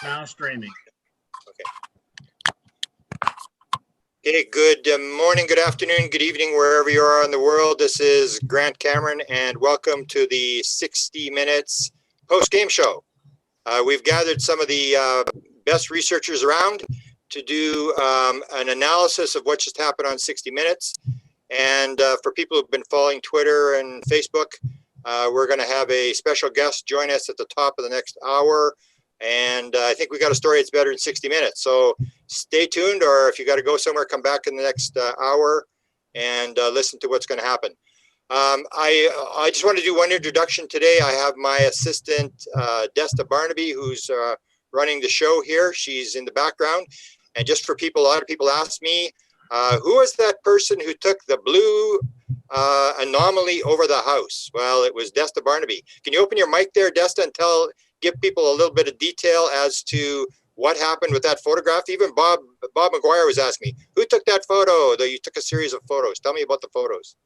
Now streaming. Okay, good morning, good afternoon, good evening, wherever you are in the world. This is Grant Cameron, and welcome to the 60 Minutes post-game show. We've gathered some of the best researchers around to do an analysis of what just happened on 60 Minutes. And for people who've been following Twitter and Facebook, we're going to have a special guest join us at the top of the next hour. And I think we got a story that's better than 60 Minutes. So stay tuned, or if you got to go somewhere, come back in the next hour and listen to what's going to happen. I just want to do one introduction today. I have my assistant, Desta Barnaby, who's running the show here. She's in the background. And just for people, a lot of people ask me, who was that person who took the blue anomaly over the house? Well, it was Desta Barnaby. Can you open your mic there, Desta, and give people a little bit of detail as to what happened with that photograph? Even Bob McGuire was asking me, who took that photo? Though you took a series of photos. Tell me about the photos.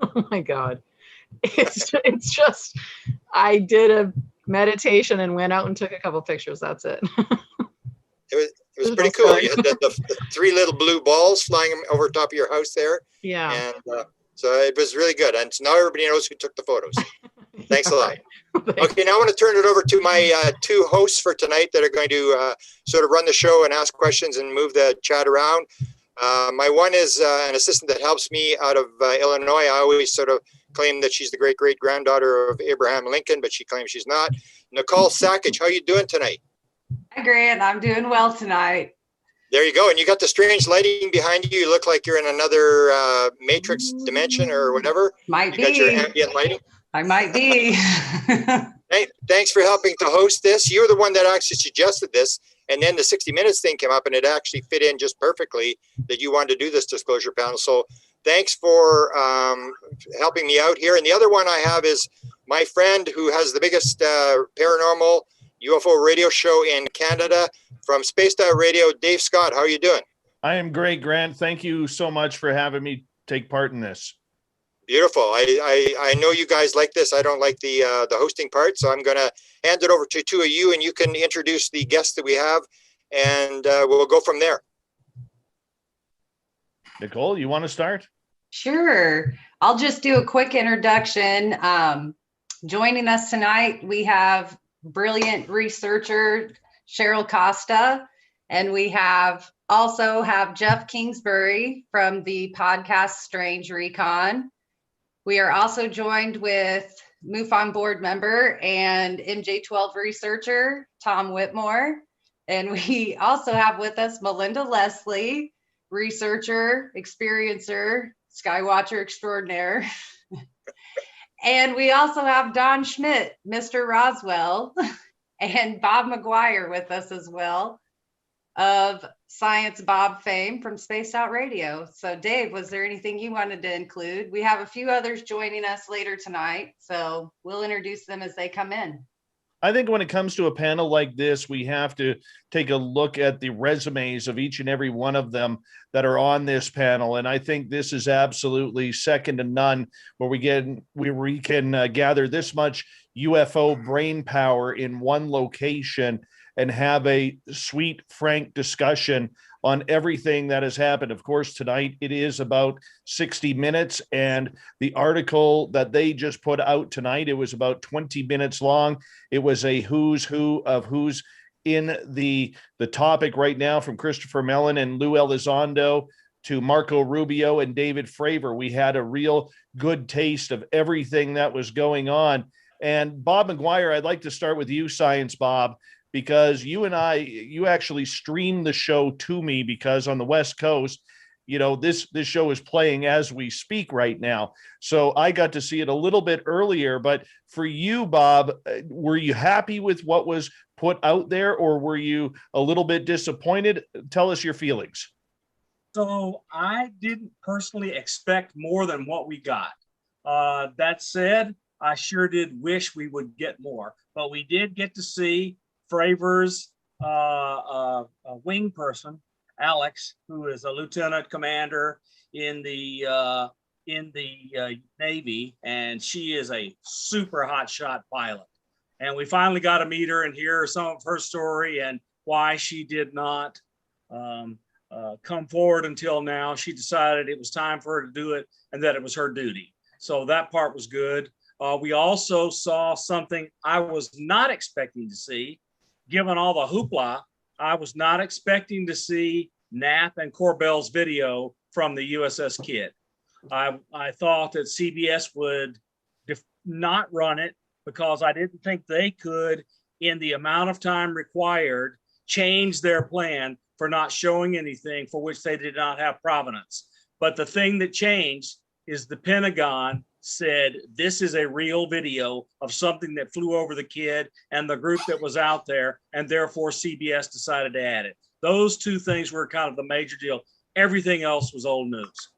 Oh my God. It's just, I did a meditation and went out and took a couple pictures. That's it. It was pretty cool. You had the three little blue balls flying over top of your house there. Yeah. And so it was really good. And so now everybody knows who took the photos. Thanks a lot. Okay, now I want to turn it over to my two hosts for tonight that are going to sort of run the show and ask questions and move the chat around. My one is an assistant that helps me out of Illinois. I always sort of claim that she's the great-great-granddaughter of Abraham Lincoln, but she claims she's not. Nicole Sackage, how you doing tonight? Hi, Grant. I'm doing well tonight. There you go. And you got the strange lighting behind you. You look like you're in another matrix dimension or whatever. Might be. You got your ambient lighting. I might be. Hey, thanks for helping to host this. You're the one that actually suggested this. And then the 60 Minutes thing came up and it actually fit in just perfectly that you wanted to do this disclosure panel. So thanks for helping me out here. And the other one I have is my friend who has the biggest paranormal UFO radio show in Canada from Spaced Out Radio, Dave Scott. How are you doing? I am great, Grant. Thank you so much for having me take part in this. Beautiful. I know you guys like this. I don't like the hosting part, so I'm going to hand it over to two of you, and you can introduce the guests that we have, and we'll go from there. Nicole, you want to start? Sure. I'll just do a quick introduction. Joining us tonight, we have brilliant researcher Cheryl Costa, and we also have Jeff Kingsbury from the podcast Strange Recon. We are also joined with MUFON board member and MJ12 researcher, Tom Whitmore. And we also have with us Melinda Leslie, researcher, experiencer, skywatcher extraordinaire. And we also have Don Schmidt, Mr. Roswell, and Bob McGuire with us as well, of Science Bob fame from Spaced Out Radio. So Dave, was there anything you wanted to include? We have a few others joining us later tonight, so we'll introduce them as they come in. I think when it comes to a panel like this, we have to take a look at the resumes of each and every one of them that are on this panel. And I think this is absolutely second to none, where we can gather this much UFO brain power in one location and have a sweet, frank discussion on everything that has happened. Of course, tonight it is about 60 minutes, and the article that they just put out tonight, it was about 20 minutes long. It was a who's who of who's in the topic right now, from Christopher Mellon and Lou Elizondo to Marco Rubio and David Fravor. We had a real good taste of everything that was going on. And Bob McGuire, I'd like to start with you, Science Bob, because you actually streamed the show to me, because on the West Coast, this show is playing as we speak right now. So I got to see it a little bit earlier. But for you, Bob, were you happy with what was put out there, or were you a little bit disappointed? Tell us your feelings. So I didn't personally expect more than what we got. That said, I sure did wish we would get more, but we did get to see Fravor's wing person, Alex, who is a lieutenant commander in the Navy, and she is a super hotshot pilot. And we finally got to meet her and hear some of her story. And why she did not come forward until now. She decided it was time for her to do it and that it was her duty. So that part was good. We also saw something I was not expecting to see, given all the hoopla. I was not expecting to see Knapp and Corbell's video from the USS Kidd. I thought that CBS would not run it because I didn't think they could, in the amount of time required, change their plan for not showing anything for which they did not have provenance. But the thing that changed is the Pentagon said, this is a real video of something that flew over the Kidd and the group that was out there, and therefore CBS decided to add it. Those two things were kind of the major deal. Everything else was old news.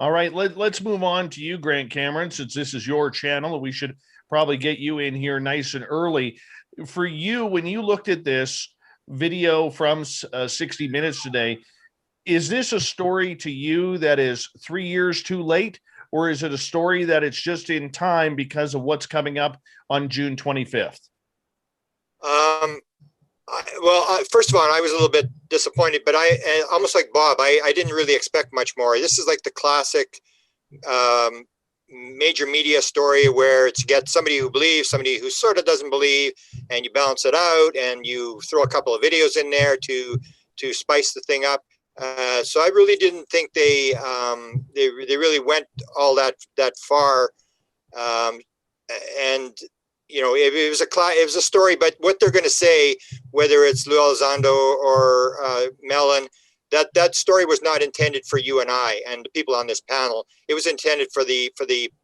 All right, let's move on to you, Grant Cameron, since this is your channel, and we should probably get you in here nice and early. For you, when you looked at this video from 60 Minutes today, is this a story to you that is 3 years too late, or is it a story that it's just in time because of what's coming up on June 25th? First of all, I was a little bit disappointed, but I almost like Bob, I didn't really expect much more. This is like the classic major media story where it's get somebody who believes, somebody who sort of doesn't believe, and you balance it out and you throw a couple of videos in there to spice the thing up. So I really didn't think they really went all that far. And you know, it was a story, but what they're going to say, whether it's Lou Elizondo or Mellon, that story was not intended for you and I and the people on this panel. It was intended for the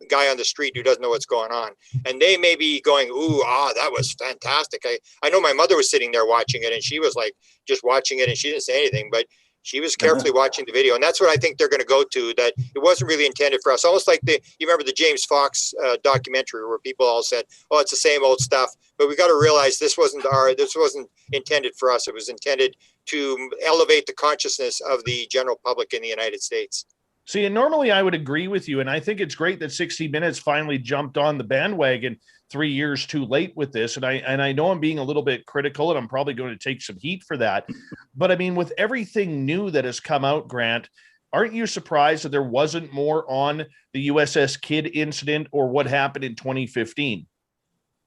guy on the street who doesn't know what's going on. And they may be going, ooh, that was fantastic. I know my mother was sitting there watching it, and she was like just watching it, and she didn't say anything, but she was carefully watching the video. And that's what I think they're going to go to, that it wasn't really intended for us. Almost like you remember the James Fox documentary where people all said, oh, it's the same old stuff. But we got to realize this wasn't intended for us. It was intended to elevate the consciousness of the general public in the United States. See, and normally I would agree with you. And I think it's great that 60 Minutes finally jumped on the bandwagon 3 years too late with this. And I know I'm being a little bit critical, and I'm probably going to take some heat for that. But I mean, with everything new that has come out, Grant, aren't you surprised that there wasn't more on the USS Kidd incident or what happened in 2015?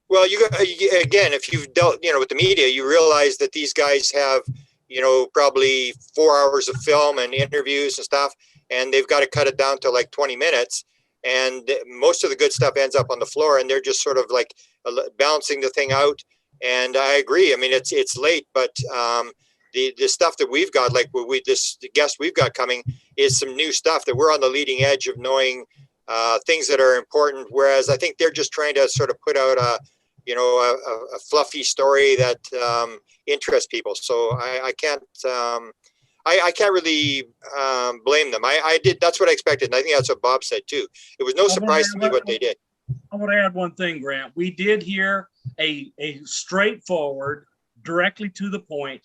Well, again, if you've dealt, with the media, you realize that these guys have, probably 4 hours of film and interviews and stuff, and they've got to cut it down to like 20 minutes. And most of the good stuff ends up on the floor, and they're just sort of like balancing the thing out. And I agree. I mean, it's late, but the stuff that we've got, like the guest we've got coming, is some new stuff that we're on the leading edge of knowing things that are important. Whereas I think they're just trying to sort of put out a fluffy story that interests people. So I can't really blame them. That's what I expected. And I think that's what Bob said too. It was no surprise to me what they did. I want to add one thing, Grant. We did hear a straightforward, directly to the point,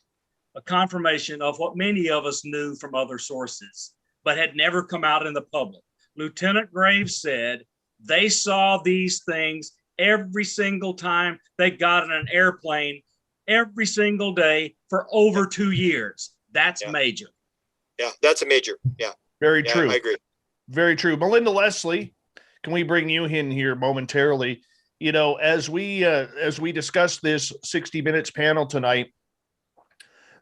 a confirmation of what many of us knew from other sources, but had never come out in the public. Lieutenant Graves said they saw these things every single time they got in an airplane, every single day for over 2 years. That's major. Yeah, that's a major. Yeah. Very true. I agree. Very true. Melinda Leslie, can we bring you in here momentarily? As we discuss this 60 Minutes panel tonight,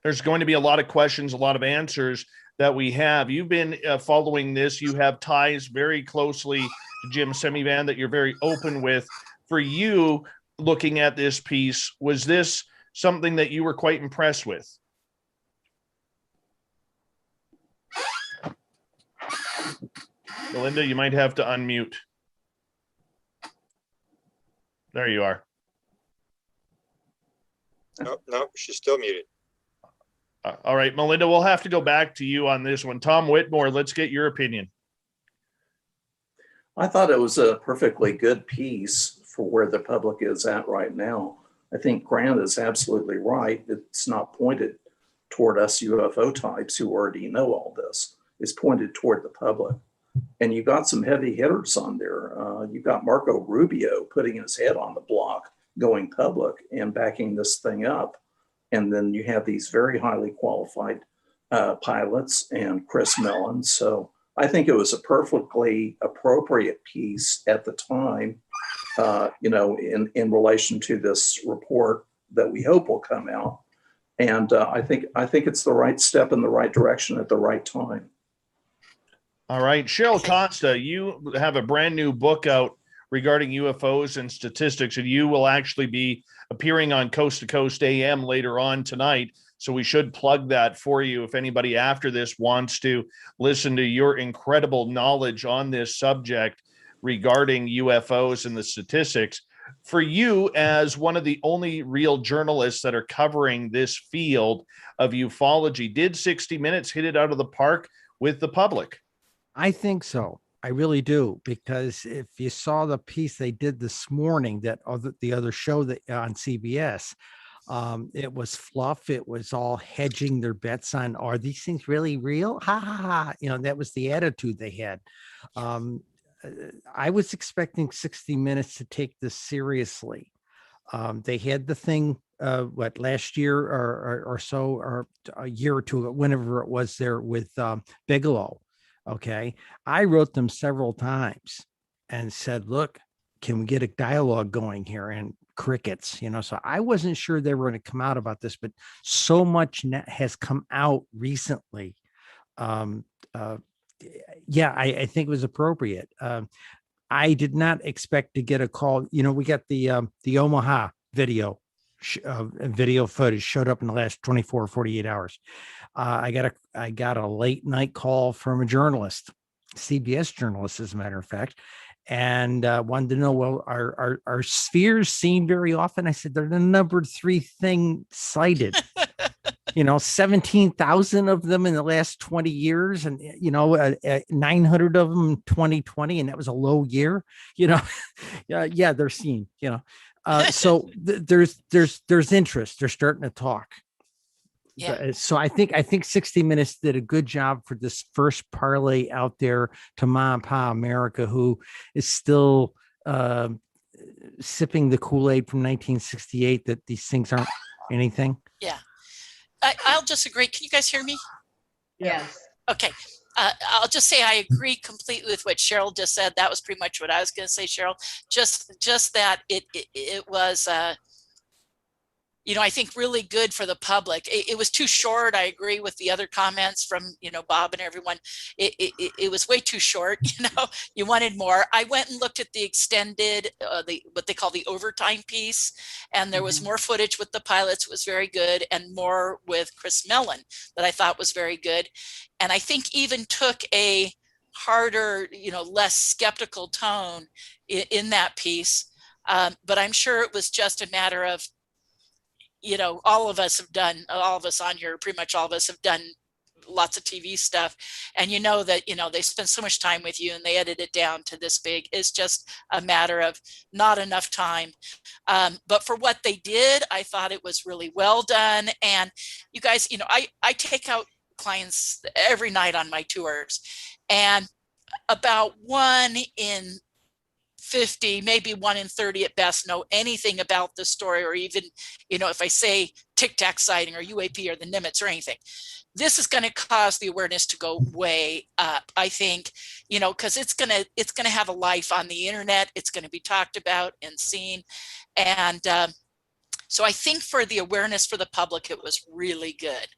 there's going to be a lot of questions, a lot of answers that we have. You've been following this. You have ties very closely to Jim Semivan that you're very open with. For you, looking at this piece, was this something that you were quite impressed with? Melinda, you might have to unmute. There you are. No, she's still muted. All right, Melinda, we'll have to go back to you on this one. Tom Whitmore, let's get your opinion. I thought it was a perfectly good piece for where the public is at right now. I think Grant is absolutely right. It's not pointed toward us UFO types who already know all this. It's pointed toward the public. And you got some heavy hitters on there. You got Marco Rubio putting his head on the block, going public and backing this thing up. And then you have these very highly qualified pilots and Chris Mellon. So I think it was a perfectly appropriate piece at the time, in relation to this report that we hope will come out. And I think it's the right step in the right direction at the right time. All right, Cheryl Costa, you have a brand new book out regarding UFOs and statistics, and you will actually be appearing on Coast to Coast AM later on tonight. So we should plug that for you if anybody after this wants to listen to your incredible knowledge on this subject regarding UFOs and the statistics. For you, as one of the only real journalists that are covering this field of ufology, did 60 Minutes hit it out of the park with the public? I think so. I really do, because if you saw the piece they did this morning, the other show that on CBS, it was fluff. It was all hedging their bets on, are these things really real? Ha ha ha. That was the attitude they had. I was expecting 60 Minutes to take this seriously. They had the thing, last year or so, or a year or two, whenever it was there with Bigelow. Okay. I wrote them several times and said, look, can we get a dialogue going here? And crickets, so I wasn't sure they were going to come out about this, but so much has come out recently. I think it was appropriate. I did not expect to get a call. We got the Omaha video footage showed up in the last 24 or 48 hours. I got a late night call from a journalist, CBS journalist, as a matter of fact, and wanted to know, well, are spheres seen very often? I said, they're the number 3 thing cited. 17,000 of them in the last 20 years, and 900 of them in 2020, and that was a low year. Yeah, they're seen. So there's interest. They're starting to talk. Yeah. So I think 60 Minutes did a good job for this first parlay out there to Ma and Pa America, who is still sipping the Kool-Aid from 1968 that these things aren't anything. Yeah. I'll just agree. Can you guys hear me? Yes. Okay. I'll just say I agree completely with what Cheryl just said. That was pretty much what I was going to say, Cheryl. Just that it was, I think really good for the public. It was too short. I agree with the other comments from, Bob and everyone. It was way too short. You wanted more. I went and looked at the extended, what they call the overtime piece, and there was more footage with the pilots. It was very good, and more with Chris Mellon that I thought was very good. And I think even took a harder, less skeptical tone in that piece. But I'm sure it was just a matter of, all of us on here, pretty much all of us have done lots of TV stuff. And that, they spend so much time with you and they edit it down to this big. It's just a matter of not enough time. But for what they did, I thought it was really well done. And you guys, I take out clients every night on my tours, and about 1 in 50, maybe 1 in 30 at best, know anything about the story, or even, if I say Tic Tac sighting or UAP or the Nimitz or anything. This is going to cause the awareness to go way up, I think, because it's going to have a life on the internet. It's going to be talked about and seen. And so I think for the awareness for the public, it was really good.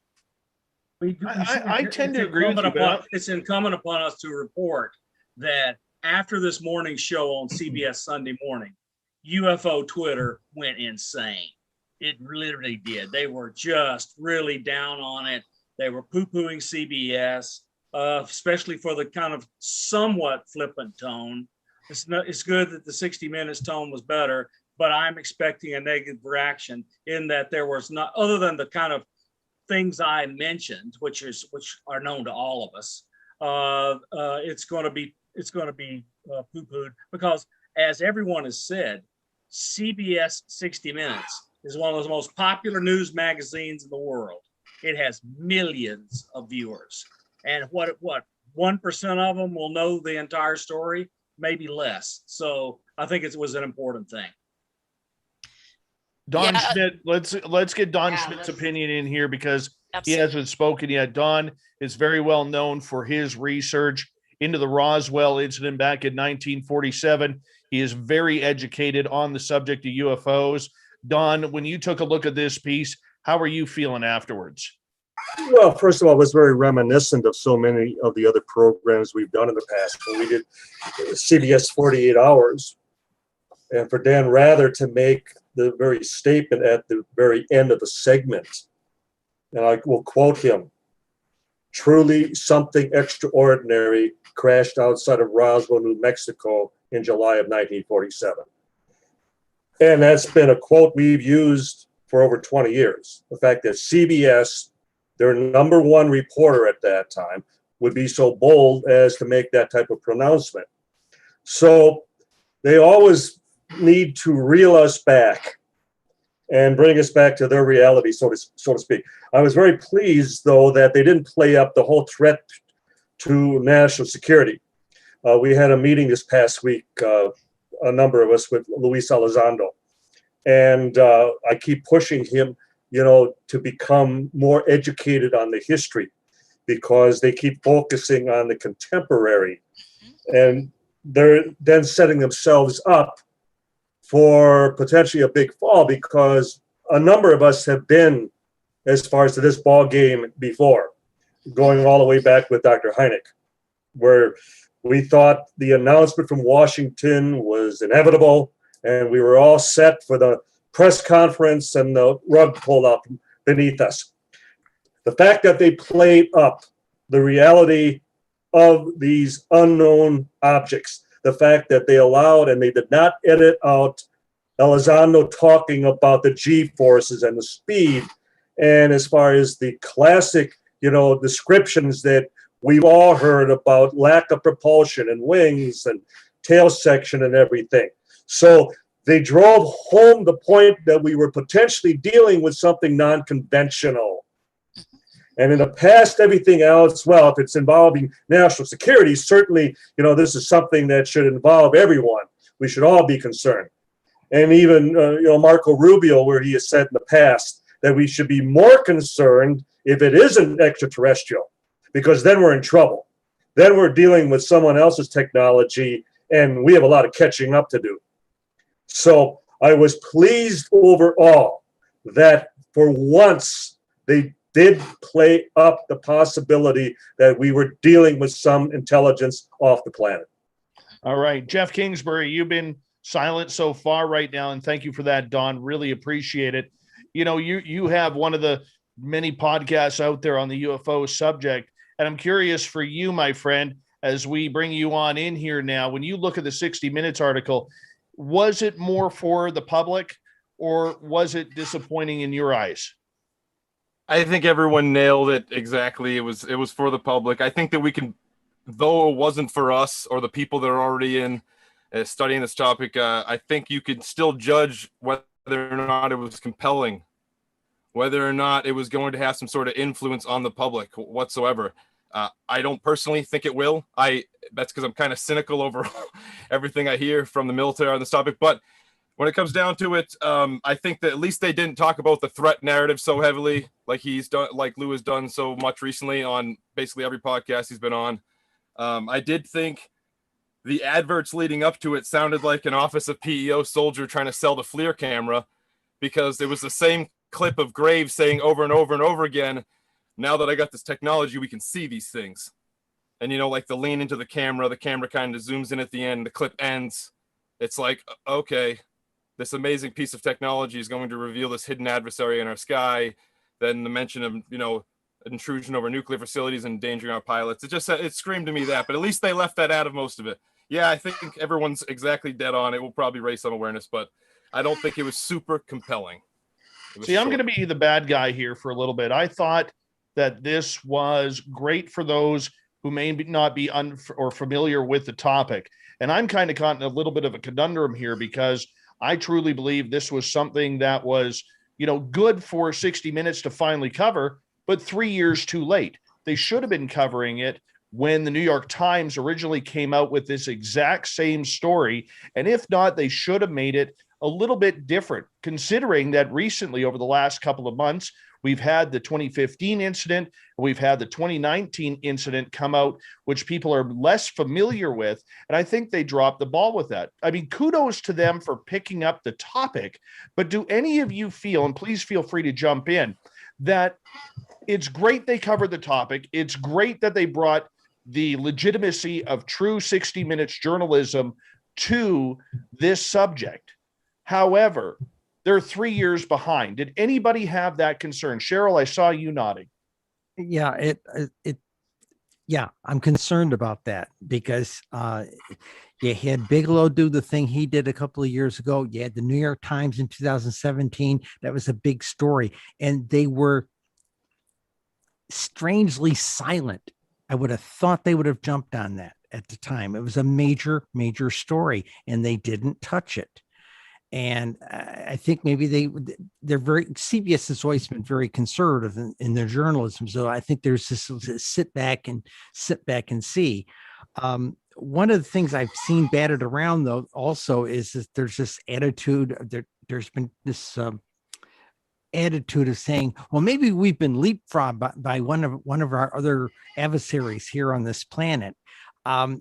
I tend to agree with you. It's incumbent upon us to report that after this morning show on CBS Sunday morning, UFO Twitter went insane. It literally did. They were just really down on it. They were poo-pooing CBS, especially for the kind of somewhat flippant tone. It's good that the 60 Minutes tone was better, but I'm expecting a negative reaction in that there was not, other than the kind of things I mentioned, which are known to all of us. It's going to be poo-pooed because, as everyone has said, CBS 60 Minutes is one of the most popular news magazines in the world. It has millions of viewers, and what 1% of them will know the entire story, maybe less. So I think it was an important thing. Don Yeah. Schmidt, let's get Don Yeah, Schmidt's let's- opinion in here because he Absolutely. hasn't spoken yet. Don is very well known for his research into the Roswell incident back in 1947. He is very educated on the subject of UFOs. Don, when you took a look at this piece, how are you feeling afterwards? Well, first of all, it was very reminiscent of so many of the other programs we've done in the past. When we did CBS 48 Hours, and for Dan Rather to make the very statement at the very end of the segment, and I will quote him, "Truly something extraordinary crashed outside of Roswell, New Mexico in July of 1947. And that's been a quote we've used for over 20 years. The fact that CBS, their number one reporter at that time, would be so bold as to make that type of pronouncement. So they always need to reel us back and bring us back to their reality, so to speak. I was very pleased, though, that they didn't play up the whole threat to national security. We had a meeting this past week, a number of us, with Luis Elizondo. And I keep pushing him, to become more educated on the history, because they keep focusing on the contemporary. And they're then setting themselves up for potentially a big fall, because a number of us have been as far as to this ball game before, going all the way back with Dr. Hynek, where we thought the announcement from Washington was inevitable, and we were all set for the press conference and the rug pulled up beneath us. The fact that they played up the reality of these unknown objects, the fact that they allowed and they did not edit out Elizondo talking about the G-forces and the speed, and as far as the classic, descriptions that we've all heard about lack of propulsion and wings and tail section and everything. So they drove home the point that we were potentially dealing with something non-conventional. And in the past, everything else, well, if it's involving national security, certainly, this is something that should involve everyone. We should all be concerned. And even, Marco Rubio, where he has said in the past that we should be more concerned if it isn't extraterrestrial, because then we're in trouble. Then we're dealing with someone else's technology, and we have a lot of catching up to do. So I was pleased overall that for once they did play up the possibility that we were dealing with some intelligence off the planet. All right, Jeff Kingsbury, you've been silent so far right now, and thank you for that, Don. Really appreciate it. You have one of the many podcasts out there on the UFO subject, and I'm curious for you, my friend, as we bring you on in here now, when you look at the 60 Minutes article, was it more for the public or was it disappointing in your eyes? I think everyone nailed it exactly. It was for the public. I think that we can, though it wasn't for us or the people that are already in studying this topic, I think you could still judge whether or not it was compelling, whether or not it was going to have some sort of influence on the public whatsoever. I don't personally think it will. That's because I'm kind of cynical over everything I hear from the military on this topic. But when it comes down to it, I think that at least they didn't talk about the threat narrative so heavily, like Lou has done so much recently on basically every podcast he's been on. I did think the adverts leading up to it sounded like an Office of PEO soldier trying to sell the FLIR camera, because it was the same clip of Graves saying over and over and over again, now that I got this technology, we can see these things. And, like the lean into the camera kind of zooms in at the end, the clip ends. It's like, okay, this amazing piece of technology is going to reveal this hidden adversary in our sky. Then the mention of, intrusion over nuclear facilities and endangering our pilots. It screamed to me that, but at least they left that out of most of it. Yeah, I think everyone's exactly dead on. It will probably raise some awareness, but I don't think it was super compelling. See, I'm going to be the bad guy here for a little bit. I thought that this was great for those who may not be or familiar with the topic. And I'm kind of caught in a little bit of a conundrum here, because I truly believe this was something that was, good for 60 Minutes to finally cover, but 3 years too late. They should have been covering it when the New York Times originally came out with this exact same story. And if not, they should have made it a little bit different, considering that recently, over the last couple of months, we've had the 2015 incident, we've had the 2019 incident come out, which people are less familiar with. And I think they dropped the ball with that. I mean, kudos to them for picking up the topic. But do any of you feel, and please feel free to jump in, that it's great they covered the topic. It's great that they brought the legitimacy of true 60 Minutes journalism to this subject. However, they're 3 years behind. Did anybody have that concern? Cheryl, I saw you nodding. Yeah, yeah, I'm concerned about that because you had Bigelow do the thing he did a couple of years ago. You had the New York Times in 2017. That was a big story. And they were strangely silent. I would have thought they would have jumped on that at the time. It was a major, major story, and they didn't touch it. And I think maybe they're very, CBS has always been very conservative in their journalism. So I think there's this sit back and see. One of the things I've seen batted around though also is that there's this attitude there's been this attitude of saying, well, maybe we've been leapfrogged by one of our other adversaries here on this planet.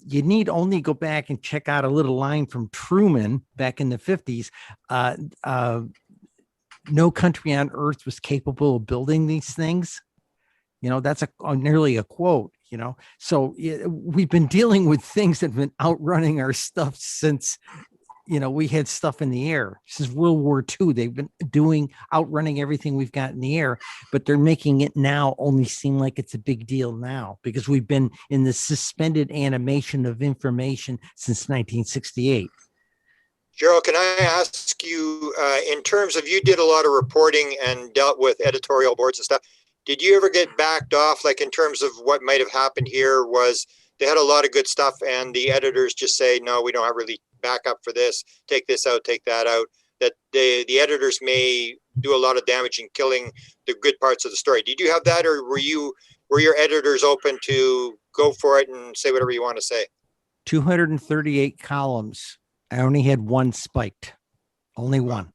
You need only go back and check out a little line from Truman back in the 50s. No country on earth was capable of building these things. You know, that's nearly a quote, you know. So we've been dealing with things that have been outrunning our stuff since, you know, we had stuff in the air. Since World War II, they've been outrunning everything we've got in the air, but they're making it now only seem like it's a big deal now because we've been in the suspended animation of information since 1968. Cheryl, can I ask you, in terms of, you did a lot of reporting and dealt with editorial boards and stuff. Did you ever get backed off? Like in terms of what might have happened here was they had a lot of good stuff and the editors just say, no, we don't have really backup for this, take this out, take that out, that the editors may do a lot of damage in killing the good parts of the story. Did you have that, or were your editors open to go for it and say whatever you want to say? 238 columns. I only had one spiked, only one.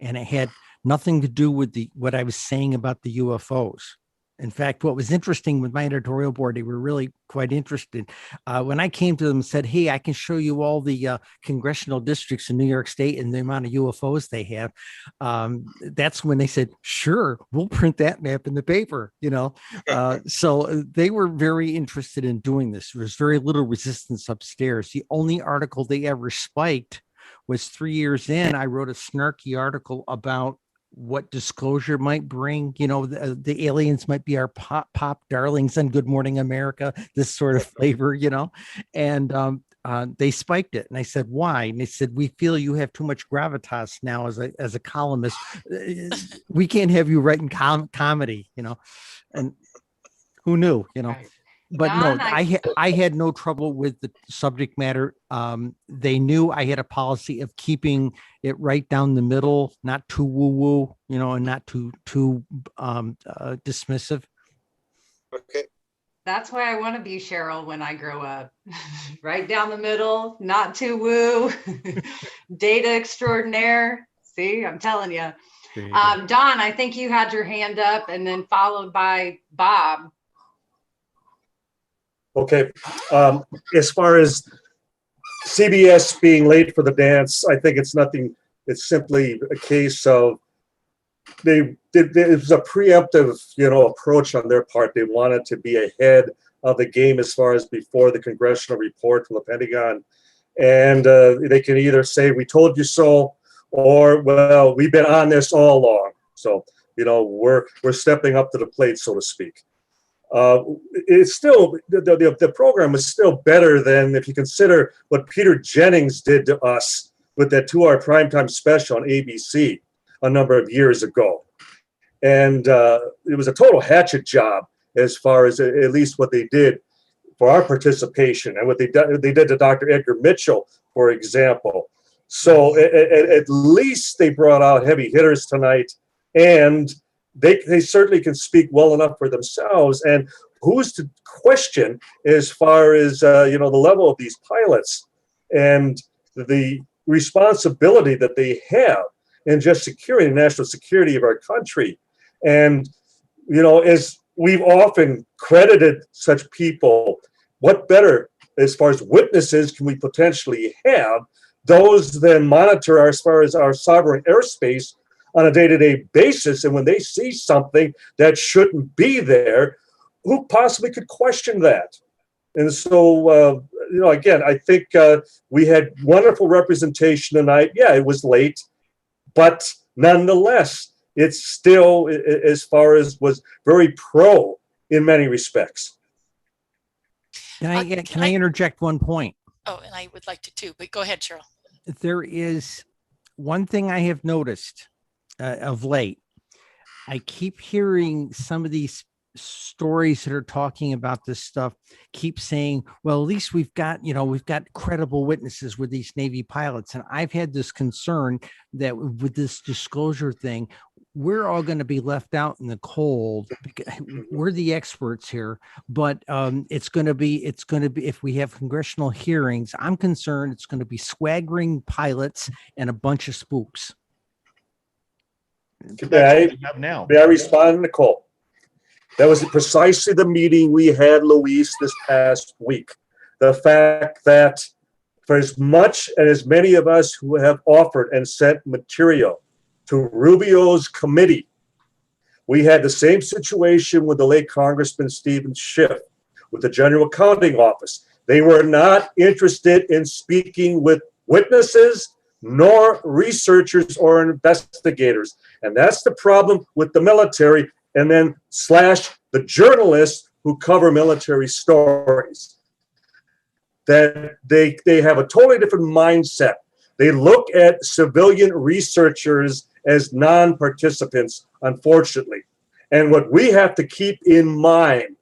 And it had nothing to do with what I was saying about the UFOs. In fact, what was interesting with my editorial board, they were really quite interested. When I came to them and said, hey, I can show you all the congressional districts in New York State and the amount of UFOs they have. That's when they said, sure, we'll print that map in the paper, you know. So they were very interested in doing this. There was very little resistance upstairs. The only article they ever spiked was 3 years in. I wrote a snarky article about what disclosure might bring, you know, the aliens might be our pop darlings on Good Morning America, this sort of flavor, you know, and they spiked it. And I said, why? And they said, we feel you have too much gravitas now as a columnist. We can't have you writing comedy, you know, and who knew, you know. Right. But Don, no, I had no trouble with the subject matter. They knew I had a policy of keeping it right down the middle, not too woo-woo, you know, and not too dismissive. Okay. That's why I want to be Cheryl when I grow up. Right down the middle, not too woo. Data extraordinaire. See, I'm telling you. Don, I think you had your hand up and then followed by Bob. Okay, as far as CBS being late for the dance, I think it's nothing. It's simply a case of it was a preemptive, you know, approach on their part. They wanted to be ahead of the game as far as before the congressional report from the Pentagon, and they can either say we told you so, or well, we've been on this all along. So you know, we're stepping up to the plate, so to speak. It's still the program is still better than if you consider what Peter Jennings did to us with that 2-hour primetime special on ABC a number of years ago, and it was a total hatchet job as far as at least what they did for our participation and what they did to Dr. Edgar Mitchell, for example. So at least they brought out heavy hitters tonight, and they certainly can speak well enough for themselves. And who's to question as far as you know, the level of these pilots and the responsibility that they have in just securing the national security of our country. And, you know, as we've often credited such people, what better as far as witnesses can we potentially have? Those then monitor our, as far as our sovereign airspace on a day-to-day basis. And when they see something that shouldn't be there, who possibly could question that? And so, you know, again, I think we had wonderful representation tonight. Yeah, it was late, but nonetheless, it's still, as far as was very pro in many respects. Can I interject one point? Oh, and I would like to too, but go ahead, Cheryl. There is one thing I have noticed of late. I keep hearing some of these stories that are talking about this stuff keep saying, well, at least we've got credible witnesses with these Navy pilots. And I've had this concern that with this disclosure thing, we're all going to be left out in the cold. We're the experts here, but it's going to be, if we have congressional hearings, I'm concerned it's going to be swaggering pilots and a bunch of spooks. May I respond, Nicole? That was precisely the meeting we had, Luis, this past week. The fact that for as much and as many of us who have offered and sent material to Rubio's committee, we had the same situation with the late Congressman Stephen Schiff with the General Accounting Office. They were not interested in speaking with witnesses nor researchers or investigators. And that's the problem with the military, and then / the journalists who cover military stories. That they have a totally different mindset. They look at civilian researchers as non-participants, unfortunately. And what we have to keep in mind,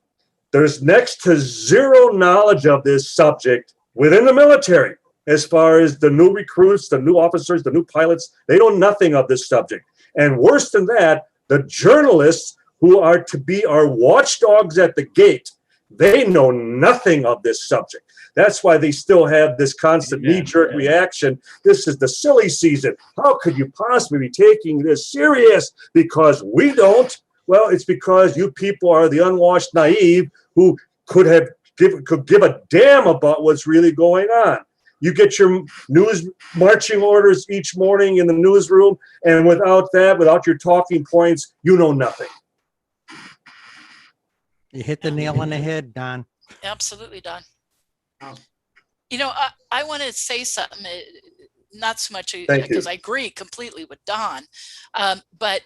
there's next to zero knowledge of this subject within the military. As far as the new recruits, the new officers, the new pilots, they know nothing of this subject. And worse than that, the journalists who are to be our watchdogs at the gate, they know nothing of this subject. That's why they still have this constant knee-jerk reaction. This is the silly season. How could you possibly be taking this serious? Because we don't. Well, it's because you people are the unwashed naive who could give a damn about what's really going on. You get your news marching orders each morning in the newsroom, and without that, without your talking points, you know nothing. You hit the nail on the head, Don. Absolutely, Don. You know, I want to say something, not so much because I agree completely with Don, but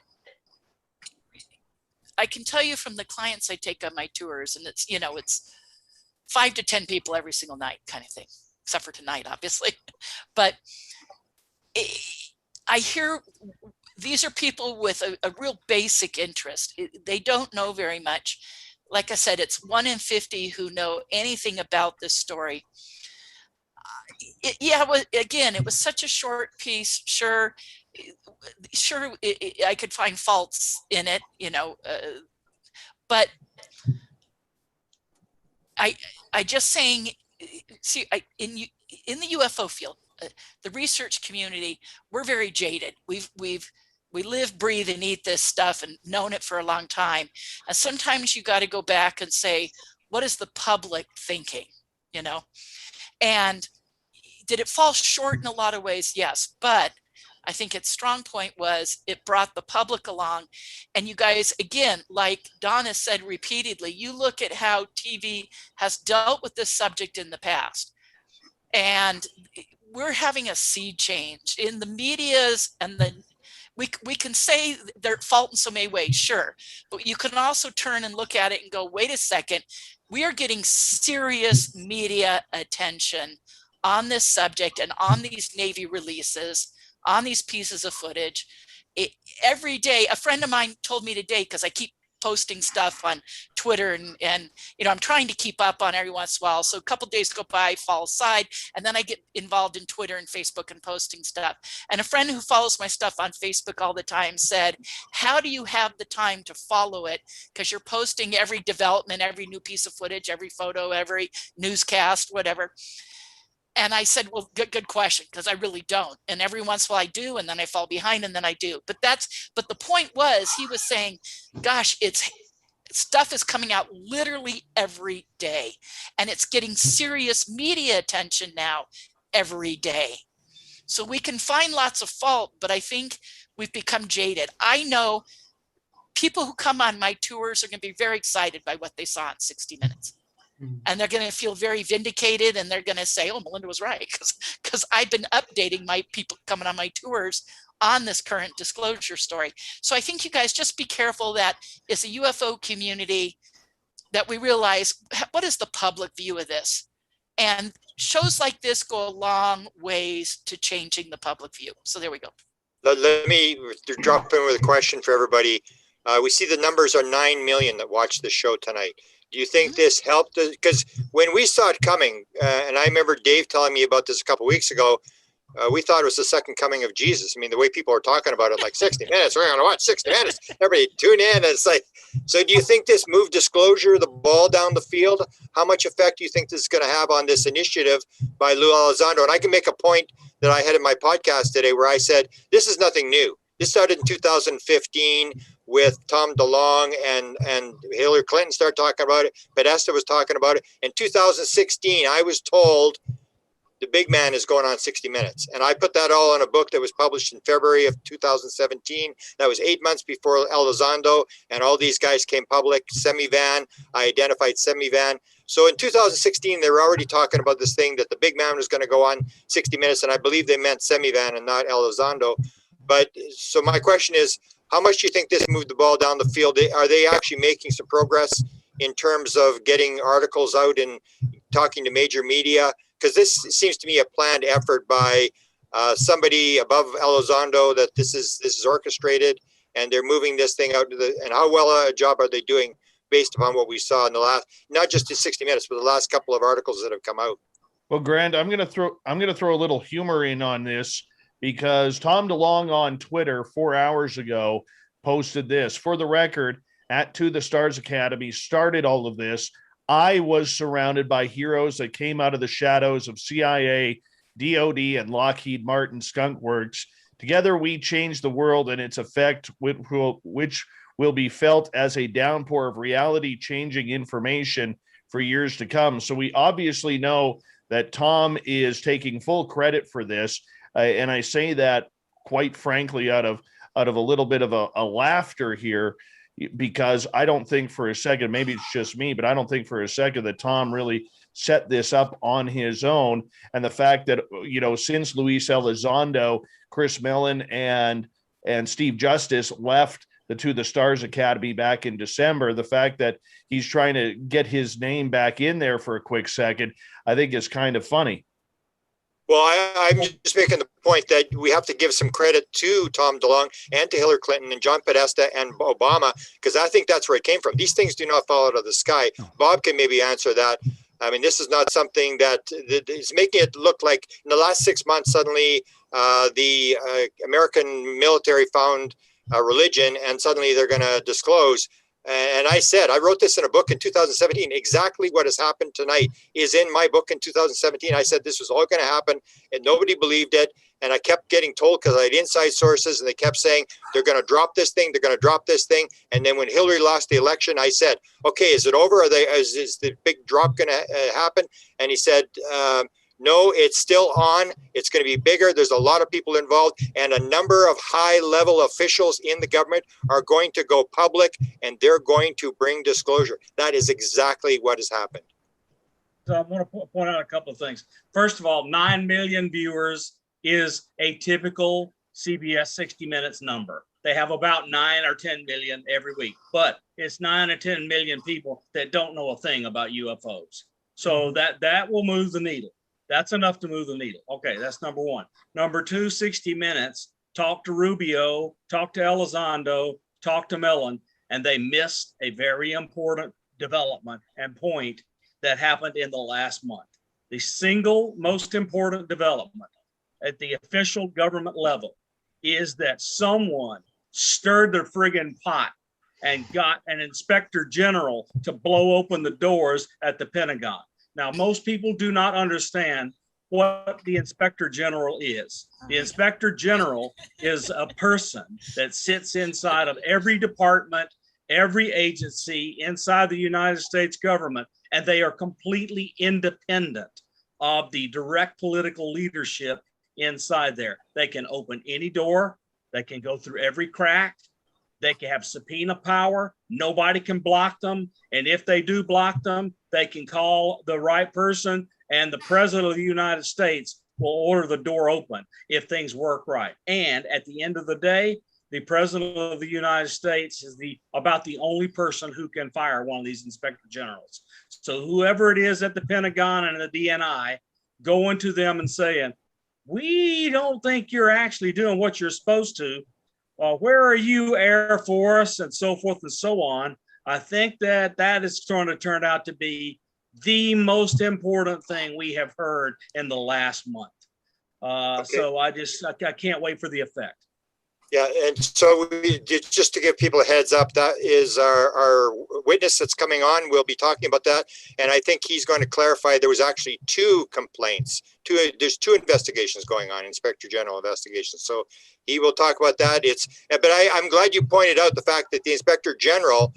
I can tell you from the clients I take on my tours, and it's, you know, it's 5 to 10 people every single night kind of thing, except for tonight, obviously. But I hear these are people with a real basic interest. They don't know very much. Like I said, it's 1 in 50 who know anything about this story. It was such a short piece. Sure, I could find faults in it, you know, but I just saying, see, in the UFO field, the research community, we're very jaded. We live, breathe, and eat this stuff and known it for a long time. And sometimes you got to go back and say, what is the public thinking, you know? And did it fall short in a lot of ways? Yes. But I think its strong point was it brought the public along. And you guys, again, like Donna said repeatedly, you look at how TV has dealt with this subject in the past. And we're having a sea change in the medias, and we can say they're fault in so many ways, sure, but you can also turn and look at it and go, wait a second, we are getting serious media attention on this subject and on these Navy releases, on these pieces of footage. Every day, a friend of mine told me today, because I keep posting stuff on Twitter and you know, I'm trying to keep up on every once in a while. So a couple days go by, fall aside, and then I get involved in Twitter and Facebook and posting stuff. And a friend who follows my stuff on Facebook all the time said, how do you have the time to follow it? Because you're posting every development, every new piece of footage, every photo, every newscast, whatever. And I said, well, good question, because I really don't. And every once in a while I do, and then I fall behind, and then I do. But the point was, he was saying, gosh, stuff is coming out literally every day, and it's getting serious media attention now every day. So we can find lots of fault, but I think we've become jaded. I know people who come on my tours are going to be very excited by what they saw in 60 Minutes. And they're going to feel very vindicated, and they're going to say, oh, Melinda was right, because I've been updating my people coming on my tours on this current disclosure story. So I think you guys just be careful that as a UFO community, that we realize, what is the public view of this? And shows like this go a long ways to changing the public view. So there we go. Let me drop in with a question for everybody. We see the numbers are 9 million that watched the show tonight. Do you think this helped? Because when we saw it coming, and I remember Dave telling me about this a couple of weeks ago, we thought it was the second coming of Jesus. I mean, the way people are talking about it, like 60 minutes, we're going to watch 60 minutes. Everybody tune in. It's like, so do you think this moved disclosure, the ball down the field? How much effect do you think this is going to have on this initiative by Lou Elizondo? And I can make a point that I had in my podcast today where I said, this is nothing new. This started in 2015 with Tom DeLonge and Hillary Clinton started talking about it. Podesta was talking about it. In 2016, I was told the big man is going on 60 Minutes. And I put that all in a book that was published in February of 2017. That was 8 months before Elizondo and all these guys came public. Semivan, I identified Semivan. So in 2016, they were already talking about this thing that the big man was going to go on 60 Minutes. And I believe they meant Semivan and not Elizondo. But so my question is, how much do you think this moved the ball down the field? Are they actually making some progress in terms of getting articles out and talking to major media? Because this seems to me a planned effort by somebody above Elizondo, that this is orchestrated, and they're moving this thing out to the. And how well a job are they doing based upon what we saw in the last, not just in 60 Minutes, but the last couple of articles that have come out? Well, Grant, I'm gonna throw a little humor in on this, because Tom DeLonge on Twitter 4 hours ago posted this. For the record, at To the Stars Academy started all of this. I was surrounded by heroes that came out of the shadows of CIA, DOD, and Lockheed Martin Skunk Works. Together, we changed the world and its effect, which will be felt as a downpour of reality-changing information for years to come. So we obviously know that Tom is taking full credit for this. And I say that quite frankly out of a little bit of a laughter here, because I don't think for a second, maybe it's just me, but I don't think for a second that Tom really set this up on his own. And the fact that, since Luis Elizondo, Chris Mellon, and Steve Justice left the To the Stars Academy back in December, the fact that he's trying to get his name back in there for a quick second, I think is kind of funny. Well, I'm just making the point that we have to give some credit to Tom DeLonge and to Hillary Clinton and John Podesta and Obama, because I think that's where it came from. These things do not fall out of the sky. Bob can maybe answer that. I mean, this is not something that is making it look like in the last 6 months, suddenly the American military found a religion and suddenly they're going to disclose. And I wrote this in a book in 2017. Exactly what has happened tonight is in my book in 2017. I said this was all going to happen and nobody believed it. And I kept getting told, because I had inside sources, and they kept saying, they're going to drop this thing. They're going to drop this thing. And then when Hillary lost the election, I said, okay, is it over? Is the big drop going to happen? And he said, no, it's still on. It's going to be bigger. There's a lot of people involved, and a number of high-level officials in the government are going to go public, and they're going to bring disclosure. That is exactly what has happened. So I want to point out a couple of things. First of all, 9 million viewers is a typical CBS 60 Minutes number. They have about 9 or 10 million every week, but it's 9 or 10 million people that don't know a thing about UFOs. So that will move the needle. That's enough to move the needle. Okay, that's number one. Number two, 60 Minutes, talk to Rubio, talk to Elizondo, talk to Mellon, and they missed a very important development and point that happened in the last month. The single most important development at the official government level is that someone stirred their friggin' pot and got an inspector general to blow open the doors at the Pentagon. Now, most people do not understand what the Inspector General is. The Inspector General is a person that sits inside of every department, every agency inside the United States government, and they are completely independent of the direct political leadership inside there. They can open any door, they can go through every crack, they can have subpoena power, nobody can block them, and if they do block them, they can call the right person, and the President of the United States will order the door open if things work right. And at the end of the day, the President of the United States is about the only person who can fire one of these inspector generals. So whoever it is at the Pentagon and the DNI, going to them and saying, we don't think you're actually doing what you're supposed to. Where are you, Air Force, and so forth and so on. I think that is going to turn out to be the most important thing we have heard in the last month. So I can't wait for the effect. Yeah, and so just to give people a heads up, that is our witness that's coming on. We'll be talking about that, and I think he's going to clarify there was actually two complaints. There's two investigations going on, Inspector General investigations. So he will talk about that. But I'm glad you pointed out the fact that the Inspector General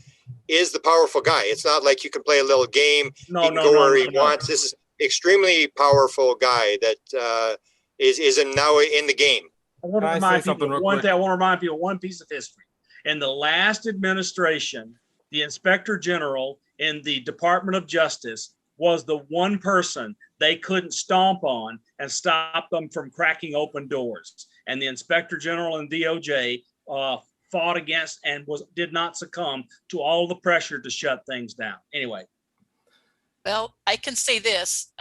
is the powerful guy. It's not like you can play a little game. He can go where he wants. This is extremely powerful guy that is now in the game. I want to remind people one piece of history. In the last administration, the Inspector General in the Department of Justice was the one person they couldn't stomp on and stop them from cracking open doors. And the Inspector General and DOJ fought against and did not succumb to all the pressure to shut things down. Anyway. Well, I can say this.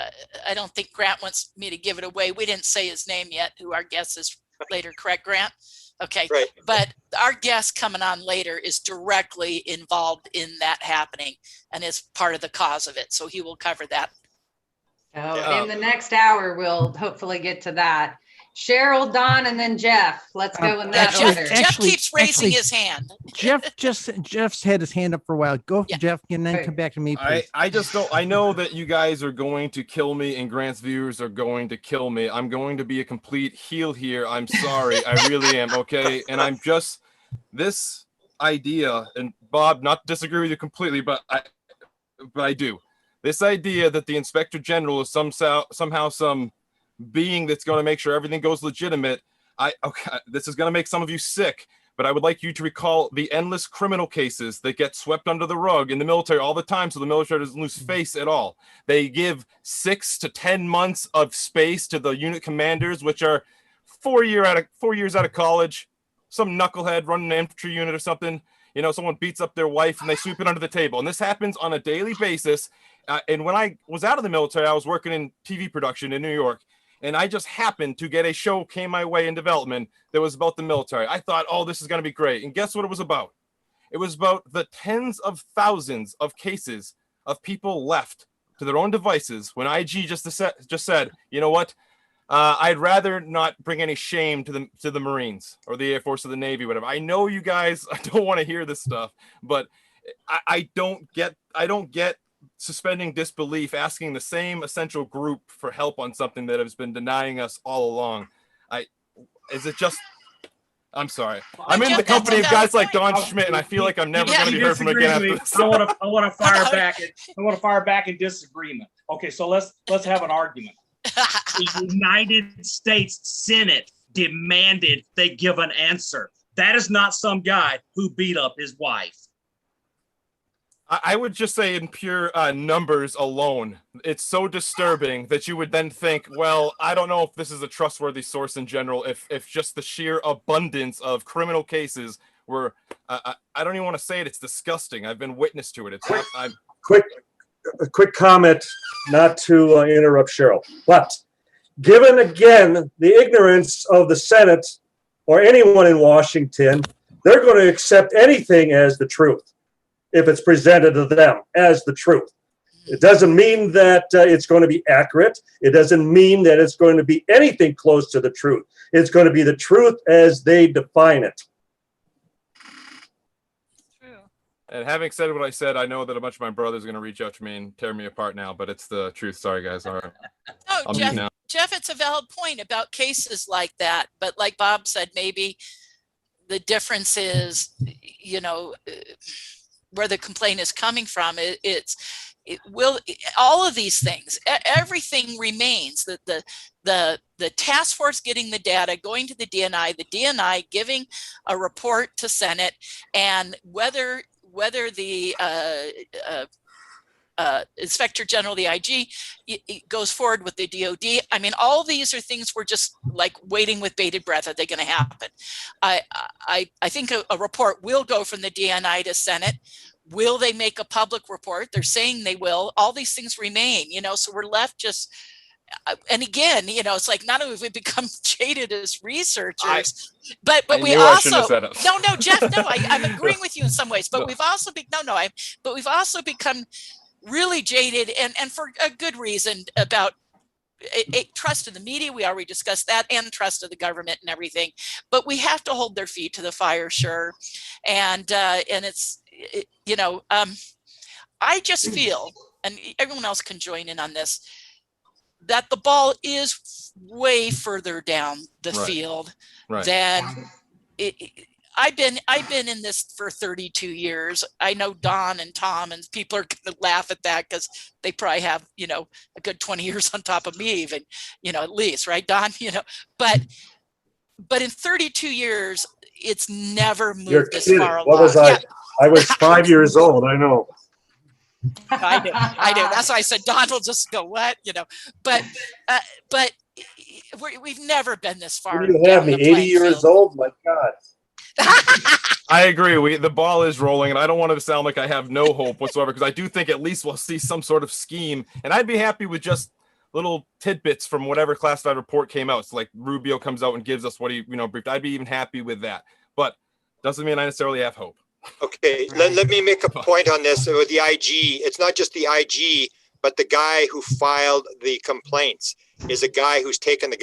I don't think Grant wants me to give it away. We didn't say his name yet, who our guest is later, correct, Grant? Okay. Right. But our guest coming on later is directly involved in that happening and is part of the cause of it. So he will cover that. So in the next hour, we'll hopefully get to that. Cheryl, Don, and then Jeff. Let's go in that order. Jeff keeps raising his hand. Jeff's had his hand up for a while. Go, yeah. Jeff, and then come back to me, please. I just don't. I know that you guys are going to kill me, and Grant's viewers are going to kill me. I'm going to be a complete heel here. I'm sorry. I really am. Okay, and I'm just this idea, and Bob, not to disagree with you completely, but I do. This idea that the Inspector General is somehow some being that's going to make sure everything goes legitimate. This is going to make some of you sick, but I would like you to recall the endless criminal cases that get swept under the rug in the military all the time, so the military doesn't lose face at all. They give 6 to 10 months of space to the unit commanders, which are 4 years out of college. Some knucklehead running an infantry unit or something. You know, someone beats up their wife and they sweep it under the table. And this happens on a daily basis. And when I was out of the military, I was working in TV production in New York. And I just happened to get a show came my way in development that was about the military. I thought, oh, this is going to be great. And guess what it was about? It was about the tens of thousands of cases of people left to their own devices when IG just said, you know what? I'd rather not bring any shame to the Marines or the Air Force or the Navy, whatever. I know you guys, I don't want to hear this stuff, but I don't get suspending disbelief, asking the same essential group for help on something that has been denying us all along. I'm sorry. I'm in the company of guys like Don Schmidt, and I feel like I'm never going to be heard from again after this. I want to fire back. I want to fire back in disagreement. Okay, so let's have an argument. The United States Senate demanded they give an answer. That is not some guy who beat up his wife. I would just say in pure numbers alone, it's so disturbing that you would then think, well, I don't know if this is a trustworthy source in general, if just the sheer abundance of criminal cases were, I don't even want to say it, it's disgusting. I've been witness to it. Quick comment, not to interrupt Cheryl, but given again the ignorance of the Senate or anyone in Washington, they're going to accept anything as the truth if it's presented to them as the truth. It doesn't mean that it's going to be accurate. It doesn't mean that it's going to be anything close to the truth. It's going to be the truth as they define it. And having said what I said, I know that a bunch of my brothers are going to reach out to me and tear me apart now, but it's the truth. Sorry, guys. All right. Oh, I'll Jeff, mute now. Jeff, it's a valid point about cases like that. But like Bob said, maybe the difference is, you know, where the complaint is coming from. It will, all of these things, everything remains. The task force getting the data, going to the DNI giving a report to Senate, and whether the Inspector General, the IG, goes forward with the DOD. I mean, all these are things we're just like waiting with bated breath. Are they going to happen? I think a report will go from the DNI to Senate. Will they make a public report? They're saying they will. All these things remain, you know, so we're left just, and again, you know, it's like not only have we become jaded as researchers, but we also, no, Jeff, no, I'm agreeing with you in some ways, but we've also but we've also become really jaded, and for a good reason, about trust in the media. We already discussed that, and trust of the government and everything. But we have to hold their feet to the fire, sure. And it's, you know, I just feel, and everyone else can join in on this, that the ball is way further down the field than I've been in this for 32 years. I know Don and Tom, and people are going to laugh at that because they probably have, you know, a good 20 years on top of me, even, you know, at least, right, Don? You know, but in 32 years, it's never moved this far along. What was I? I was 5 years old. I know. I do. That's why I said Don will just go, what, you know, but we've never been this far. You have me 80 years old. My God. I agree. The ball is rolling, and I don't want to sound like I have no hope whatsoever, because I do think at least we'll see some sort of scheme, and I'd be happy with just little tidbits from whatever classified report came out. So like Rubio comes out and gives us what he, you know, briefed. I'd be even happy with that, but doesn't mean I necessarily have hope. Okay, let me make a point on this with the IG. It's not just the IG, but the guy who filed the complaints is a guy who's taken the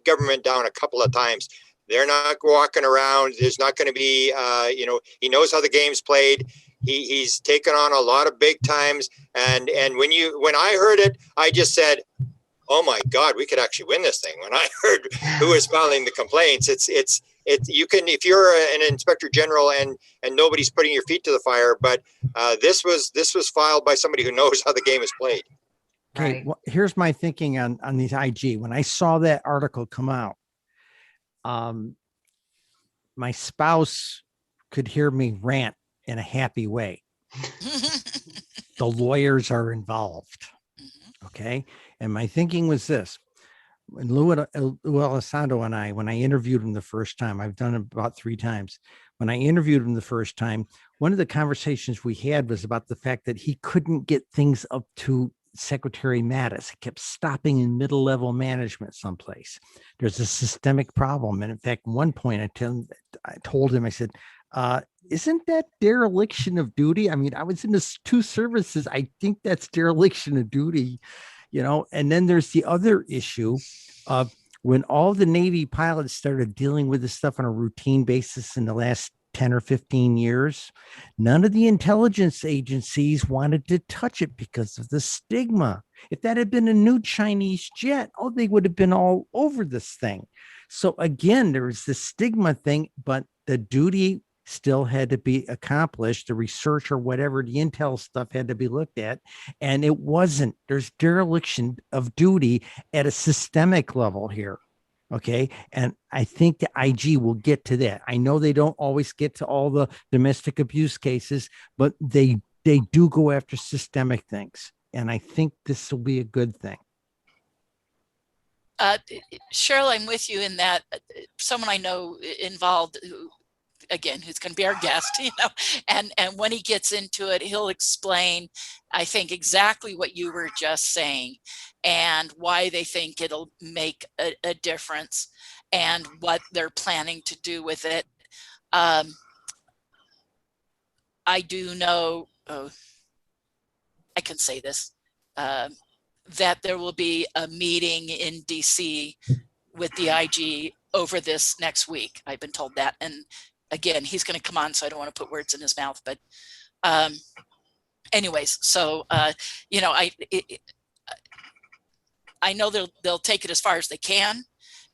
government down a couple of times. They're not walking around. There's not going to be, you know, he knows how the game's played. He's taken on a lot of big times. And when I heard it, I just said, oh my God, we could actually win this thing. When I heard who was filing the complaints, it's you can, if you're an inspector general and nobody's putting your feet to the fire, but this was filed by somebody who knows how the game is played. Okay, Right. well, here's my thinking on these IG. When I saw that article come out, my spouse could hear me rant in a happy way. The lawyers are involved. Okay. And my thinking was this: when Elizondo and I, when I interviewed him the first time, I've done it about 3 times. When I interviewed him the first time, one of the conversations we had was about the fact that he couldn't get things up to Secretary Mattis. It kept stopping in middle level management someplace. There's a systemic problem. And in fact, one point I told him, I said, isn't that dereliction of duty? I mean, I was in the 2 services. I think that's dereliction of duty, you know. And then there's the other issue of when all the Navy pilots started dealing with this stuff on a routine basis in the last 10 or 15 years, none of the intelligence agencies wanted to touch it because of the stigma. If that had been a new Chinese jet, oh, they would have been all over this thing. So again, there was the stigma thing, but the duty still had to be accomplished. The research or whatever, the intel stuff had to be looked at. And it wasn't. There's dereliction of duty at a systemic level here. Okay. And I think the IG will get to that. I know they don't always get to all the domestic abuse cases, but they do go after systemic things. And I think this will be a good thing. Cheryl, I'm with you in that someone I know involved who's going to be our guest, you know, and when he gets into it, he'll explain, I think, exactly what you were just saying and why they think it'll make a difference and what they're planning to do with it. I do know, I can say this, that there will be a meeting in DC with the IG over this next week. I've been told that. And again, he's going to come on, so I don't want to put words in his mouth. But anyways, so, you know, I know they'll take it as far as they can.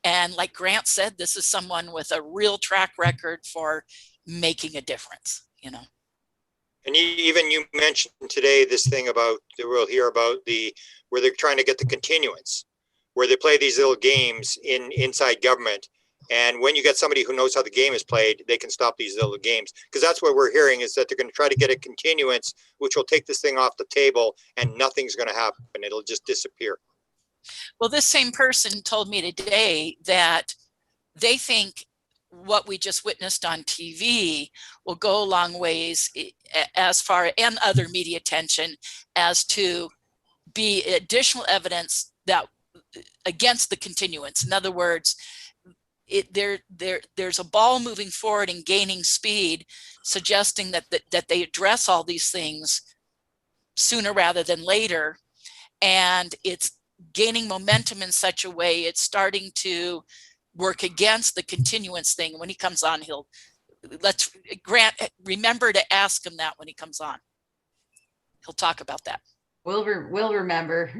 And like Grant said, this is someone with a real track record for making a difference, you know. And even you mentioned today this thing about, we'll hear about where they're trying to get the continuance, where they play these little games inside government. And when you get somebody who knows how the game is played, they can stop these little games. Because that's what we're hearing, is that they're going to try to get a continuance, which will take this thing off the table and nothing's going to happen. It'll just disappear. Well, this same person told me today that they think what we just witnessed on TV will go a long ways as far, and other media attention, as to be additional evidence that against the continuance. In other words, there's a ball moving forward and gaining speed, suggesting that they address all these things sooner rather than later, and it's gaining momentum in such a way it's starting to work against the continuance thing. When he comes on, Grant, remember to ask him that when he comes on. He'll talk about that. We'll remember.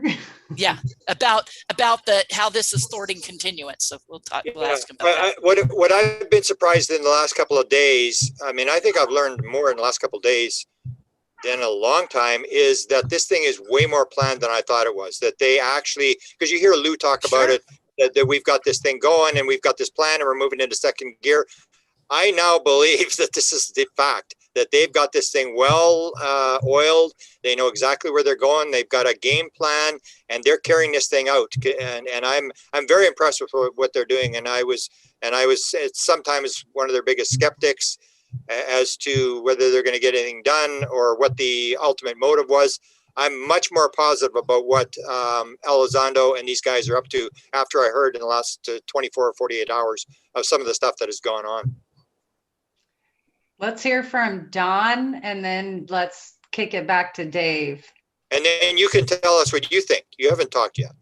Yeah, about how this is thwarting continuance. So we'll ask him about that. What I've been surprised in the last couple of days, I mean, I think I've learned more in the last couple of days than a long time, is that this thing is way more planned than I thought it was. That they actually, because you hear Lou talk about it, that we've got this thing going and we've got this plan and we're moving into second gear. I now believe that this is the fact, that they've got this thing well oiled. They know exactly where they're going. They've got a game plan and they're carrying this thing out. And I'm very impressed with what they're doing. And I was sometimes one of their biggest skeptics as to whether they're going to get anything done or what the ultimate motive was. I'm much more positive about what Elizondo and these guys are up to after I heard in the last 24 or 48 hours of some of the stuff that has gone on. Let's hear from Don, and then let's kick it back to Dave. And then you can tell us what you think. You haven't talked yet.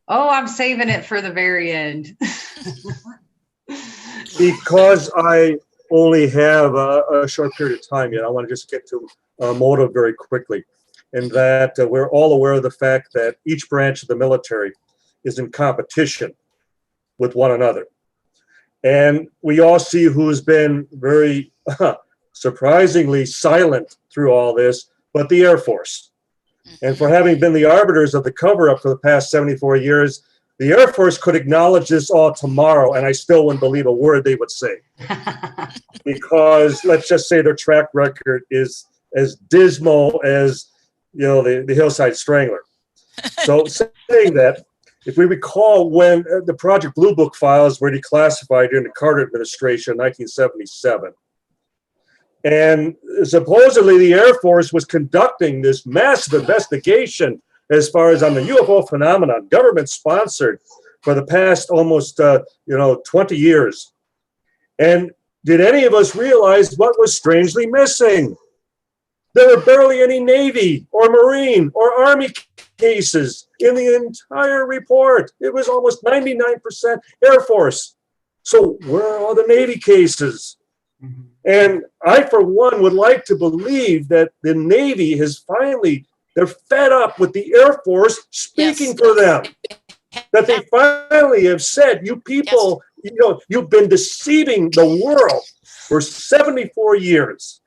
Oh, I'm saving it for the very end. Because I only have a short period of time yet, I want to just get to motive very quickly. And that we're all aware of the fact that each branch of the military is in competition with one another. And we all see who's been very surprisingly silent through all this, but the Air Force. And for having been the arbiters of the cover-up for the past 74 years, the Air Force could acknowledge this all tomorrow, and I still wouldn't believe a word they would say. Because let's just say their track record is as dismal as, you know, the Hillside Strangler. So saying that, if we recall when the Project Blue Book files were declassified during the Carter administration in 1977, and supposedly the Air Force was conducting this massive investigation as far as on the UFO phenomenon, government sponsored, for the past almost 20 years. And did any of us realize what was strangely missing? There were barely any Navy or Marine or Army cases in the entire report. It was almost 99% Air Force. So where are all the Navy cases? Mm-hmm. And I, for one, would like to believe that the Navy has finally, they're fed up with the Air Force speaking for them. That they finally have said, you people, you've been deceiving the world for 74 years.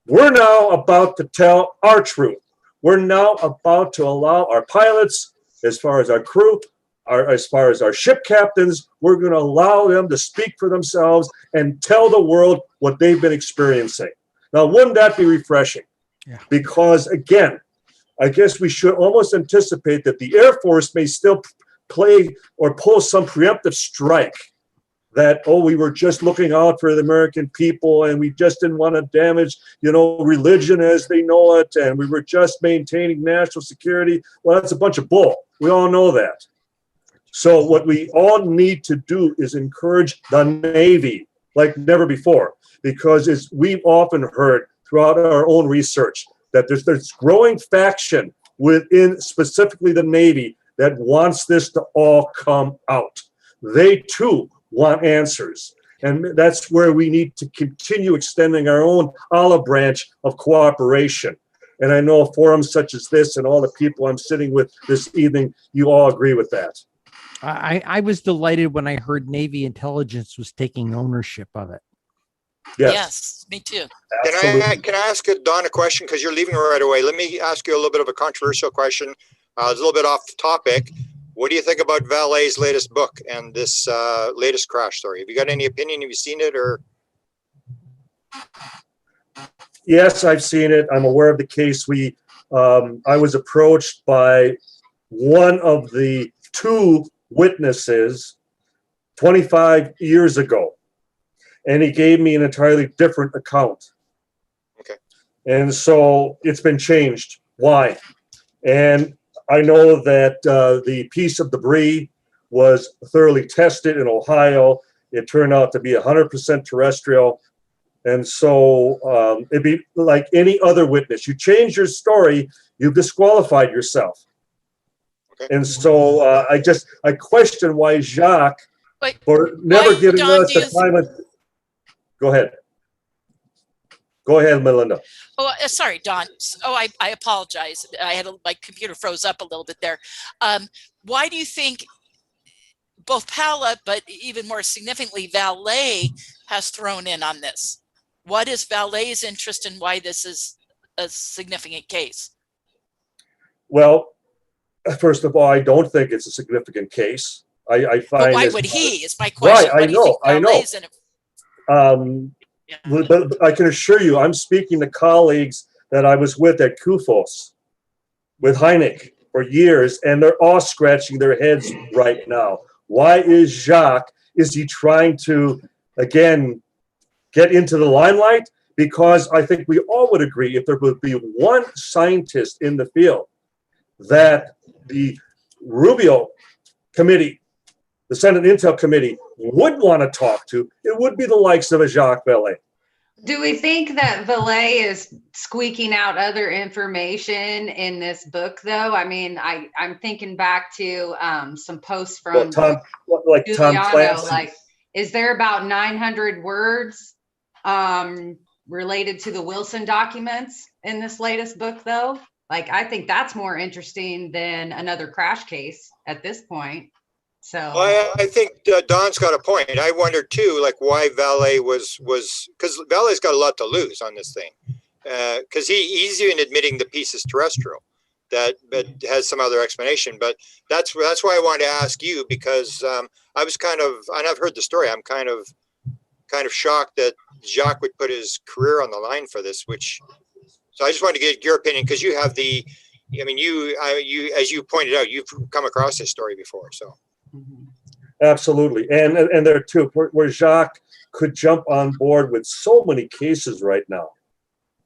We're now about to tell our truth. We're now about to allow our pilots, as far as our crew, as far as our ship captains, we're going to allow them to speak for themselves and tell the world what they've been experiencing. Now, wouldn't that be refreshing? Yeah. Because, again, I guess we should almost anticipate that the Air Force may still play or pull some preemptive strike that, oh, we were just looking out for the American people and we just didn't want to damage, religion as they know it, and we were just maintaining national security. Well, that's a bunch of bull. We all know that. So what we all need to do is encourage the Navy like never before, because as we've often heard throughout our own research, that there's this growing faction within specifically the Navy that wants this to all come out. They too want answers. And that's where we need to continue extending our own olive branch of cooperation. And I know forums such as this and all the people I'm sitting with this evening, you all agree with that. I was delighted when I heard Navy intelligence was taking ownership of it. Yes, me too. Can I ask Don a question? Because you're leaving right away. Let me ask you a little bit of a controversial question. It's a little bit off topic. What do you think about Valet's latest book and this latest crash story? Have you got any opinion? Have you seen it or? Yes, I've seen it. I'm aware of the case. I was approached by one of the two witnesses 25 years ago, and he gave me an entirely different account. Okay. And so it's been changed. Why? And I know that the piece of debris was thoroughly tested in Ohio. It turned out to be 100% terrestrial. And so it'd be like any other witness. You change your story, you've disqualified yourself. Okay. And so I question why Jacques, But for never why, giving Don, us the time of. Go ahead. Go ahead, Melinda. Oh, sorry, Don. Oh, I apologize. My computer froze up a little bit there. Why do you think both Paula, but even more significantly, Valet has thrown in on this? What is Valet's interest in why this is a significant case? Well, first of all, I don't think it's a significant case. I find. But why would he? Is my question. Right, I know. In it? Yeah. But I can assure you, I'm speaking to colleagues that I was with at Kufos with Heineck for years, and they're all scratching their heads right now. Why is Jacques, is he trying to, again, get into the limelight? Because I think we all would agree if there would be one scientist in the field that the Rubio committee, the Senate Intel Committee, would want to talk to, it would be the likes of a Jacques Vallée. Do we think that Valet is squeaking out other information in this book, though? I mean, I'm thinking back to some posts from Tom Giuliano. Clancy. Like, is there about 900 words related to the Wilson documents in this latest book, though? Like, I think that's more interesting than another crash case at this point. So Well, I think Don's got a point. I wonder too, like why Valet was because Valet's got a lot to lose on this thing, because he's even admitting the piece is terrestrial, that has some other explanation. But that's why I wanted to ask you, because I was kind of, and I've heard the story. I'm kind of shocked that Jacques would put his career on the line for this. So I just wanted to get your opinion, because you have I mean, you as you pointed out, you've come across this story before, so. Absolutely. And there too, where Jacques could jump on board with so many cases right now.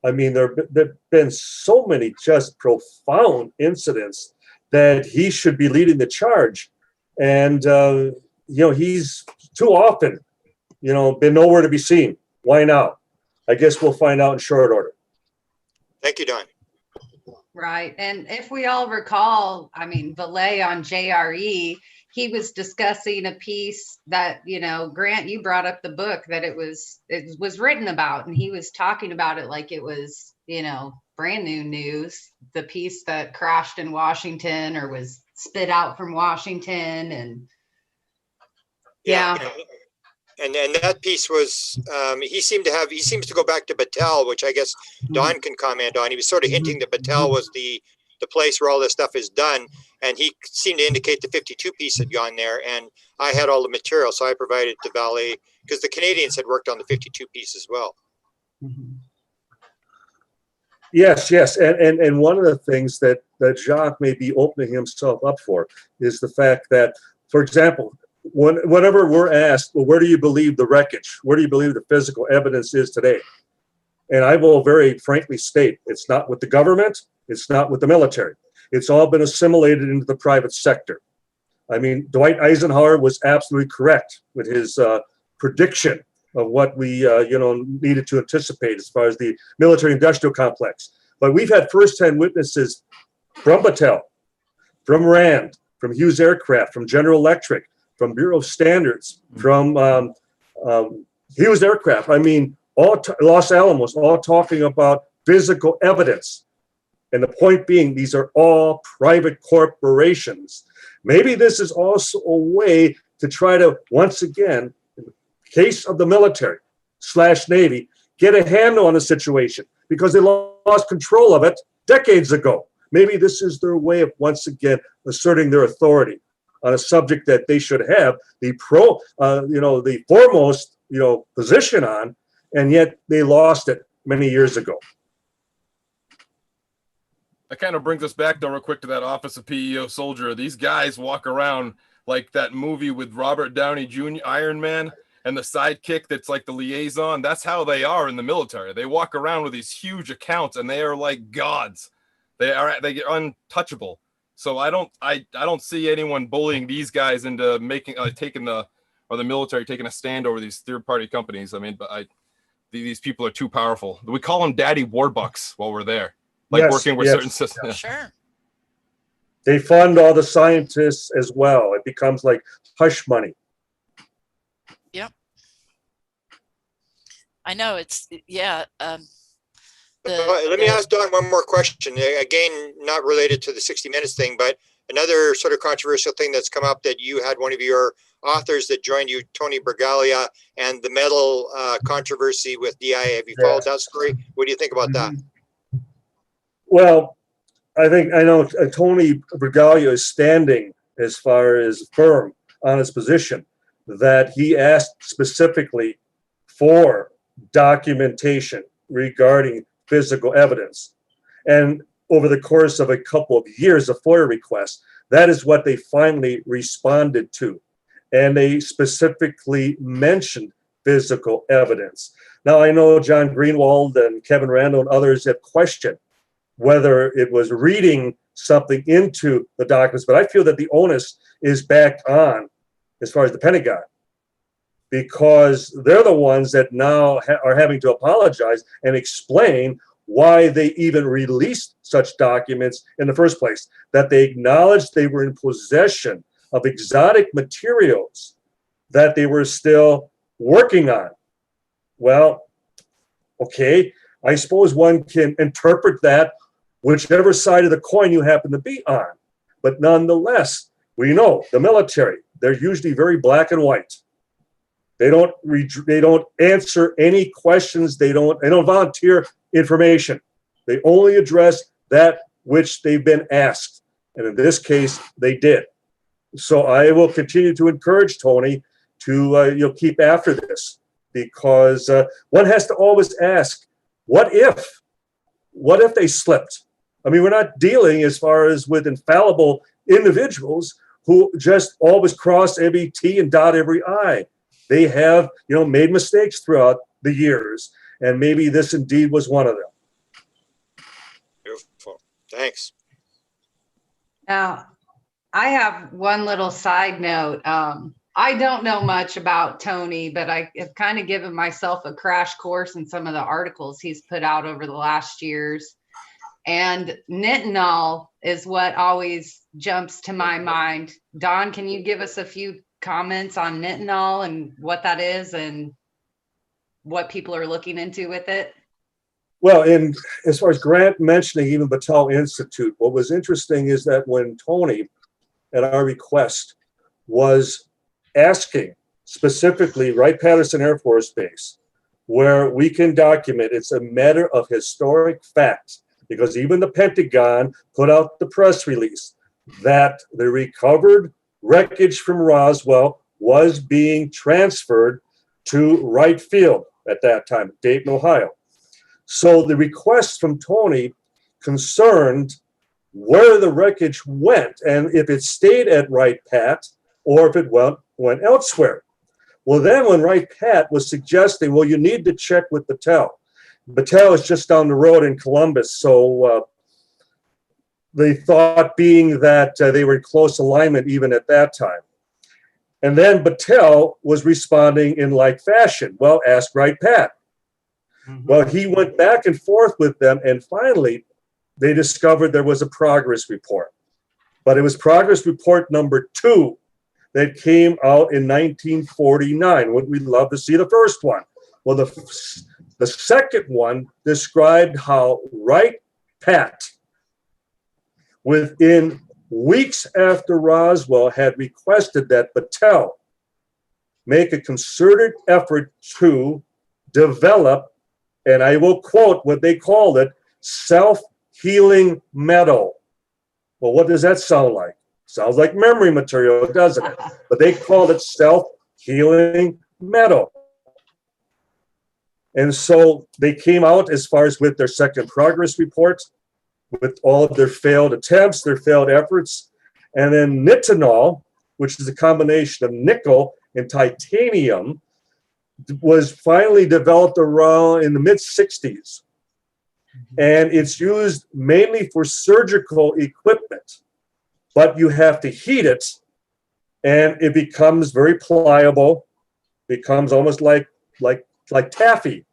I mean, there've been so many just profound incidents that he should be leading the charge. And, he's too often, been nowhere to be seen. Why now? I guess we'll find out in short order. Thank you, Don. right. And if we all recall, I mean, Valet on JRE, he was discussing a piece that, Grant, you brought up the book that it was written about, and he was talking about it like it was, brand new news, the piece that crashed in Washington or was spit out from Washington. And yeah. And that piece was, he seems to go back to Battelle, which I guess Don can comment on. He was sort of hinting that Battelle was the place where all this stuff is done. And he seemed to indicate the 52 piece had gone there. And I had all the material, so I provided it to Valet, because the Canadians had worked on the 52 piece as well. Yes. And one of the things that Jacques may be opening himself up for is the fact that, for example, whenever we're asked, well, where do you believe the wreckage? Where do you believe the physical evidence is today? And I will very frankly state, it's not with the government. It's not with the military. It's all been assimilated into the private sector. I mean, Dwight Eisenhower was absolutely correct with his prediction of what we, needed to anticipate as far as the military-industrial complex. But we've had first-hand witnesses from Battelle, from RAND, from Hughes Aircraft, from General Electric, from Bureau of Standards, from Hughes Aircraft. I mean, Los Alamos, all talking about physical evidence. And the point being, these are all private corporations Maybe this is also a way to try to, once again, in the case of the military / Navy, get a handle on the situation because they lost control of it decades ago. Maybe this is their way of once again asserting their authority on a subject that they should have the foremost, position on, and yet they lost it many years ago. That kind of brings us back though real quick to that Office of PEO Soldier. These guys walk around like that movie with Robert Downey Jr., Iron Man, and the sidekick that's like the liaison. That's how they are in the military. They walk around with these huge accounts and they are like gods. They get untouchable. So I don't see anyone bullying these guys into making the military taking a stand over these third-party companies. I mean, but these people are too powerful. We call them daddy warbucks while we're there. Like Yes, working with yes. certain systems. Sure. They fund all the scientists as well. It becomes like hush money. Yep. I know yeah. Let me ask Don one more question. Again, not related to the 60 Minutes thing, but another sort of controversial thing that's come up that you had one of your authors that joined you, Tony Bragalia, and the medal controversy with DIA. Have you followed that story? What do you think about that? Well, I know Tony Bragalia is standing as far as firm on his position that he asked specifically for documentation regarding physical evidence. And over the course of a couple of years of FOIA requests, that is what they finally responded to. And they specifically mentioned physical evidence. Now, I know John Greenwald and Kevin Randall and others have questioned whether it was reading something into the documents, but I feel that the onus is back on as far as the Pentagon, because they're the ones that now are having to apologize and explain why they even released such documents in the first place, that they acknowledged they were in possession of exotic materials that they were still working on. Well, okay, I suppose one can interpret that whichever side of the coin you happen to be on. But nonetheless, we know the military, they're usually very black and white. They don't answer any questions. They don't volunteer information. They only address that which they've been asked. And in this case, they did. So I will continue to encourage Tony to keep after this, because one has to always ask, what if they slipped? I mean, we're not dealing as far as with infallible individuals who just always cross every T and dot every I. They have, made mistakes throughout the years, and maybe this indeed was one of them. Beautiful. Thanks. Now, I have one little side note. I don't know much about Tony, but I have kind of given myself a crash course in some of the articles he's put out over the last years. And nitinol is what always jumps to my mind. Don, can you give us a few comments on nitinol and what that is and what people are looking into with it? Well, as far as Grant mentioning even Battelle Institute, what was interesting is that when Tony, at our request, was asking specifically Wright-Patterson Air Force Base, where we can document, it's a matter of historic fact, because even the Pentagon put out the press release that the recovered wreckage from Roswell was being transferred to Wright Field at that time, Dayton, Ohio. So the request from Tony concerned where the wreckage went and if it stayed at Wright-Pat or if it went elsewhere. Well, then when Wright-Pat was suggesting, well, you need to check with Battelle. Battelle is just down the road in Columbus, so the thought being that they were in close alignment even at that time. And then Battelle was responding in like fashion. Well, ask Wright-Pat. Mm-hmm. Well, he went back and forth with them, and finally they discovered there was a progress report. But it was progress report number 2 that came out in 1949. Wouldn't we love to see the first one? Well, the second one described how Wright-Pat, within weeks after Roswell had requested that Battelle make a concerted effort to develop, and I will quote what they called it, self-healing metal. Well, what does that sound like? Sounds like memory material, doesn't it? But they called it self-healing metal. And so they came out as far as with their second progress report, with all of their failed attempts, their failed efforts. And then nitinol, which is a combination of nickel and titanium, was finally developed around in the mid 60s. And it's used mainly for surgical equipment, but you have to heat it and it becomes very pliable, becomes almost like taffy.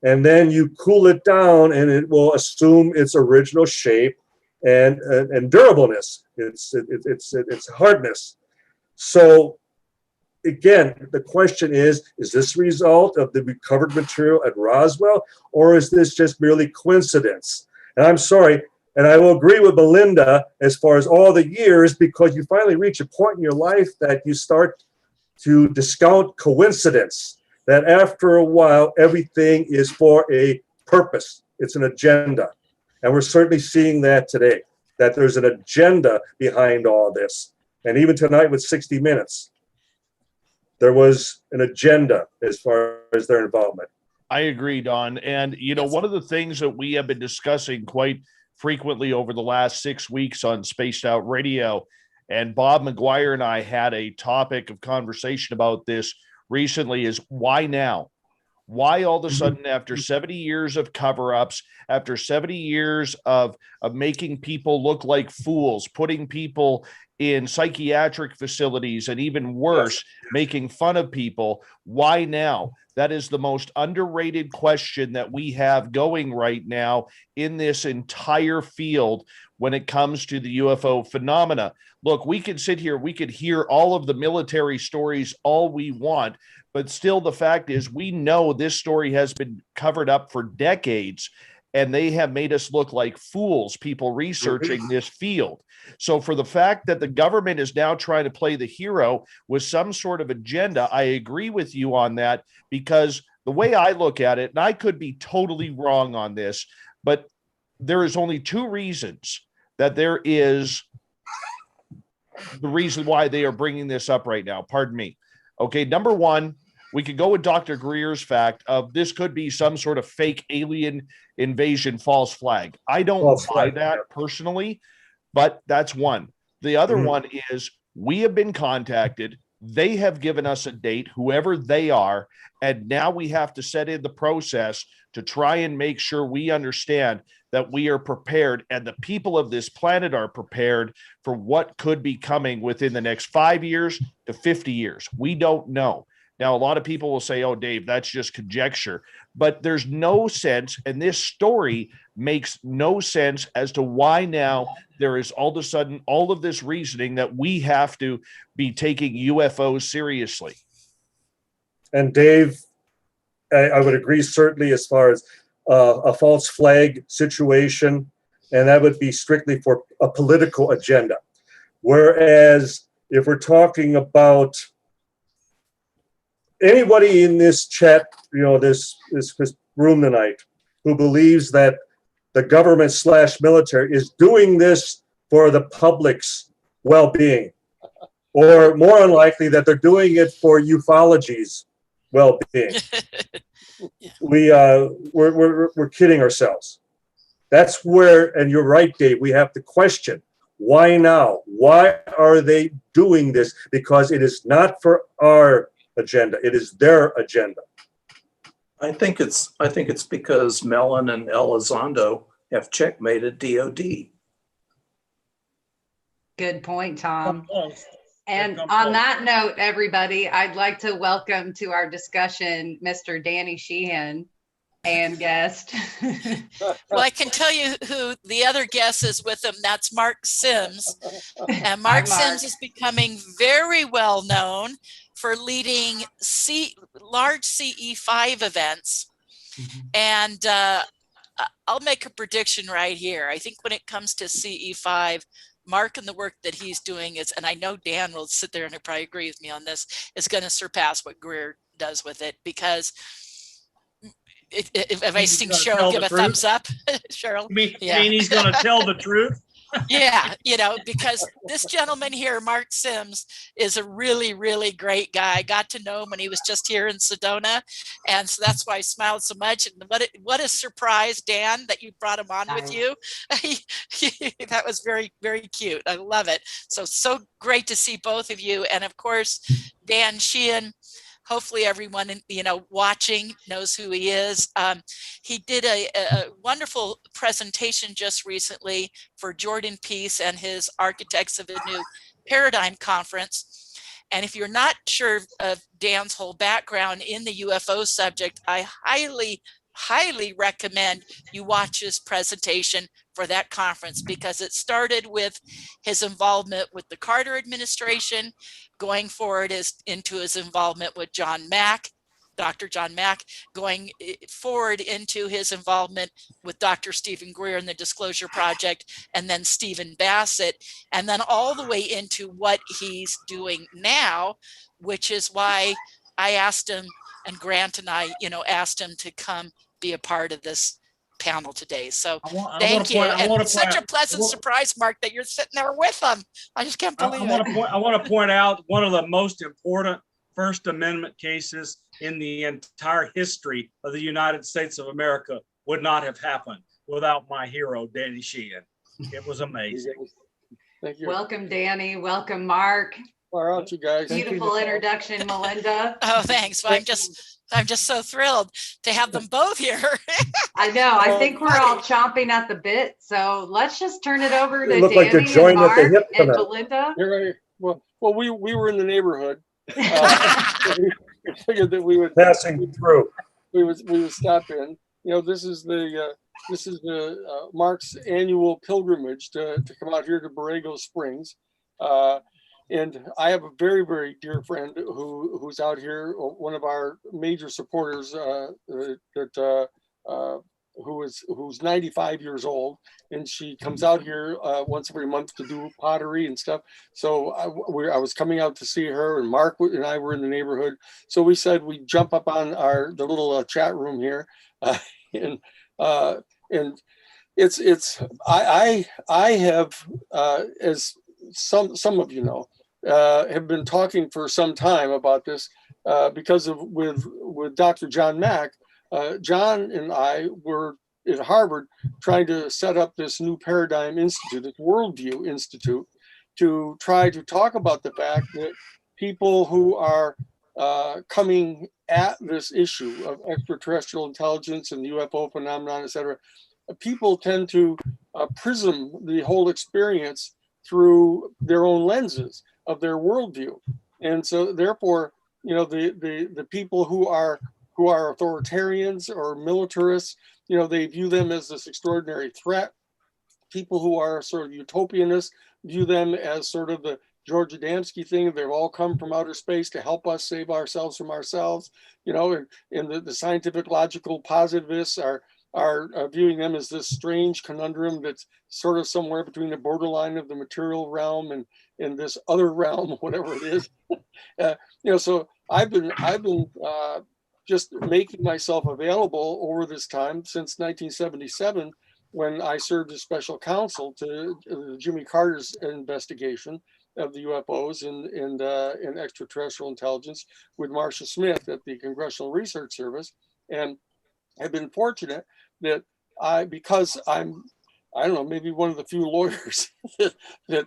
And then you cool it down and it will assume its original shape and durableness, its hardness. So again, the question is this a result of the recovered material at Roswell, or is this just merely coincidence? And I'm sorry, and I will agree with Belinda as far as all the years, because you finally reach a point in your life that you start to discount coincidence, that after a while, everything is for a purpose. It's an agenda. And we're certainly seeing that today, that there's an agenda behind all this. And even tonight with 60 Minutes, there was an agenda as far as their involvement. I agree, Don. And, you know, one of the things that we have been discussing quite frequently over the last 6 weeks on Spaced Out Radio, and Bob McGuire and I had a topic of conversation about this recently, is why now? Why all of a sudden, after 70 years of cover-ups, after 70 years of making people look like fools, putting people in psychiatric facilities, and even worse, making fun of people, why now? That is the most underrated question that we have going right now in this entire field when it comes to the UFO phenomena. Look, we could sit here, we could hear all of the military stories all we want, but still the fact is we know this story has been covered up for decades, and they have made us look like fools, people researching this field. So for the fact that the government is now trying to play the hero with some sort of agenda, I agree with you on that, because the way I look at it, and I could be totally wrong on this, but there is only two reasons that there is the reason why they are bringing this up right now. Pardon me. Okay, number one, we could go with Dr. Greer's fact of this could be some sort of fake alien invasion false flag. I don't buy that personally, but that's one. The other one is we have been contacted. They have given us a date, whoever they are, and now we have to set in the process to try and make sure we understand that we are prepared and the people of this planet are prepared for what could be coming within the next 5 years to 50 years. We don't know. Now, a lot of people will say, oh, Dave, that's just conjecture, but there's no sense. And this story makes no sense as to why now there is all of a sudden all of this reasoning that we have to be taking UFOs seriously. And Dave, I would agree certainly as far as a false flag situation, and that would be strictly for a political agenda. Whereas if we're talking about anybody in this chat, you know, this room tonight, who believes that the government / military is doing this for the public's well-being, or more unlikely that they're doing it for ufology's well-being, we're kidding ourselves. That's where, and you're right, Dave, we have to question, why now? Why are they doing this? Because it is not for our agenda. It is their agenda. I think it's because Mellon and Elizondo have checkmated DOD. Good point, Tom. And on that note, everybody, I'd like to welcome to our discussion Mr. Danny Sheehan and guest. Well, I can tell you who the other guest is with him. That's Mark Sims. And Mark Sims is becoming very well known for leading large CE5 events. And I'll make a prediction right here. I think when it comes to CE5, Mark and the work that he's doing is, and I know Dan will sit there and he'll probably agree with me on this, is going to surpass what Greer does with it, because if I He's think gonna Cheryl tell give the a truth? thumbs up, Cheryl. You Yeah. mean he's going to tell the truth? Yeah, because this gentleman here, Mark Sims, is a really, really great guy. I got to know him when he was just here in Sedona. And so that's why I smiled so much. And what a surprise, Dan, that you brought him on with you. That was very, very cute. I love it. So great to see both of you. And of course, Dan Sheehan. Hopefully everyone watching knows who he is. He did a wonderful presentation just recently for Jordan Peace and his Architects of a New Paradigm conference. And if you're not sure of Dan's whole background in the UFO subject, I highly recommend you watch his presentation for that conference, because it started with his involvement with the Carter administration, going forward into his involvement with Dr. John Mack, going forward into his involvement with Dr. Stephen Greer and the Disclosure Project, and then Stephen Bassett, and then all the way into what he's doing now, which is why I asked him, and Grant and I, asked him to come be a part of this panel today. So thank you. And it's such a pleasant surprise, Mark, that you're sitting there with them. I just can't believe it. I want to point out one of the most important First Amendment cases in the entire history of the United States of America would not have happened without my hero, Danny Sheehan. It was amazing. Thank you. Welcome, Danny. Welcome, Mark. Far out, you guys. Beautiful introduction, Melinda. Oh, thanks. Well, I'm just so thrilled to have them both here. I know. I think we're all chomping at the bit. So let's just turn it over to look like they're Danny joined and at the Mark hip and tonight. Melinda. You're ready. Well, we were in the neighborhood. We figured that we would Passing through. We would stop in. This is the Mark's annual pilgrimage to come out here to Borrego Springs. And I have a very, very dear friend who's out here, one of our major supporters, who's 95 years old, and she comes out here once every month to do pottery and stuff. So I was coming out to see her, and Mark and I were in the neighborhood. So we said we'd jump up on the little chat room here, and it's I have as some of you know. Have been talking for some time about this because of with Dr. John Mack. John and I were at Harvard trying to set up this new paradigm institute, this worldview institute, to try to talk about the fact that people who are coming at this issue of extraterrestrial intelligence and the UFO phenomenon, et cetera, people tend to prism the whole experience through their own lenses of their worldview. And so therefore, the people who are authoritarians or militarists, they view them as this extraordinary threat. People who are sort of utopianists view them as sort of the George Adamski thing. They've all come from outer space to help us save ourselves from ourselves, and the scientific logical positivists are viewing them as this strange conundrum that's sort of somewhere between the borderline of the material realm and this other realm, whatever it is. So I've been just making myself available over this time since 1977, when I served as special counsel to Jimmy Carter's investigation of the UFOs and extraterrestrial intelligence with Marcia Smith at the Congressional Research Service, and have been fortunate that because I'm, I don't know, maybe one of the few lawyers that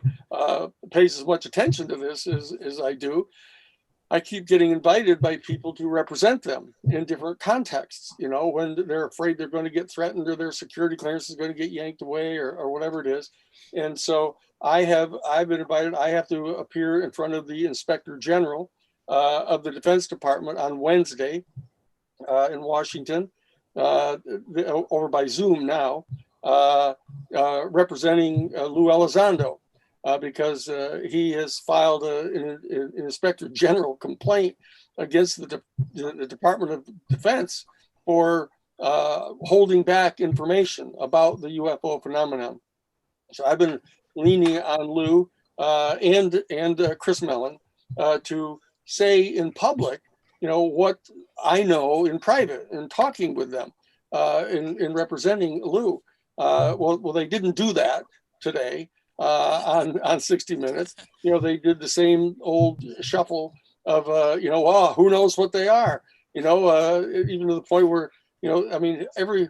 pays as much attention to this as I do, I keep getting invited by people to represent them in different contexts, when they're afraid they're going to get threatened or their security clearance is going to get yanked away or whatever it is. And so I've been invited. I have to appear in front of the Inspector General of the Defense Department on Wednesday in Washington, over by Zoom now, representing Lou Elizondo, because he has filed an Inspector General complaint against the Department of Defense for holding back information about the UFO phenomenon. So I've been leaning on Lou and Chris Mellon to say in public, what I know in private and talking with them in representing Lou. Well, they didn't do that today on 60 Minutes. They did the same old shuffle of, who knows what they are, even to the point where, every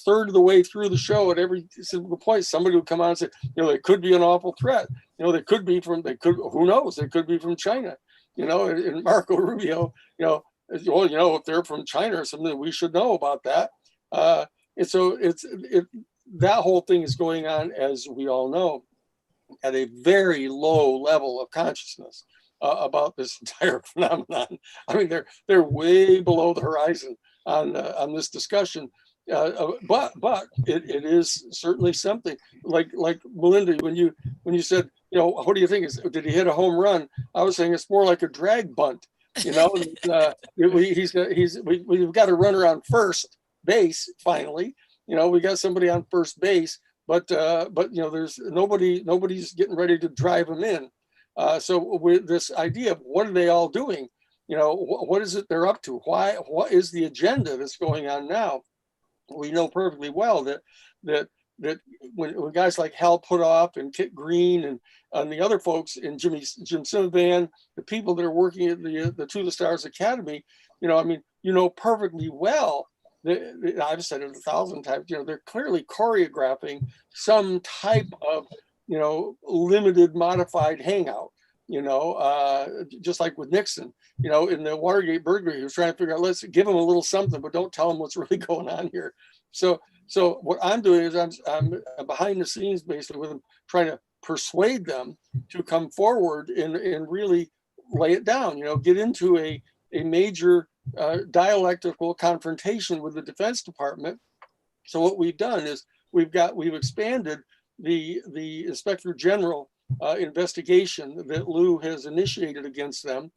third of the way through the show, at every single point, somebody would come on and say, they could be an awful threat. They could be who knows? They could be from China, and Marco Rubio, if they're from China or something, we should know about that. And so that whole thing is going on, as we all know, at a very low level of consciousness about this entire phenomenon. I mean, they're way below the horizon on this discussion. But it is certainly something like Melinda, when you said, what do you think? Did he hit a home run? I was saying it's more like a drag bunt. We've got a runner on first base finally. We got somebody on first base, but there's nobody's getting ready to drive him in. So with this idea of what are they all doing? What is it they're up to? What is the agenda that's going on now? We know perfectly well that when guys like Hal Puthoff and Kit Green and the other folks and Jim Simovan, the people that are working at the To the Stars Academy, perfectly well that I've said it 1,000 times, they're clearly choreographing some type of, limited modified hangout, just like with Nixon, in the Watergate burglary, he was trying to figure out, let's give him a little something, but don't tell him what's really going on here. So what I'm doing is I'm behind the scenes basically with them, trying to persuade them to come forward and really lay it down, get into a major dialectical confrontation with the Defense Department. So what we've done is we've expanded the Inspector General investigation that Lou has initiated against them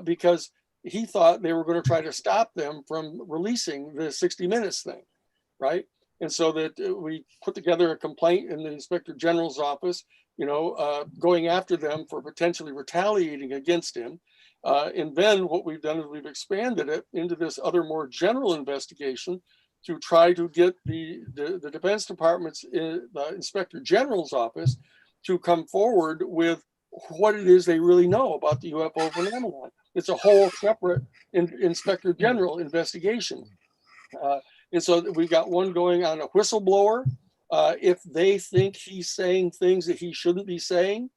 because he thought they were going to try to stop them from releasing the 60 Minutes thing, right? And so that we put together a complaint in the Inspector General's office, going after them for potentially retaliating against him. And then what we've done is we've expanded it into this other more general investigation to try to get the Defense Department's the Inspector General's office to come forward with what it is they really know about the UFO phenomenon. It's a whole separate Inspector General investigation. And so we've got one going on a whistleblower, if they think he's saying things that he shouldn't be saying.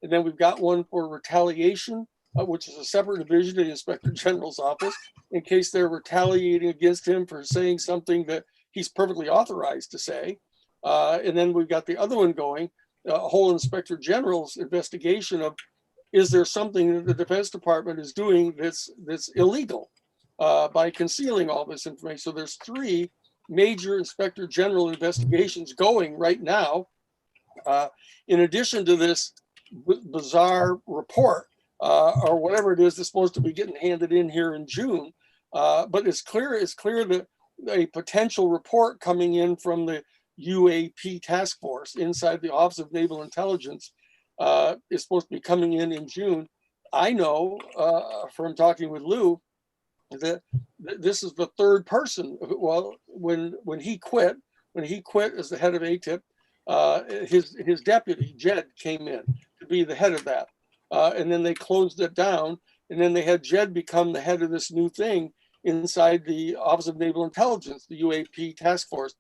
And then we've got one for retaliation, which is a separate division of the Inspector General's office, in case they're retaliating against him for saying something that he's perfectly authorized to say. And then we've got the other one going, a whole Inspector General's investigation of, is there something that the Defense Department is doing that's illegal by concealing all this information? So there's 3 major Inspector General investigations going right now, in addition to this bizarre report or whatever it is that's supposed to be getting handed in here in June. But it's clear that a potential report coming in from the UAP task force inside the Office of Naval Intelligence is supposed to be coming in June. I know from talking with Lou that this is the 3rd person. Well, when he quit as the head of ATIP, his deputy Jed came in to be the head of that, and then they closed it down, and then they had Jed become the head of this new thing inside the Office of Naval Intelligence, the UAP task force.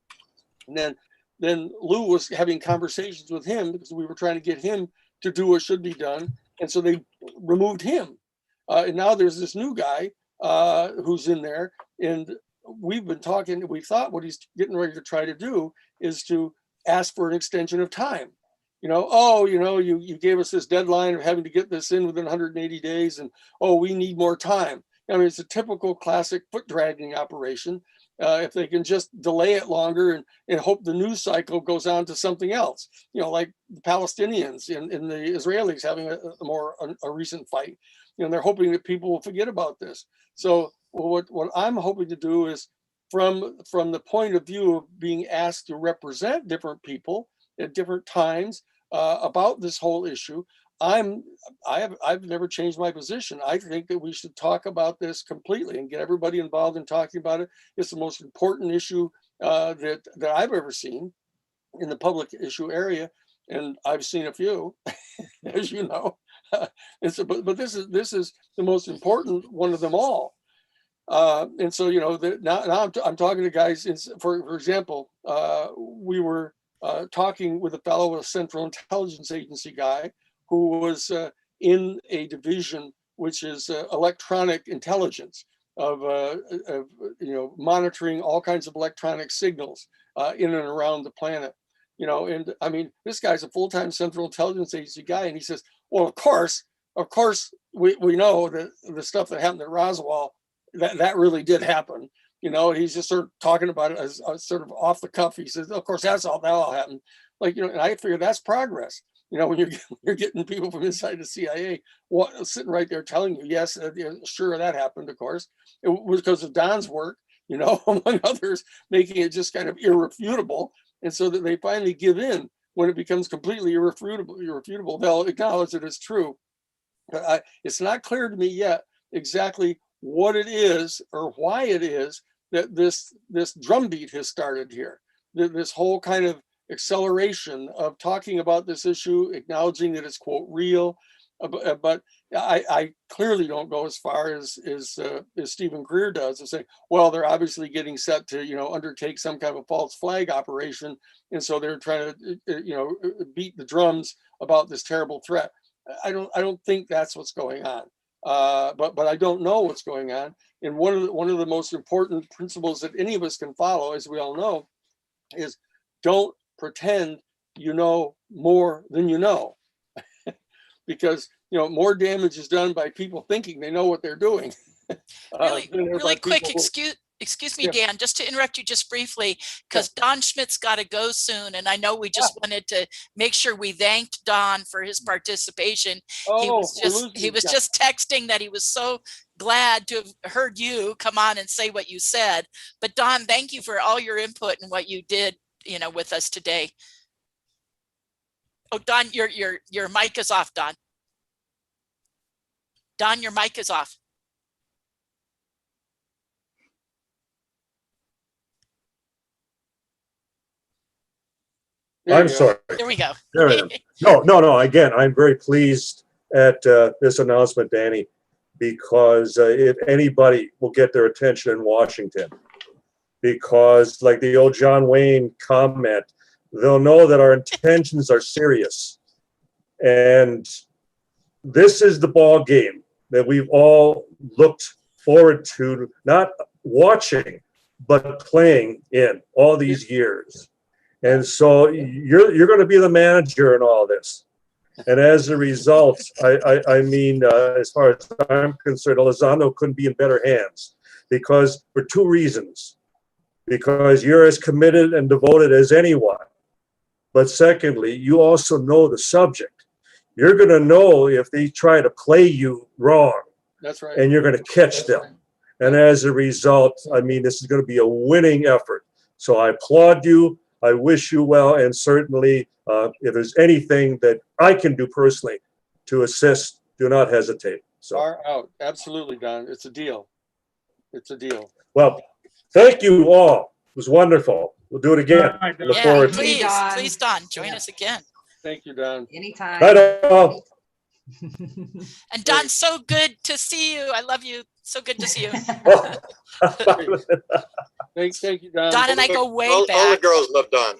And then Lou was having conversations with him because we were trying to get him to do what should be done, and so they removed him. And now there's this new guy who's in there, and we've been talking. We thought what he's getting ready to try to do is to ask for an extension of time. You gave us this deadline of having to get this in within 180 days, and we need more time. I mean, it's a typical classic foot dragging operation. If they can just delay it longer and hope the news cycle goes on to something else, like the Palestinians and the Israelis having a recent fight, they're hoping that people will forget about this. So what I'm hoping to do is from the point of view of being asked to represent different people at different times about this whole issue. I've never changed my position. I think that we should talk about this completely and get everybody involved in talking about it. It's the most important issue that I've ever seen in the public issue area, and I've seen a few, as you know. And so, but this is the most important one of them all. And so, you know, now I'm talking to guys. For example, we were talking with a fellow, a Central Intelligence Agency guy, who was in a division which is electronic intelligence of you know, monitoring all kinds of electronic signals in and around the planet. You know, and I mean, this guy's a full-time Central Intelligence Agency guy, and he says, well, of course, we know that the stuff that happened at Roswell, that really did happen. You know, he's just sort of talking about it as sort of off the cuff. He says, of course, that all happened. Like, you know, and I figure that's progress. You know, when you're getting people from inside the CIA sitting right there telling you, yes, sure, that happened, of course. It was because of Don's work, you know, among others, making it just kind of irrefutable. And so that they finally give in when it becomes completely irrefutable, they'll acknowledge that it's true. But it's not clear to me yet exactly what it is or why it is that this drumbeat has started here. This whole kind of acceleration of talking about this issue, acknowledging that it's, quote, real. But I clearly don't go as far as Stephen Greer does and say, well, they're obviously getting set to, you know, undertake some kind of a false flag operation. And so they're trying to, you know, beat the drums about this terrible threat. I don't think that's what's going on. But I don't know what's going on. And one of the most important principles that any of us can follow, as we all know, is don't pretend you know more than you know. Because, you know, more damage is done by people thinking they know what they're doing. Really quick, excuse me, Yeah. Dan, just to interrupt you just briefly, because Don Schmidt's got to go soon. And I know we just wanted to make sure we thanked Don for his participation. He was just texting that he was so glad to have heard you come on and say what you said. But Don, thank you for all your input and what you did, you know, with us today. Oh, Don, your mic is off, Don. Don, your mic is off. I'm sorry. There we go. There I am. No. Again, I'm very pleased at this announcement, Danny, because if anybody will get their attention in Washington, because like the old John Wayne comment, they'll know that our intentions are serious. And this is the ball game that we've all looked forward to, not watching, but playing in all these years. And so you're going to be the manager in all this. And as a result, I mean, as far as I'm concerned, Elizondo couldn't be in better hands, because for two reasons. Because you're as committed and devoted as anyone. But secondly, you also know the subject. You're going to know if they try to play you wrong. That's right. And you're going to catch them. And as a result, I mean, this is going to be a winning effort. So I applaud you. I wish you well. And certainly, if there's anything that I can do personally to assist, do not hesitate. So far out. Absolutely, Don. It's a deal. It's a deal. Well, thank you all. It was wonderful. We'll do it again. Look forward to it. Please, Don, join us again. Thank you, Don. Anytime. Bye, all. And Don, so good to see you. I love you. So good to see you. Thank you, Don. Don and I go way back. All the girls love Don.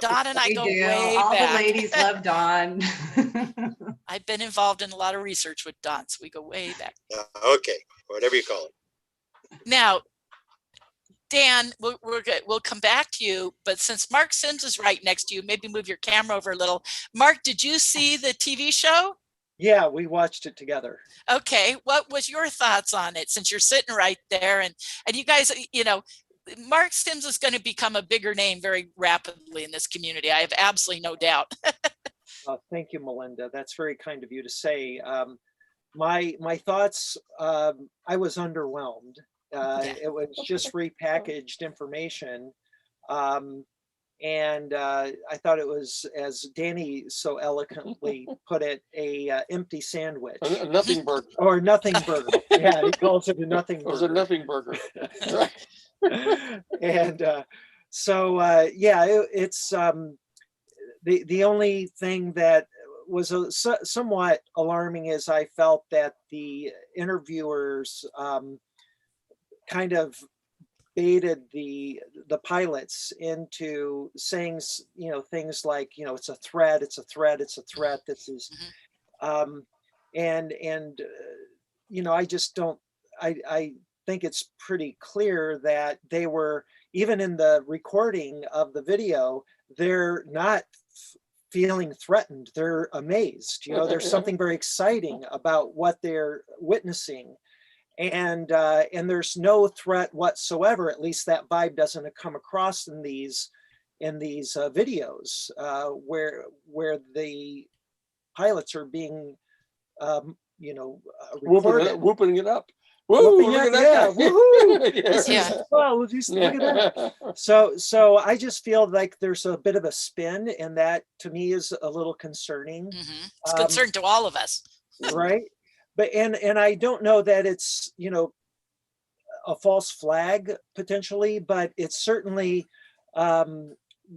Don and I go way all back. the ladies love Don. I've been involved in a lot of research with Don, so we go way back. Okay, whatever you call it. Now, Dan, we'll come back to you, but since Mark Sims is right next to you, maybe move your camera over a little. Mark, did you see the TV show? Yeah, we watched it together. Okay, what was your thoughts on it, since you're sitting right there, and you guys, you know, Mark Sims is going to become a bigger name very rapidly in this community. I have absolutely no doubt. Thank you, Melinda. That's very kind of you to say. My thoughts, I was underwhelmed. It was just repackaged information. And I thought it was, as Danny so eloquently put it, a empty sandwich. A nothing burger. Or nothing burger. Yeah, he calls it a nothing It was a burger. nothing burger. Right. And it's the only thing that was somewhat alarming is I felt that the interviewers kind of baited the pilots into saying, things like, it's a threat, it's a threat, it's a threat. This is, I just don't, I think it's pretty clear that they were, even in the recording of the video, they're not feeling threatened. They're amazed. There's something very exciting about what they're witnessing. And there's no threat whatsoever. At least that vibe doesn't come across in these videos where the pilots are being, recorded. Whooping it up. Woo, Whooping look up, at yeah, that guy. woohoo! Yeah. Well, just look at that. So I just feel like there's a bit of a spin, and that to me is a little concerning. It's a concern to all of us. Right. But and I don't know that it's a false flag potentially, but it certainly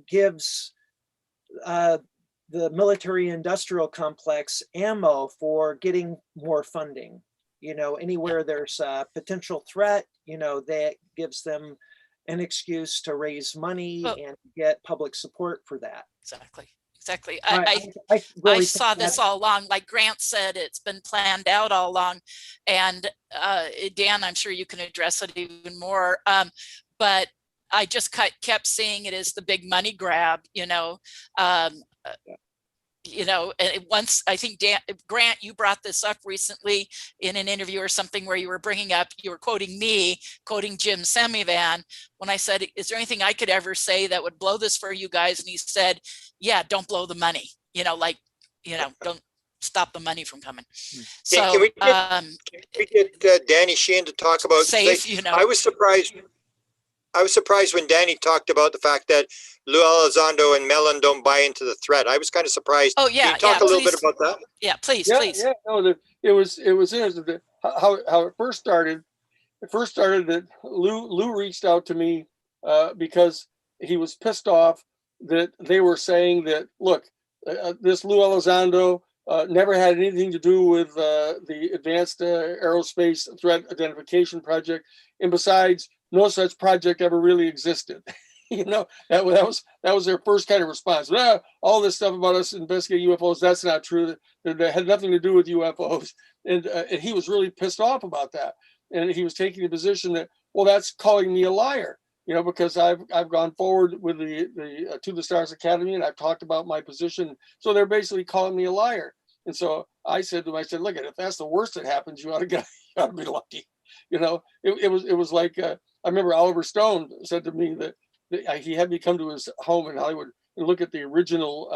gives the military industrial complex ammo for getting more funding. Anywhere there's a potential threat, that gives them an excuse to raise money and get public support for that. Exactly. I I saw this all along. Like Grant said, it's been planned out all along. And Dan, I'm sure you can address it even more. But I just kept seeing it as the big money grab, and once I think Grant, you brought this up recently in an interview or something where you were quoting Jim Semivan when I said, is there anything I could ever say that would blow this for you guys? And he said, yeah, don't blow the money, don't stop the money from coming. So can we get Danny Sheehan to talk about safe, I was surprised when Danny talked about the fact that Lou Elizondo and Mellon don't buy into the threat. I was kind of surprised. Oh yeah, can you talk a little bit about that? Yeah, please. Yeah, no, it was interesting how it first started. It first started that Lou reached out to me because he was pissed off that they were saying that, look, this Lou Elizondo never had anything to do with the Advanced Aerospace Threat Identification Project, and besides, no such project ever really existed. That was their first kind of response. All this stuff about us investigating UFOs, that's not true. That had nothing to do with UFOs. And he was really pissed off about that. And he was taking the position that, well, that's calling me a liar, because I've gone forward with the To the Stars Academy, and I've talked about my position. So they're basically calling me a liar. And so I said to him, look, if that's the worst that happens, you ought to be lucky. It was like, I remember Oliver Stone said to me that he had me come to his home in Hollywood and look at the original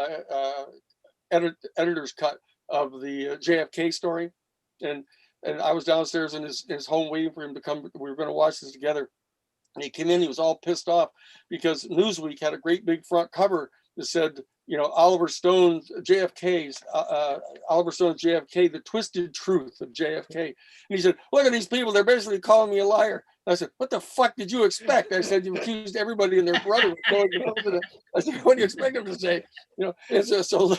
editor's cut of the JFK story. And I was downstairs in his home waiting for him to come. We were going to watch this together. And he came in, he was all pissed off because Newsweek had a great big front cover that said, Oliver Stone's JFK, the twisted truth of JFK. And he said, look at these people, they're basically calling me a liar. And I said, what the fuck did you expect? I said, you accused everybody and their brother of going to the president. I said, what do you expect them to say? So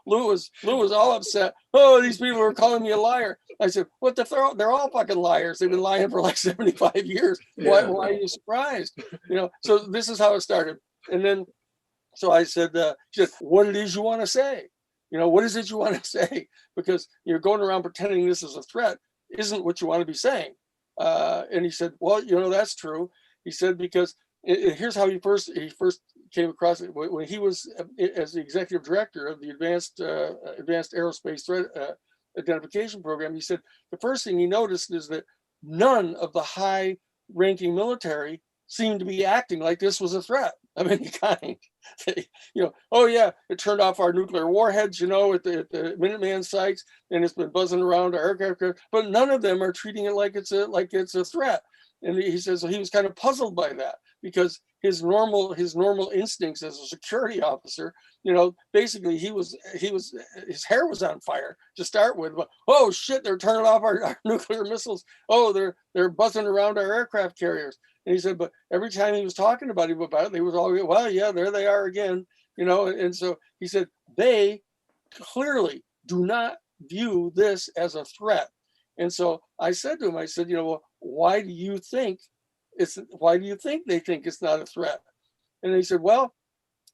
Lou was all upset. Oh, these people are calling me a liar. I said, what the fuck? They're all fucking liars. They've been lying for like 75 years. Why are you surprised? So this is how it started. And then so I said, she said, what it is you want to say? What is it you want to say? Because you're going around pretending this is a threat isn't what you want to be saying. And he said, well, that's true. He said, because here's how he first came across it. When he was as the executive director of the Advanced Aerospace Threat Identification Program, he said the first thing he noticed is that none of the high-ranking military seemed to be acting like this was a threat of any kind. Oh yeah, it turned off our nuclear warheads, at the Minuteman sites, and it's been buzzing around our aircraft, but none of them are treating it like it's a threat. And he says, so he was kind of puzzled by that. because his normal instincts as a security officer, basically his hair was on fire to start with. But, oh shit, they're turning off our nuclear missiles. Oh, they're buzzing around our aircraft carriers. And he said, but every time he was talking about it, they was all, well, yeah, there they are again, And so he said, they clearly do not view this as a threat. And so I said to him, well, why do you think they think it's not a threat? And he said, well,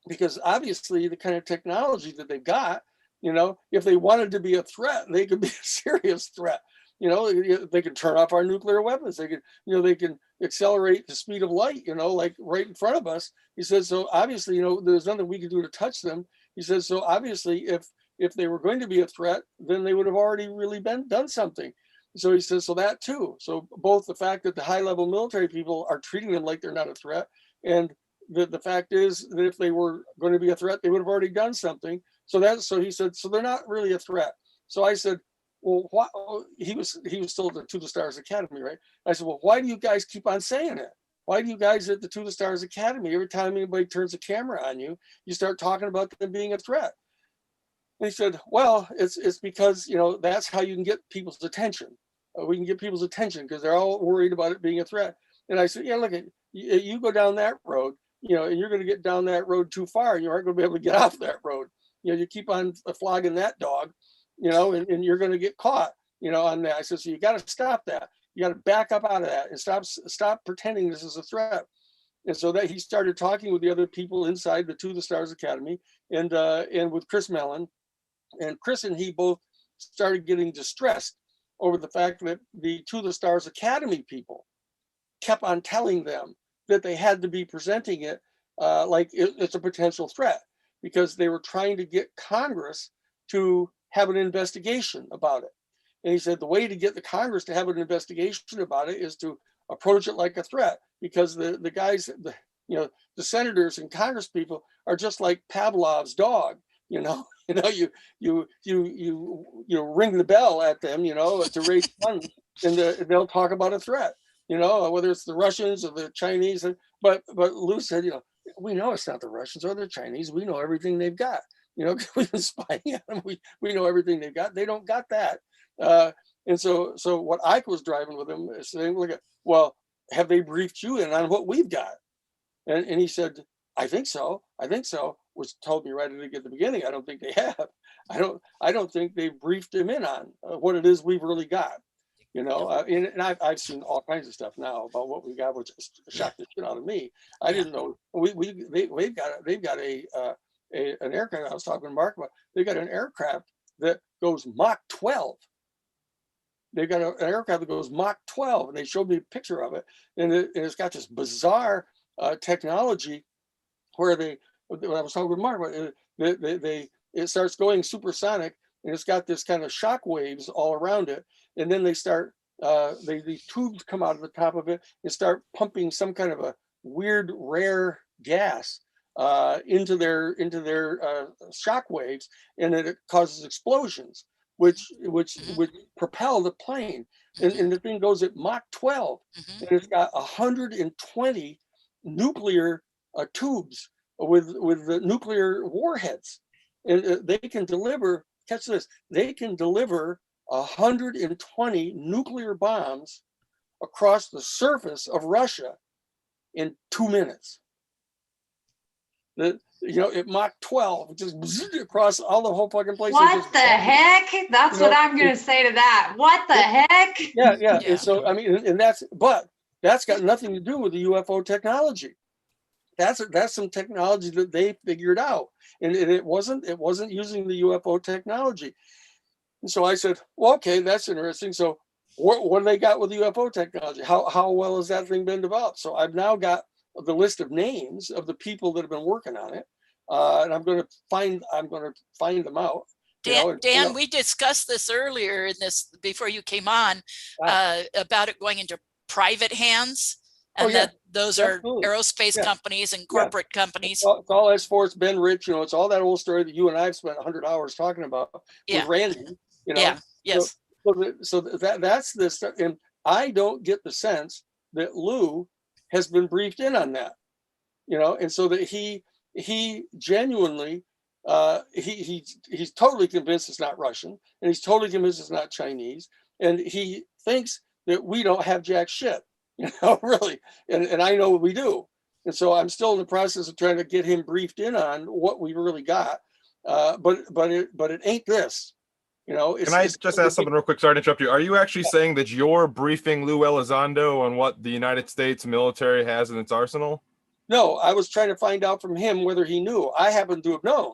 because obviously the kind of technology that they've got, if they wanted to be a threat, they could be a serious threat. They could turn off our nuclear weapons. They can accelerate the speed of light, like right in front of us. He says, so obviously, there's nothing we can do to touch them. He says, so obviously, if they were going to be a threat, then they would have already really done something. So he says, so that too. So both the fact that the high level military people are treating them like they're not a threat, and the fact is that if they were going to be a threat, they would have already done something. So he said, so they're not really a threat. So I said, well, why? He was still at the To the Stars Academy, right? I said, well, why do you guys keep on saying it? Why do you guys at the To the Stars Academy, every time anybody turns a camera on you, you start talking about them being a threat? And he said, well, it's because, that's how you can get people's attention. We can get people's attention because they're all worried about it being a threat. And I said, yeah, look, you go down that road, and you're going to get down that road too far, and you aren't going to be able to get off that road. You keep on flogging that dog, and you're going to get caught, on that. I said, so you got to stop that. You got to back up out of that and stop pretending this is a threat. And so that he started talking with the other people inside the To the Stars Academy and with Chris Mellon. And Chris and he both started getting distressed over the fact that the To the Stars Academy people kept on telling them that they had to be presenting it like it's a potential threat, because they were trying to get Congress to have an investigation about it. And he said the way to get the Congress to have an investigation about it is to approach it like a threat, because the guys, the senators and Congress people are just like Pavlov's dog. You ring the bell at them, to raise funds, and they'll talk about a threat, whether it's the Russians or the Chinese. But Lou said, we know it's not the Russians or the Chinese. We know everything they've got. We've been spying on them. We know everything they've got. They don't got that. And so what Ike was driving with him is saying, look, well, have they briefed you in on what we've got? And he said, I think so, which told me right at the beginning, I don't think they have. I don't think they briefed him in on what it is we've really got. And I've seen all kinds of stuff now about what we got, which shocked the shit out of me. I didn't know they've got an aircraft. I was talking to Mark about. They've got an aircraft that goes Mach 12. They've got an aircraft that goes Mach 12, and they showed me a picture of it, and it's got this bizarre technology where when I was talking with Mark about it starts going supersonic, and it's got this kind of shock waves all around it, and then they start these tubes come out of the top of it and start pumping some kind of a weird rare gas into their shock waves, and it causes explosions, which would propel the plane, and the thing goes at Mach 12, and it's got 120 nuclear tubes with the nuclear warheads, and they can deliver. Catch this! They can deliver 120 nuclear bombs across the surface of Russia in 2 minutes. At Mach 12, just across all the whole fucking place. What the heck? That's what I'm going to say to that. What the heck? Yeah. And so, I mean, and that's got nothing to do with the UFO technology. That's some technology that they figured out, and it wasn't using the UFO technology. And so I said, well, okay, that's interesting. So what do they got with UFO technology? How well has that thing been developed? So I've now got the list of names of the people that have been working on it, and I'm going to find them out. Dan, we discussed this earlier in this before you came on about it going into private hands, and that those absolutely are aerospace companies and corporate companies. It's all S4's Ben Rich, it's all that old story that you and I have spent 100 hours talking about with Randy. Yes. So that's this stuff, and I don't get the sense that Lou has been briefed in on that, and so that he genuinely, he's totally convinced it's not Russian, and he's totally convinced it's not Chinese, and he thinks that we don't have jack shit, really, and I know we do, and so I'm still in the process of trying to get him briefed in on what we really got, but it ain't this. Can I just ask something real quick? Sorry to interrupt you. Are you actually saying that you're briefing Lou Elizondo on what the United States military has in its arsenal? No, I was trying to find out from him whether he knew. I happen to have known.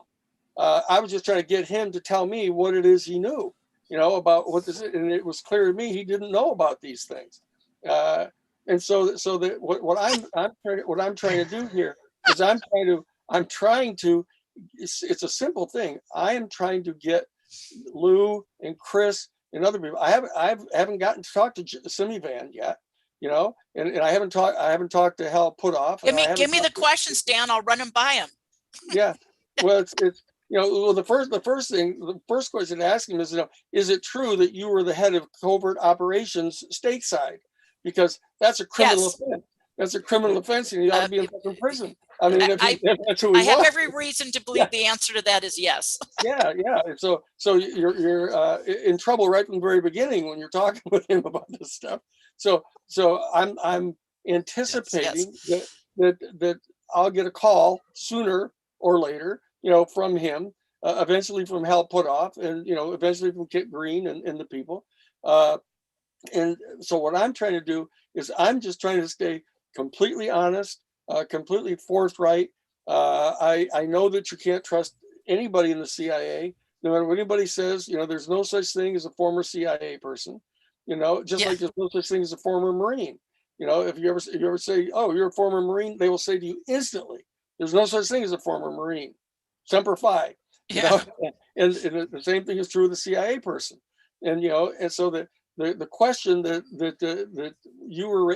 I was just trying to get him to tell me what it is he knew, about what this is. And it was clear to me he didn't know about these things. And so that what I'm trying to do here is I'm trying to. It's a simple thing. I am trying to get Lou and Chris and other people. I haven't gotten to talk to Simivan yet, and I haven't talked to Hal Putoff. Give me the questions, Dan. I'll run them by him. Yeah, well, it's the first question to ask him is it true that you were the head of covert operations stateside? Because that's a criminal offense. That's a criminal offense, and you ought to be in fucking prison. I mean, if that's who he was. I have every reason to believe the answer to that is yes. Yeah. So you're in trouble right from the very beginning when you're talking with him about this stuff. So I'm anticipating that I'll get a call sooner or later, from him, eventually from Hal Putoff, and eventually from Kit Green and the people. And so what I'm trying to do is I'm just trying to stay completely honest, completely forthright. I know that you can't trust anybody in the CIA, no matter what anybody says. There's no such thing as a former CIA person. Just like there's no such thing as a former Marine. If you ever say, "Oh, you're a former Marine," they will say to you instantly, "There's no such thing as a former Marine." Semper Fi. And the same thing is true of the CIA person. And so that the question that you were,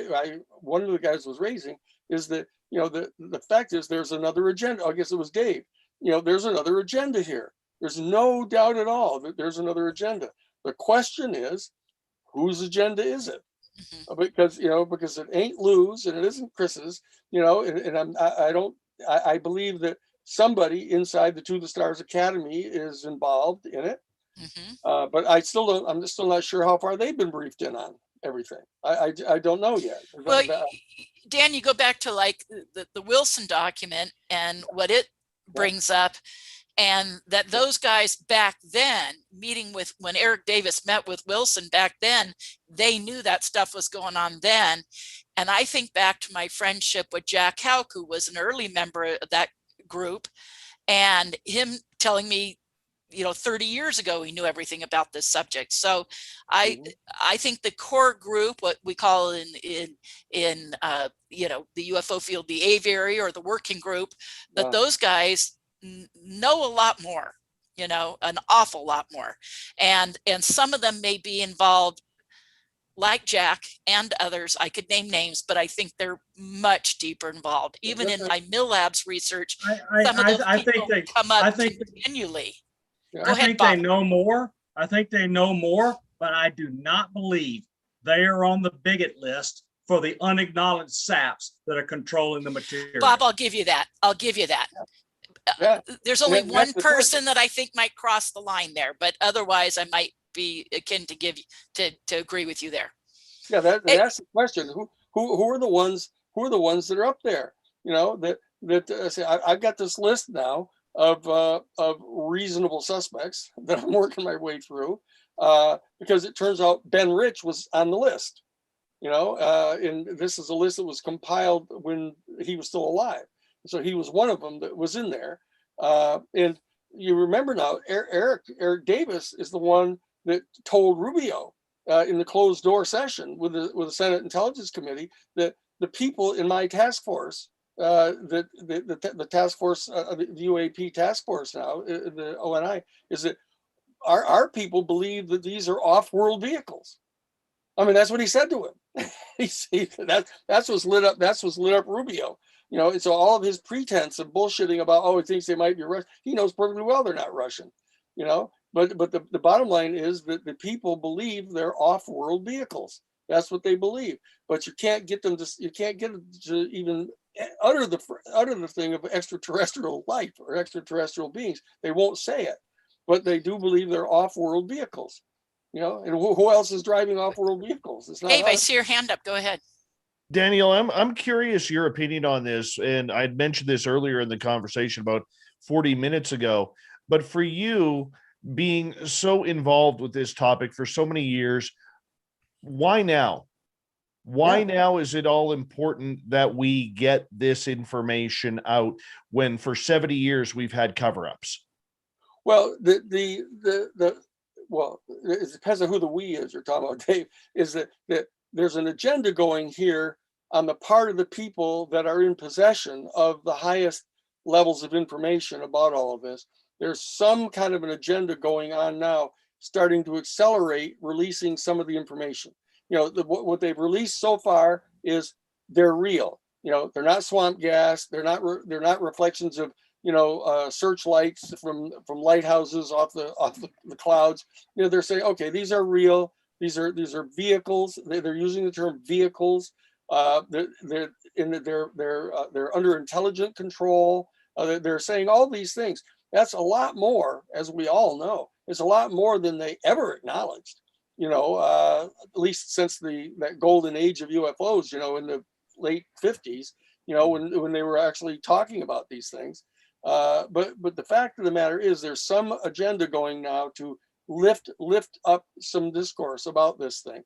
one of the guys was raising is that, the fact is there's another agenda. I guess it was Dave. There's another agenda here. There's no doubt at all that there's another agenda. The question is, whose agenda is it? Because it ain't Lou's and it isn't Chris's. I believe that somebody inside the To the Stars Academy is involved in it. But I'm still not sure how far they've been briefed in on everything. I don't know yet. Well, Dan, you go back to like the Wilson document and what it brings up, and that those guys back then when Eric Davis met with Wilson back then, they knew that stuff was going on then. And I think back to my friendship with Jack Houck, who was an early member of that group, and him telling me, 30 years ago, he knew everything about this subject. So I think the core group, what we call in the UFO field, the aviary or the working group, that those guys know a lot more, an awful lot more. And some of them may be involved like Jack and others. I could name names, but I think they're much deeper involved. Even in my Millabs research, some of those people come up continually. I think they know more. I think they know more, but I do not believe they are on the bigot list for the unacknowledged saps that are controlling the material. Bob, I'll give you that. There's only one person that I think might cross the line there, but otherwise I might be akin to agree with you there. Yeah, that's the question. Who are the ones that are up there? Say I've got this list now of reasonable suspects that I'm working my way through, because it turns out Ben Rich was on the list, and this is a list that was compiled when he was still alive. So he was one of them that was in there. And you remember now, Eric Davis is the one that told Rubio in the closed door session with the Senate Intelligence Committee that the people in my task force, the task force, the UAP task force now, the ONI, is that our people believe that these are off-world vehicles. I mean, that's what he said to him. That's what's lit up. That's what's lit up Rubio. And so all of his pretense of bullshitting about, he thinks they might be Russian. He knows perfectly well they're not Russian. But the bottom line is that the people believe they're off-world vehicles. That's what they believe. But you can't get them to even utter the thing of extraterrestrial life or extraterrestrial beings. They won't say it, but they do believe they're off-world vehicles. You know, and who else is driving off-world vehicles? It's not Dave, I us. see your hand up. Go ahead. Daniel, I'm curious your opinion on this, and I'd mentioned this earlier in the conversation about 40 minutes ago. But for you, being so involved with this topic for so many years, why now? Why now is it all important that we get this information out when for 70 years we've had cover-ups? Well, well, it depends on who the we is you're talking about, Dave. Is that there's an agenda going here on the part of the people that are in possession of the highest levels of information about all of this. There's some kind of an agenda going on now, starting to accelerate releasing some of the information. You know, what they've released so far is they're real. You know, they're not swamp gas. They're not reflections of, you know, searchlights from lighthouses off the clouds. You know, they're saying, okay, these are real. These are vehicles. They're using the term vehicles. They're under intelligent control. They're saying all these things. That's a lot more, as we all know. It's a lot more than they ever acknowledged. You know, at least since that golden age of UFOs. You know, in the late 50s. You know, when they were actually talking about these things. But the fact of the matter is, there's some agenda going now to lift up some discourse about this thing.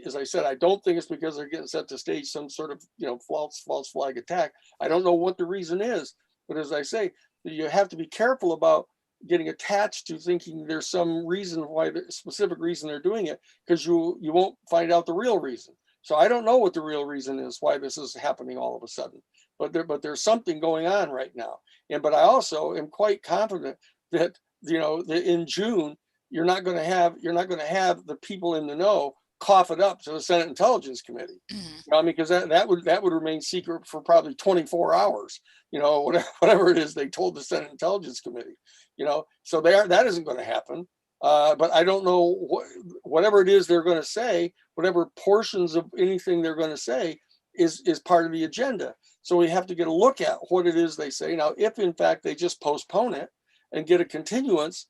As I said, I don't think it's because they're getting set to stage some sort of, you know, false flag attack. I don't know what the reason is, but as I say, you have to be careful about getting attached to thinking there's some reason why, the specific reason they're doing it, because you won't find out the real reason. So I don't know what the real reason is why this is happening all of a sudden, but there's something going on right now. But I also am quite confident that, you know, in June you're not going to have the people in the know cough it up to the Senate Intelligence Committee. Mm-hmm. You know, I mean, because that would remain secret for probably 24 hours. You know, whatever it is they told the Senate Intelligence Committee. You know, so that isn't going to happen. But I don't know whatever it is they're going to say, whatever portions of anything they're going to say is part of the agenda. So we have to get a look at what it is they say. Now, if in fact they just postpone it and get a continuance,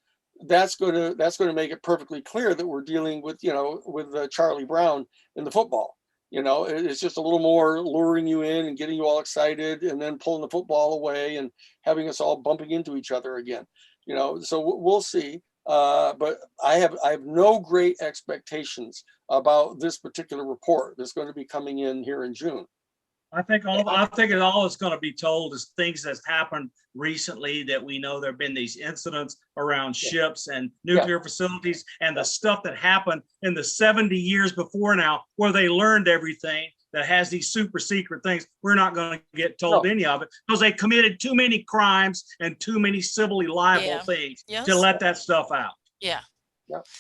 that's going to make it perfectly clear that we're dealing with, you know, with Charlie Brown in the football. You know, it's just a little more luring you in and getting you all excited and then pulling the football away and having us all bumping into each other again. You know, so we'll see. But I have no great expectations about this particular report that's going to be coming in here in June. I think all that's going to be told is things that's happened recently that we know there have been these incidents around ships and nuclear facilities and the stuff that happened in the 70 years before now, where they learned everything that has these super secret things. We're not going to get told any of it because they committed too many crimes and too many civilly liable things to let that stuff out. Yeah.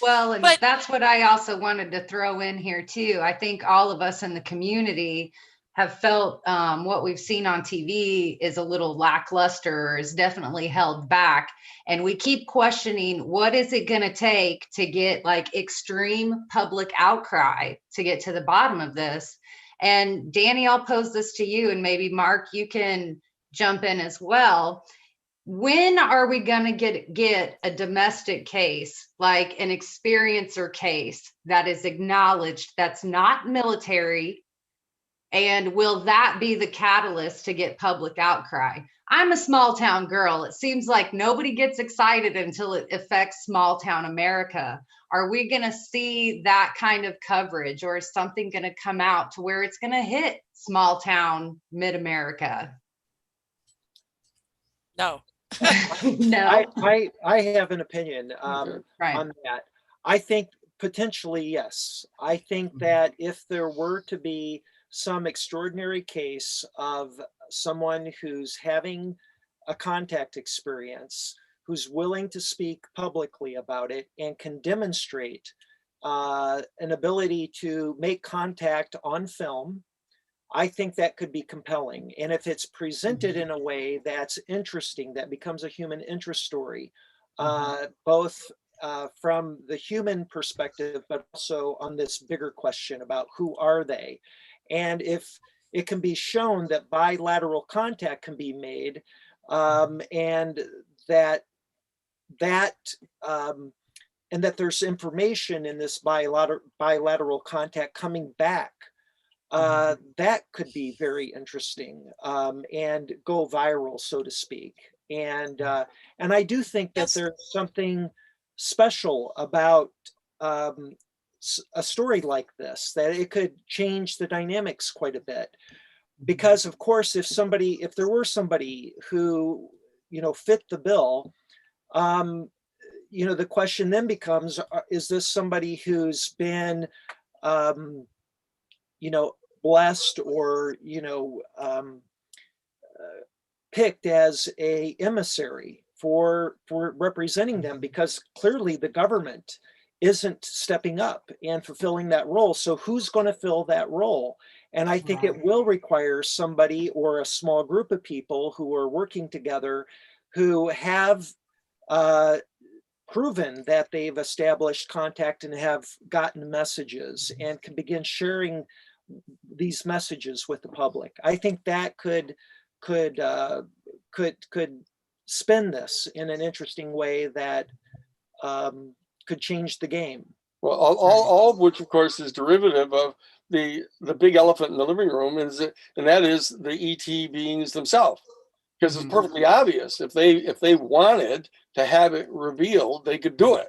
Well, and that's what I also wanted to throw in here too. I think all of us in the community have felt what we've seen on TV is a little lackluster, is definitely held back. And we keep questioning, what is it going to take to get like extreme public outcry to get to the bottom of this? And Danny, I'll pose this to you, and maybe Mark, you can jump in as well. When are we going to get a domestic case, like an experiencer case that is acknowledged, that's not military? And will that be the catalyst to get public outcry? I'm a small town girl. It seems like nobody gets excited until it affects small town America. Are we going to see that kind of coverage, or is something going to come out to where it's going to hit small town mid-America? No. No. I have an opinion on that. I think potentially, yes. I think that if there were to be some extraordinary case of someone who's having a contact experience, who's willing to speak publicly about it and can demonstrate an ability to make contact on film, I think that could be compelling. And if it's presented in a way that's interesting, that becomes a human interest story, both from the human perspective, but also on this bigger question about who are they? And if it can be shown that bilateral contact can be made, and that and that there's information in this bilateral contact coming back, that could be very interesting, and go viral, so to speak. And I do think that Yes. there's something special about a story like this, that it could change the dynamics quite a bit. Because of course, if there were somebody who, fit the bill, the question then becomes, is this somebody who's been, blessed or, picked as a emissary for representing them? Because clearly the government isn't stepping up and fulfilling that role. So who's going to fill that role? And I think it will require somebody or a small group of people who are working together, who have proven that they've established contact and have gotten messages and can begin sharing these messages with the public. I think that could spin this in an interesting way that could change the game. Well, all of which, of course, is derivative of the big elephant in the living room, and that is the ET beings themselves. Because it's perfectly obvious, if they wanted to have it revealed, they could do it,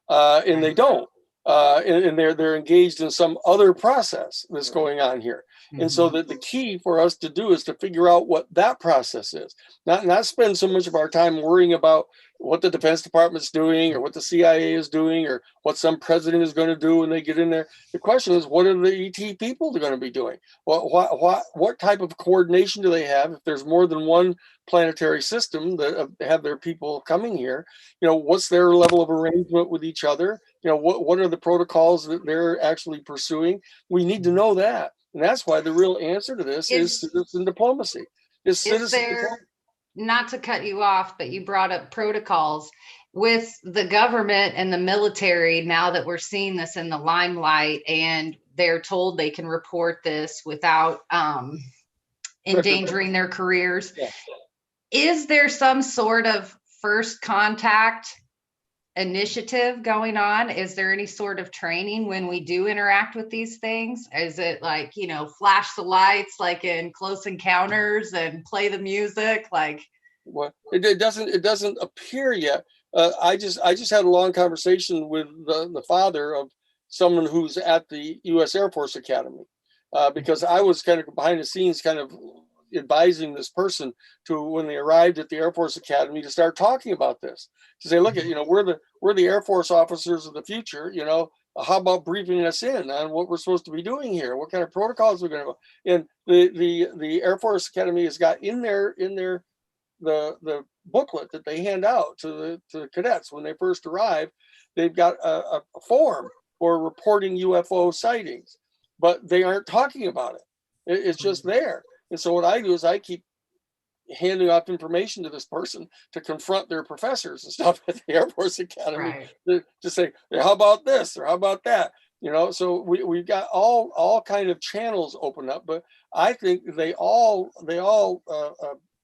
and they don't. And they're engaged in some other process that's going on here. And so the key for us to do is to figure out what that process is. Not spend so much of our time worrying about what the Defense Department's doing or what the CIA is doing or what some president is going to do when they get in there. The question is, what are the ET people going to be doing? What type of coordination do they have? If there's more than one planetary system that have their people coming here, what's their level of arrangement with each other? What are the protocols that they're actually pursuing? We need to know that. And that's why the real answer to this is citizen diplomacy. Is there, not to cut you off, but you brought up protocols with the government and the military. Now that we're seeing this in the limelight and they're told they can report this without endangering their careers, is there some sort of first contact initiative going on? Is there any sort of training when we do interact with these things? Is it like, flash the lights like in Close Encounters and play the music? Like, well, it doesn't appear yet. I just had a long conversation with the father of someone who's at the U.S. Air Force Academy, because I was kind of behind the scenes, kind of advising this person to, when they arrived at the Air Force Academy, to start talking about this, to say, look, we're the Air Force officers of the future. How about briefing us in on what we're supposed to be doing here? What kind of protocols we're going to? And the Air Force Academy has got in the booklet that they hand out to the cadets when they first arrive. They've got a form for reporting UFO sightings, but they aren't talking about it. It's just there. And so what I do is I keep handing off information to this person to confront their professors and stuff at the Air Force Academy, to say, hey, how about this or how about that? So we've got all kind of channels open up, but I think they all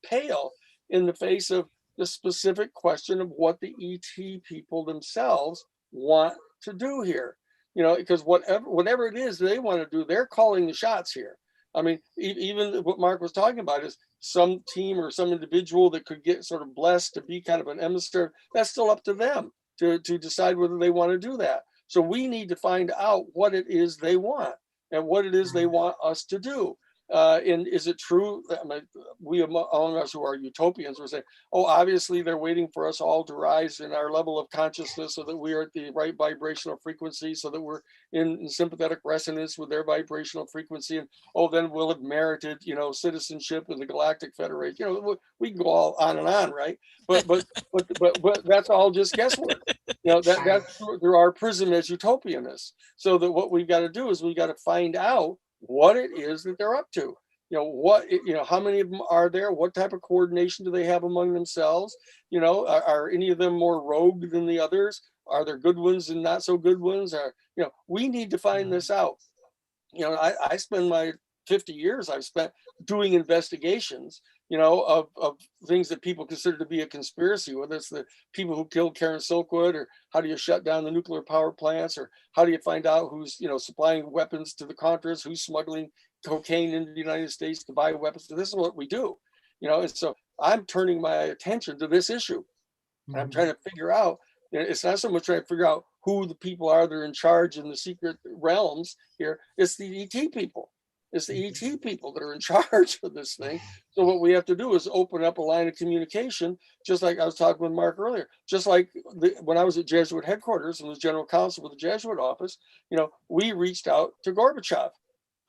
pale in the face of the specific question of what the ET people themselves want to do here. Because whatever it is they want to do, they're calling the shots here. I mean, even what Mark was talking about is some team or some individual that could get sort of blessed to be kind of an emissary. That's still up to them to decide whether they want to do that. So we need to find out what it is they want and what it is they want us to do. And is it true that we among us who are utopians, we're saying, oh, obviously they're waiting for us all to rise in our level of consciousness so that we are at the right vibrational frequency, so that we're in sympathetic resonance with their vibrational frequency. And then we'll have merited, citizenship in the Galactic Federation. We can go all on and on, right? But that's all just guesswork. That's through our prism as utopianists. So that what we've got to do is we've got to find out what it is that they're up to. How many of them are there? What type of coordination do they have among themselves? Are any of them more rogue than the others? are there good ones and not so good ones? Or, we need to find this out. I spend my 50 years I've spent doing investigations, of things that people consider to be a conspiracy, whether it's the people who killed Karen Silkwood, or how do you shut down the nuclear power plants, or how do you find out who's, supplying weapons to the Contras, who's smuggling cocaine into the United States to buy weapons. So this is what we do, and so I'm turning my attention to this issue. And I'm trying to figure out, it's not so much trying to figure out who the people are that are in charge in the secret realms here. It's the ET people. It's the ET people that are in charge of this thing. So what we have to do is open up a line of communication, just like I was talking with Mark earlier, just like when I was at Jesuit headquarters and was general counsel with the Jesuit office, we reached out to Gorbachev.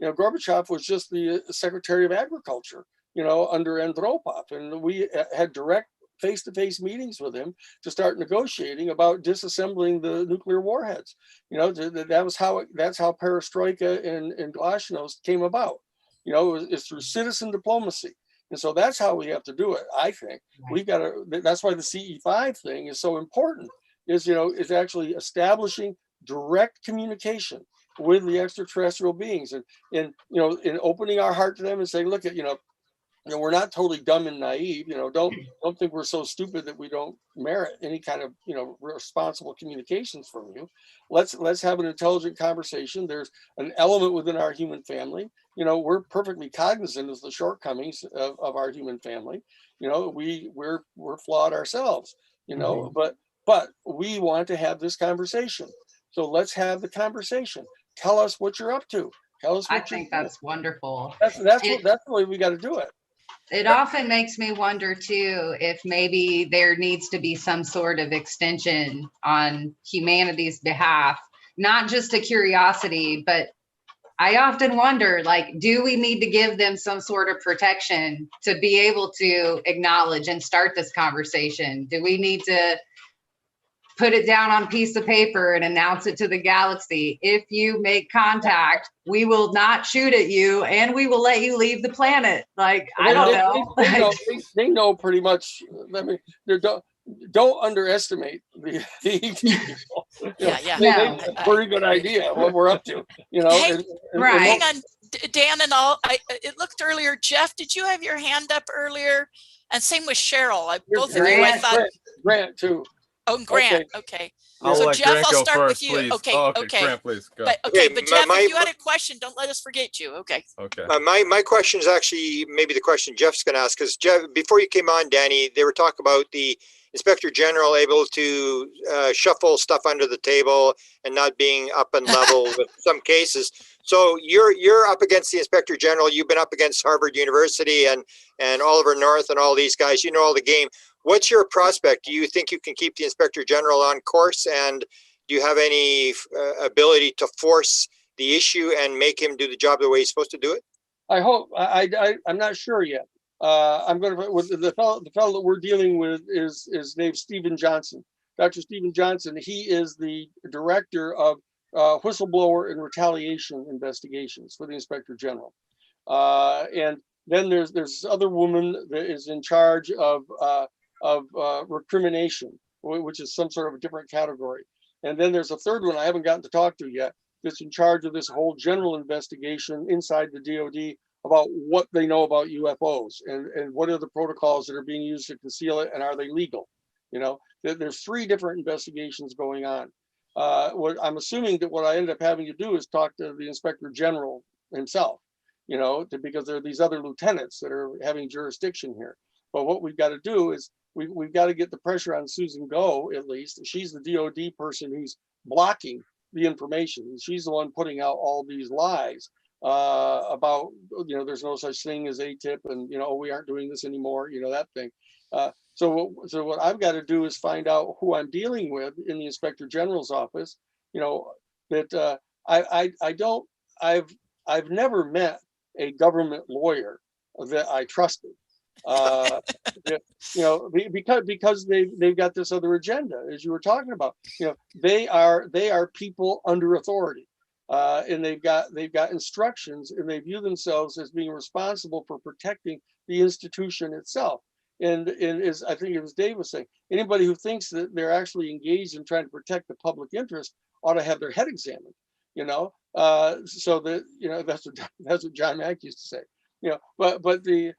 Gorbachev was just the Secretary of Agriculture, under Andropov. And we had direct face-to-face meetings with him to start negotiating about disassembling the nuclear warheads. That's how perestroika and glasnost came about. It's through citizen diplomacy. And so that's how we have to do it. I think we've got to, that's why the CE5 thing is so important, is actually establishing direct communication with the extraterrestrial beings, and in opening our heart to them and saying, look at, we're not totally dumb and naive. Don't think we're so stupid that we don't merit any kind of responsible communications from you. Let's have an intelligent conversation. There's an element within our human family. We're perfectly cognizant of the shortcomings of our human family. We're flawed ourselves. But we want to have this conversation. So let's have the conversation. Tell us what you're up to. Tell us what I think that's wonderful. That's the way we got to do it. It often makes me wonder too, if maybe there needs to be some sort of extension on humanity's behalf, not just a curiosity, but I often wonder, do we need to give them some sort of protection to be able to acknowledge and start this conversation? Do we need to put it down on a piece of paper and announce it to the galaxy? If you make contact, we will not shoot at you and we will let you leave the planet. I don't know. They know pretty much. I mean, don't underestimate the people. Yeah. They have a pretty good idea what we're up to. Hang on, Dan and all. It looked earlier. Jeff, did you have your hand up earlier? And same with Cheryl. Both of you, I thought. Grant too. Oh, Grant. Okay. So Jeff, Grant I'll start first, with you. please. Okay. Okay. Grant, please go. But Jeff, if you had a question, don't let us forget you. Okay. My question is actually maybe the question Jeff's going to ask, because Jeff, before you came on, Danny, they were talking about the Inspector General able to shuffle stuff under the table and not being up and level with some cases. So you're up against the Inspector General. You've been up against Harvard University and Oliver North and all these guys. You know all the game. What's your prospect? Do you think you can keep the Inspector General on course? And do you have any ability to force the issue and make him do the job the way he's supposed to do it? I hope. I'm not sure yet. I'm going to, with the fellow that we're dealing with is named Stephen Johnson. Dr. Stephen Johnson. He is the director of whistleblower and retaliation investigations for the Inspector General. And then there's this other woman that is in charge of recrimination, which is some sort of a different category. And then there's a third one I haven't gotten to talk to yet that's in charge of this whole general investigation inside the DOD about what they know about UFOs and what are the protocols that are being used to conceal it and are they legal? There's 3 different investigations going on. What I'm assuming that what I ended up having to do is talk to the Inspector General himself, because there are these other lieutenants that are having jurisdiction here. But what we've got to do is we've got to get the pressure on Susan Go, at least. She's the DOD person who's blocking the information. She's the one putting out all these lies about, there's no such thing as ATIP and, we aren't doing this anymore, that thing. So what I've got to do is find out who I'm dealing with in the Inspector General's office, that I've never met a government lawyer that I trusted. Because they've got this other agenda, as you were talking about. They are people under authority, and they've got instructions, and they view themselves as being responsible for protecting the institution itself. And as I think it was Dave was saying, anybody who thinks that they're actually engaged in trying to protect the public interest ought to have their head examined, so that, that's what John Mack used to say, but the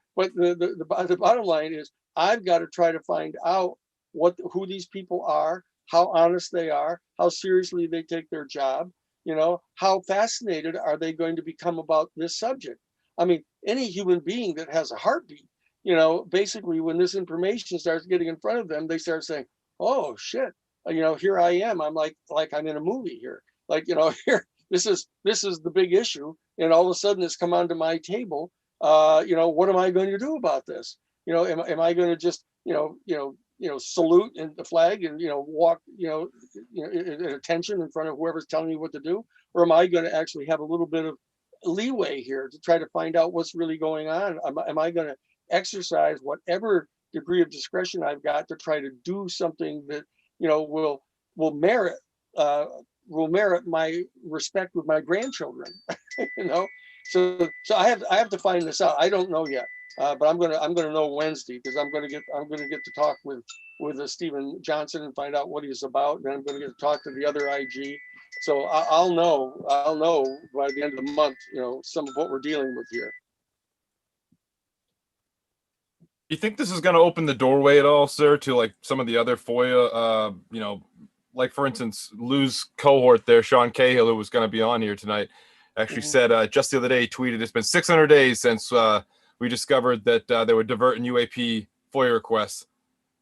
bottom line is I've got to try to find out who these people are, how honest they are, how seriously they take their job, how fascinated are they going to become about this subject. I mean, any human being that has a heartbeat, basically when this information starts getting in front of them, they start saying, oh shit, here I am. I'm like I'm in a movie here. Here, this is the big issue. And all of a sudden it's come onto my table. What am I going to do about this? Am I going to just, salute and the flag and, walk, at attention in front of whoever's telling me what to do? Or am I going to actually have a little bit of leeway here to try to find out what's really going on? Am I going to exercise whatever degree of discretion I've got to try to do something that, will merit my respect with my grandchildren? So I have to find this out. I don't know yet. But I'm gonna know Wednesday, because I'm gonna get to talk with Stephen Johnson and find out what he's about, and then I'm gonna get to talk to the other IG. So I'll know by the end of the month, some of what we're dealing with here. You think this is going to open the doorway at all, sir, to like some of the other FOIA, like for instance, Lou's cohort there, Sean Cahill, who was going to be on here tonight, actually said just the other day, tweeted, it's been 600 days since we discovered that they were diverting UAP FOIA requests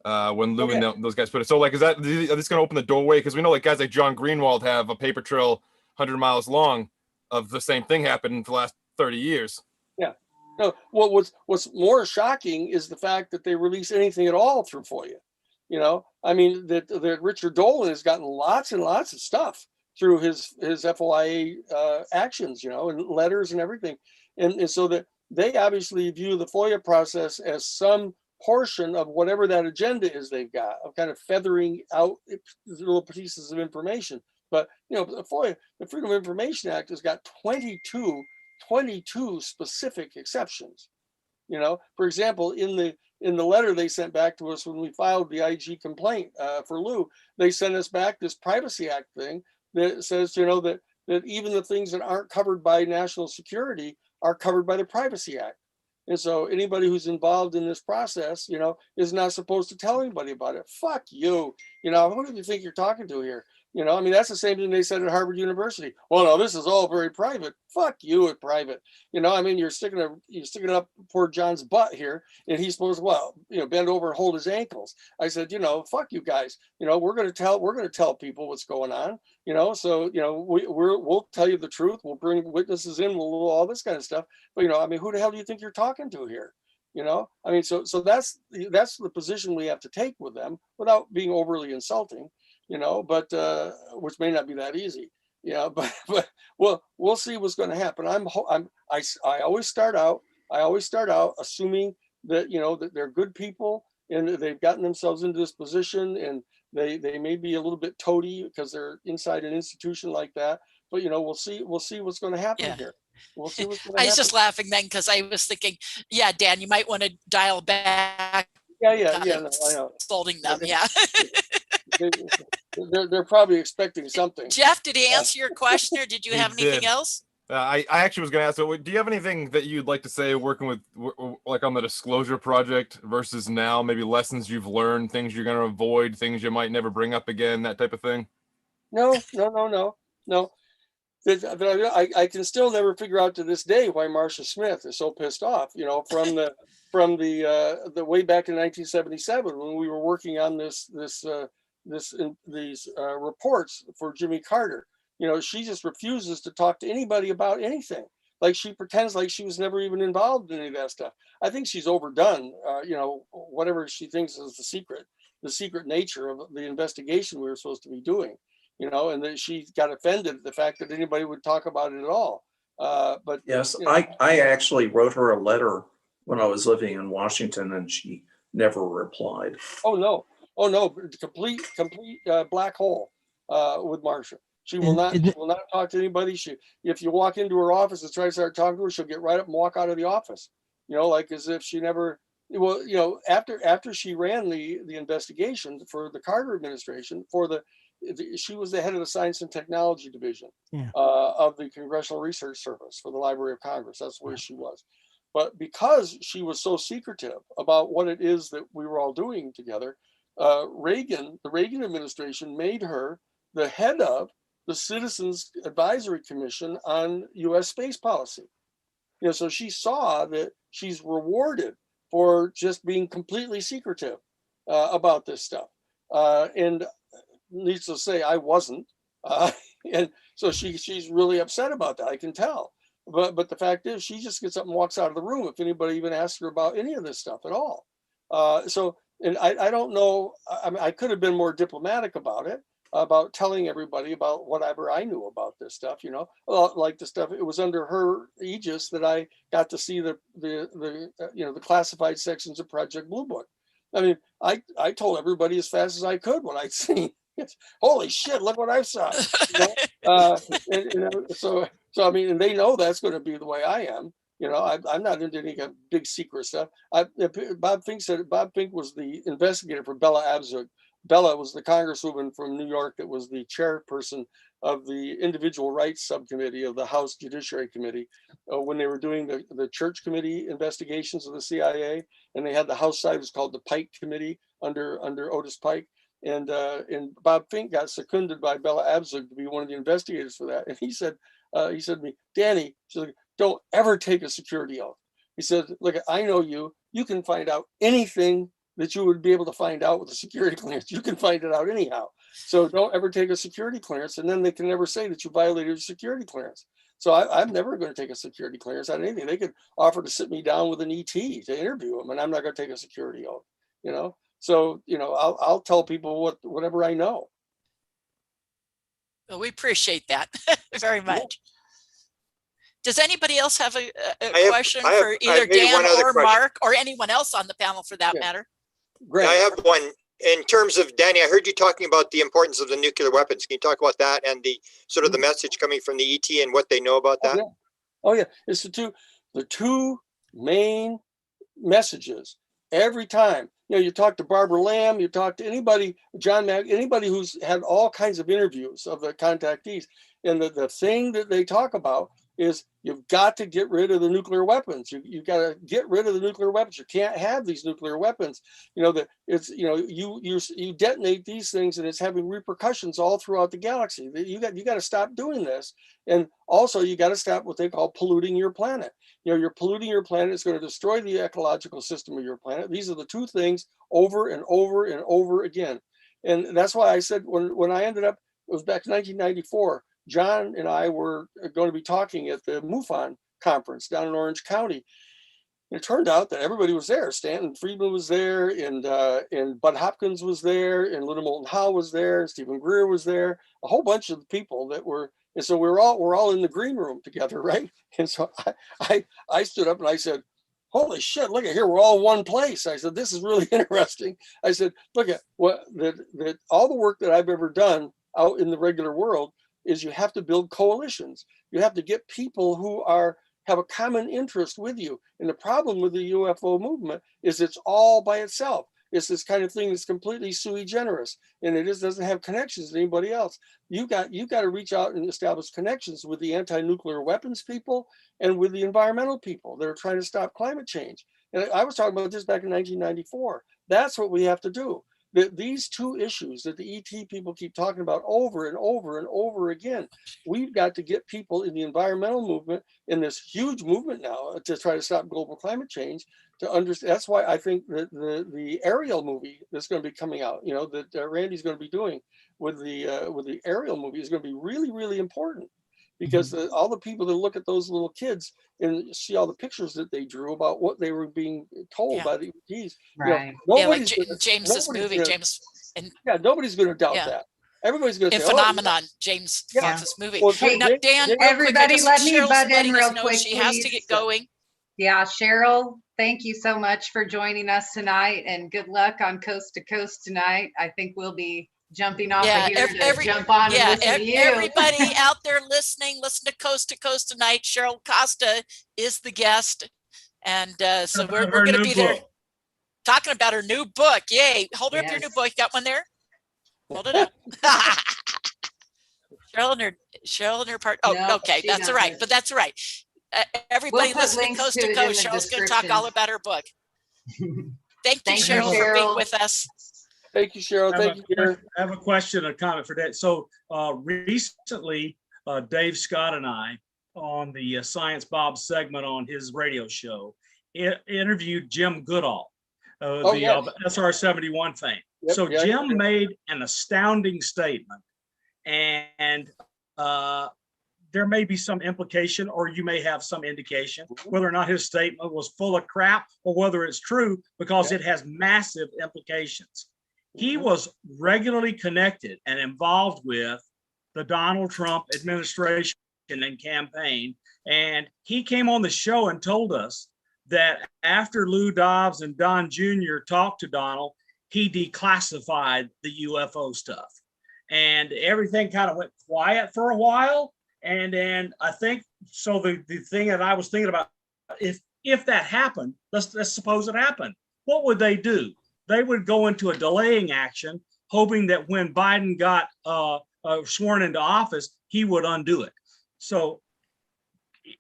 when Lou and those guys put it. So like, are this going to open the doorway? Because we know like guys like John Greenwald have a paper trail 100 miles long of the same thing happened for the last 30 years. Yeah. No, what's more shocking is the fact that they release anything at all through FOIA. I mean, that Richard Dolan has gotten lots and lots of stuff through his FOIA actions, and letters and everything. And so that they obviously view the FOIA process as some portion of whatever that agenda is they've got, of kind of feathering out little pieces of information. But, the FOIA, the Freedom of Information Act, has got 22 specific exceptions. For example, in the letter they sent back to us when we filed the IG complaint for Lou, they sent us back this Privacy Act thing that says, that even the things that aren't covered by national security are covered by the Privacy Act. And so anybody who's involved in this process, is not supposed to tell anybody about it. Fuck you. Who do you think you're talking to here? I mean, that's the same thing they said at Harvard University. Well, no, this is all very private. Fuck you at private. I mean, you're sticking it up poor John's butt here, and he's supposed to, bend over and hold his ankles. I said, fuck you guys. We're going to tell people what's going on. So we'll tell you the truth. We'll bring witnesses in. We'll do all this kind of stuff. But I mean, who the hell do you think you're talking to here? I mean, so that's the position we have to take with them without being overly insulting. But which may not be that easy, but we'll see what's going to happen. I always start out assuming that, that they're good people and they've gotten themselves into this position, and they may be a little bit toady because they're inside an institution like that. But, we'll see what's going to happen here. We'll see what's going to happen. I was just laughing then because I was thinking, yeah, Dan, you might want to dial back. Yeah, no, I know. Scolding them, yeah. They're probably expecting something. Jeff, did he answer your question, or did you have anything else? I actually was going to ask, so do you have anything that you'd like to say working with, like on the Disclosure Project versus now, maybe lessons you've learned, things you're going to avoid, things you might never bring up again, that type of thing? No. I can still never figure out to this day why Marcia Smith is so pissed off, from the way back in 1977 when we were working on these reports for Jimmy Carter. She just refuses to talk to anybody about anything. Like she pretends like she was never even involved in any of that stuff. I think she's overdone, whatever she thinks is the secret nature of the investigation we were supposed to be doing, and that she got offended at the fact that anybody would talk about it at all. But yes, I actually wrote her a letter when I was living in Washington, and she never replied. Oh no, complete black hole with Marcia. She will not talk to anybody. If you walk into her office and try to start talking to her, she'll get right up and walk out of the office. Like as if she never well, you know, after she ran the investigation for the Carter administration, she was the head of the Science and Technology Division of the Congressional Research Service for the Library of Congress. That's where she was. But because she was so secretive about what it is that we were all doing together, the Reagan administration made her the head of the Citizens Advisory Commission on U.S. space policy. You know, so she saw that she's rewarded for just being completely secretive about this stuff. And needless to say, I wasn't. And so she's really upset about that. I can tell. But the fact is, she just gets up and walks out of the room if anybody even asks her about any of this stuff at all. And I don't know. I mean, I could have been more diplomatic about it, about telling everybody about whatever I knew about this stuff. You know, like the stuff. It was under her aegis that I got to see the classified sections of Project Blue Book. I mean, I told everybody as fast as I could what I'd seen. Holy shit! Look what I saw. So I mean, and they know that's going to be the way I am. You know, I'm not into any kind of big secret stuff. Bob Fink was the investigator for Bella Abzug. Bella was the congresswoman from New York that was the chairperson of the Individual Rights Subcommittee of the House Judiciary Committee when they were doing the Church Committee investigations of the CIA, and they had the House side, it was called the Pike Committee under Otis Pike. And Bob Fink got seconded by Bella Abzug to be one of the investigators for that. And he said to me, Danny, don't ever take a security oath. He said, look, I know you can find out anything that you would be able to find out with a security clearance. You can find it out anyhow. So don't ever take a security clearance. And then they can never say that you violated a security clearance. So I'm never going to take a security clearance on anything. They could offer to sit me down with an ET to interview them, and I'm not going to take a security oath, you know? So, you know, I'll tell people whatever I know. Well, we appreciate that very much. Does anybody else have a question for either Dan or Mark or anyone else on the panel for that matter? Great. I have one. In terms of, Danny, I heard you talking about the importance of the nuclear weapons. Can you talk about that and the sort of the message coming from the ET and what they know about that? Oh yeah. It's the two main messages every time. You know, you talk to Barbara Lamb, you talk to anybody, John Mack, anybody who's had all kinds of interviews of the contactees. And the thing that they talk about is you've got to get rid of the nuclear weapons. You've got to get rid of the nuclear weapons. You can't have these nuclear weapons. You know, that it's, you know, you detonate these things and it's having repercussions all throughout the galaxy. You got to stop doing this. And also you got to stop what they call polluting your planet. You know, you're polluting your planet. It's going to destroy the ecological system of your planet. These are the two things over and over and over again. And that's why I said when I ended up, it was back in 1994, John and I were going to be talking at the MUFON conference down in Orange County. It turned out that everybody was there. Stanton Friedman was there, and Bud Hopkins was there, and Lyndon Moulton Howe was there, and Stephen Greer was there. A whole bunch of people that were, and so we're all in the green room together, right? And so I stood up and I said, "Holy shit! Look at here, we're all one place." I said, "This is really interesting." I said, "Look at what that all the work that I've ever done out in the regular world is you have to build coalitions. You have to get people who have a common interest with you. And the problem with the UFO movement is it's all by itself. It's this kind of thing that's completely sui generis, and it doesn't have connections to anybody else. You got to reach out and establish connections with the anti-nuclear weapons people and with the environmental people that are trying to stop climate change." And I was talking about this back in 1994. That's what we have to do. These two issues that the ET people keep talking about over and over and over again, we've got to get people in the environmental movement, in this huge movement now to try to stop global climate change, to understand. That's why I think that the Ariel movie that's going to be coming out, you know, that Randy's going to be doing with the Ariel movie is going to be really, really important. Because all the people that look at those little kids and see all the pictures that they drew about what they were being told by the ETs, right? You know, like James's movie, nobody's going to doubt that. Everybody's going to say, phenomenon, James Fox's movie. Well, hey, now, Dan, everybody, let me butt in real quick. She has to get going. Yeah, Cheryl, thank you so much for joining us tonight, and good luck on Coast to Coast tonight. I think we'll be jumping off of here to jump on and listen to you. Everybody out there listening, listen to Coast tonight. Cheryl Costa is the guest. And so we're going to be there. talking about her new book. Yay. Hold her up your new Yes. book. You got one there? Hold it up. Cheryl and her part. Oh, No, okay. she That's all right. doesn't. But that's all right. Everybody We'll put listening links coast to to it in coast, the Cheryl's going to talk all description. about her book. Thank you, Thank you, Cheryl, for being Cheryl. with us. Thank you, Cheryl. Thank you, Gary. I have a question, a comment for that. So recently, Dave Scott and I, on the Science Bob segment on his radio show, interviewed Jim Goodall, Oh, the yes. SR 71 fame. Yep, So yeah, Jim yeah. made an astounding statement, and there may be some implication, or you may have some indication whether or not his statement was full of crap or whether it's true, because it has massive implications. He was regularly connected and involved with the Donald Trump administration and campaign. And he came on the show and told us that after Lou Dobbs and Don Jr. talked to Donald, he declassified the UFO stuff. And everything kind of went quiet for a while. And then I think, so the thing that I was thinking about, if that happened, let's suppose it happened, what would they do? They would go into a delaying action, hoping that when Biden got sworn into office, he would undo it. So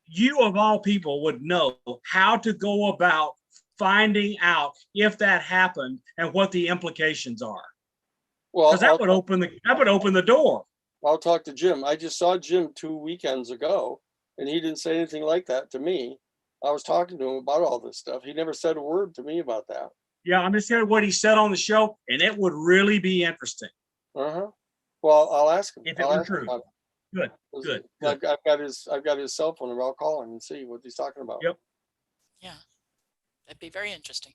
you of all people would know how to go about finding out if that happened and what the implications are. Well, Because that would open the door. I'll talk to Jim. I just saw Jim 2 weekends ago, and he didn't say anything like that to me. I was talking to him about all this stuff. He never said a word to me about that. Yeah, I'm just hearing what he said on the show, and it would really be interesting. Uh-huh. Well, I'll ask him. If it I'll were ask him true. about it. Good. I've got his cell phone, and I'll call him and see what he's talking about. Yep. Yeah, that'd be very interesting.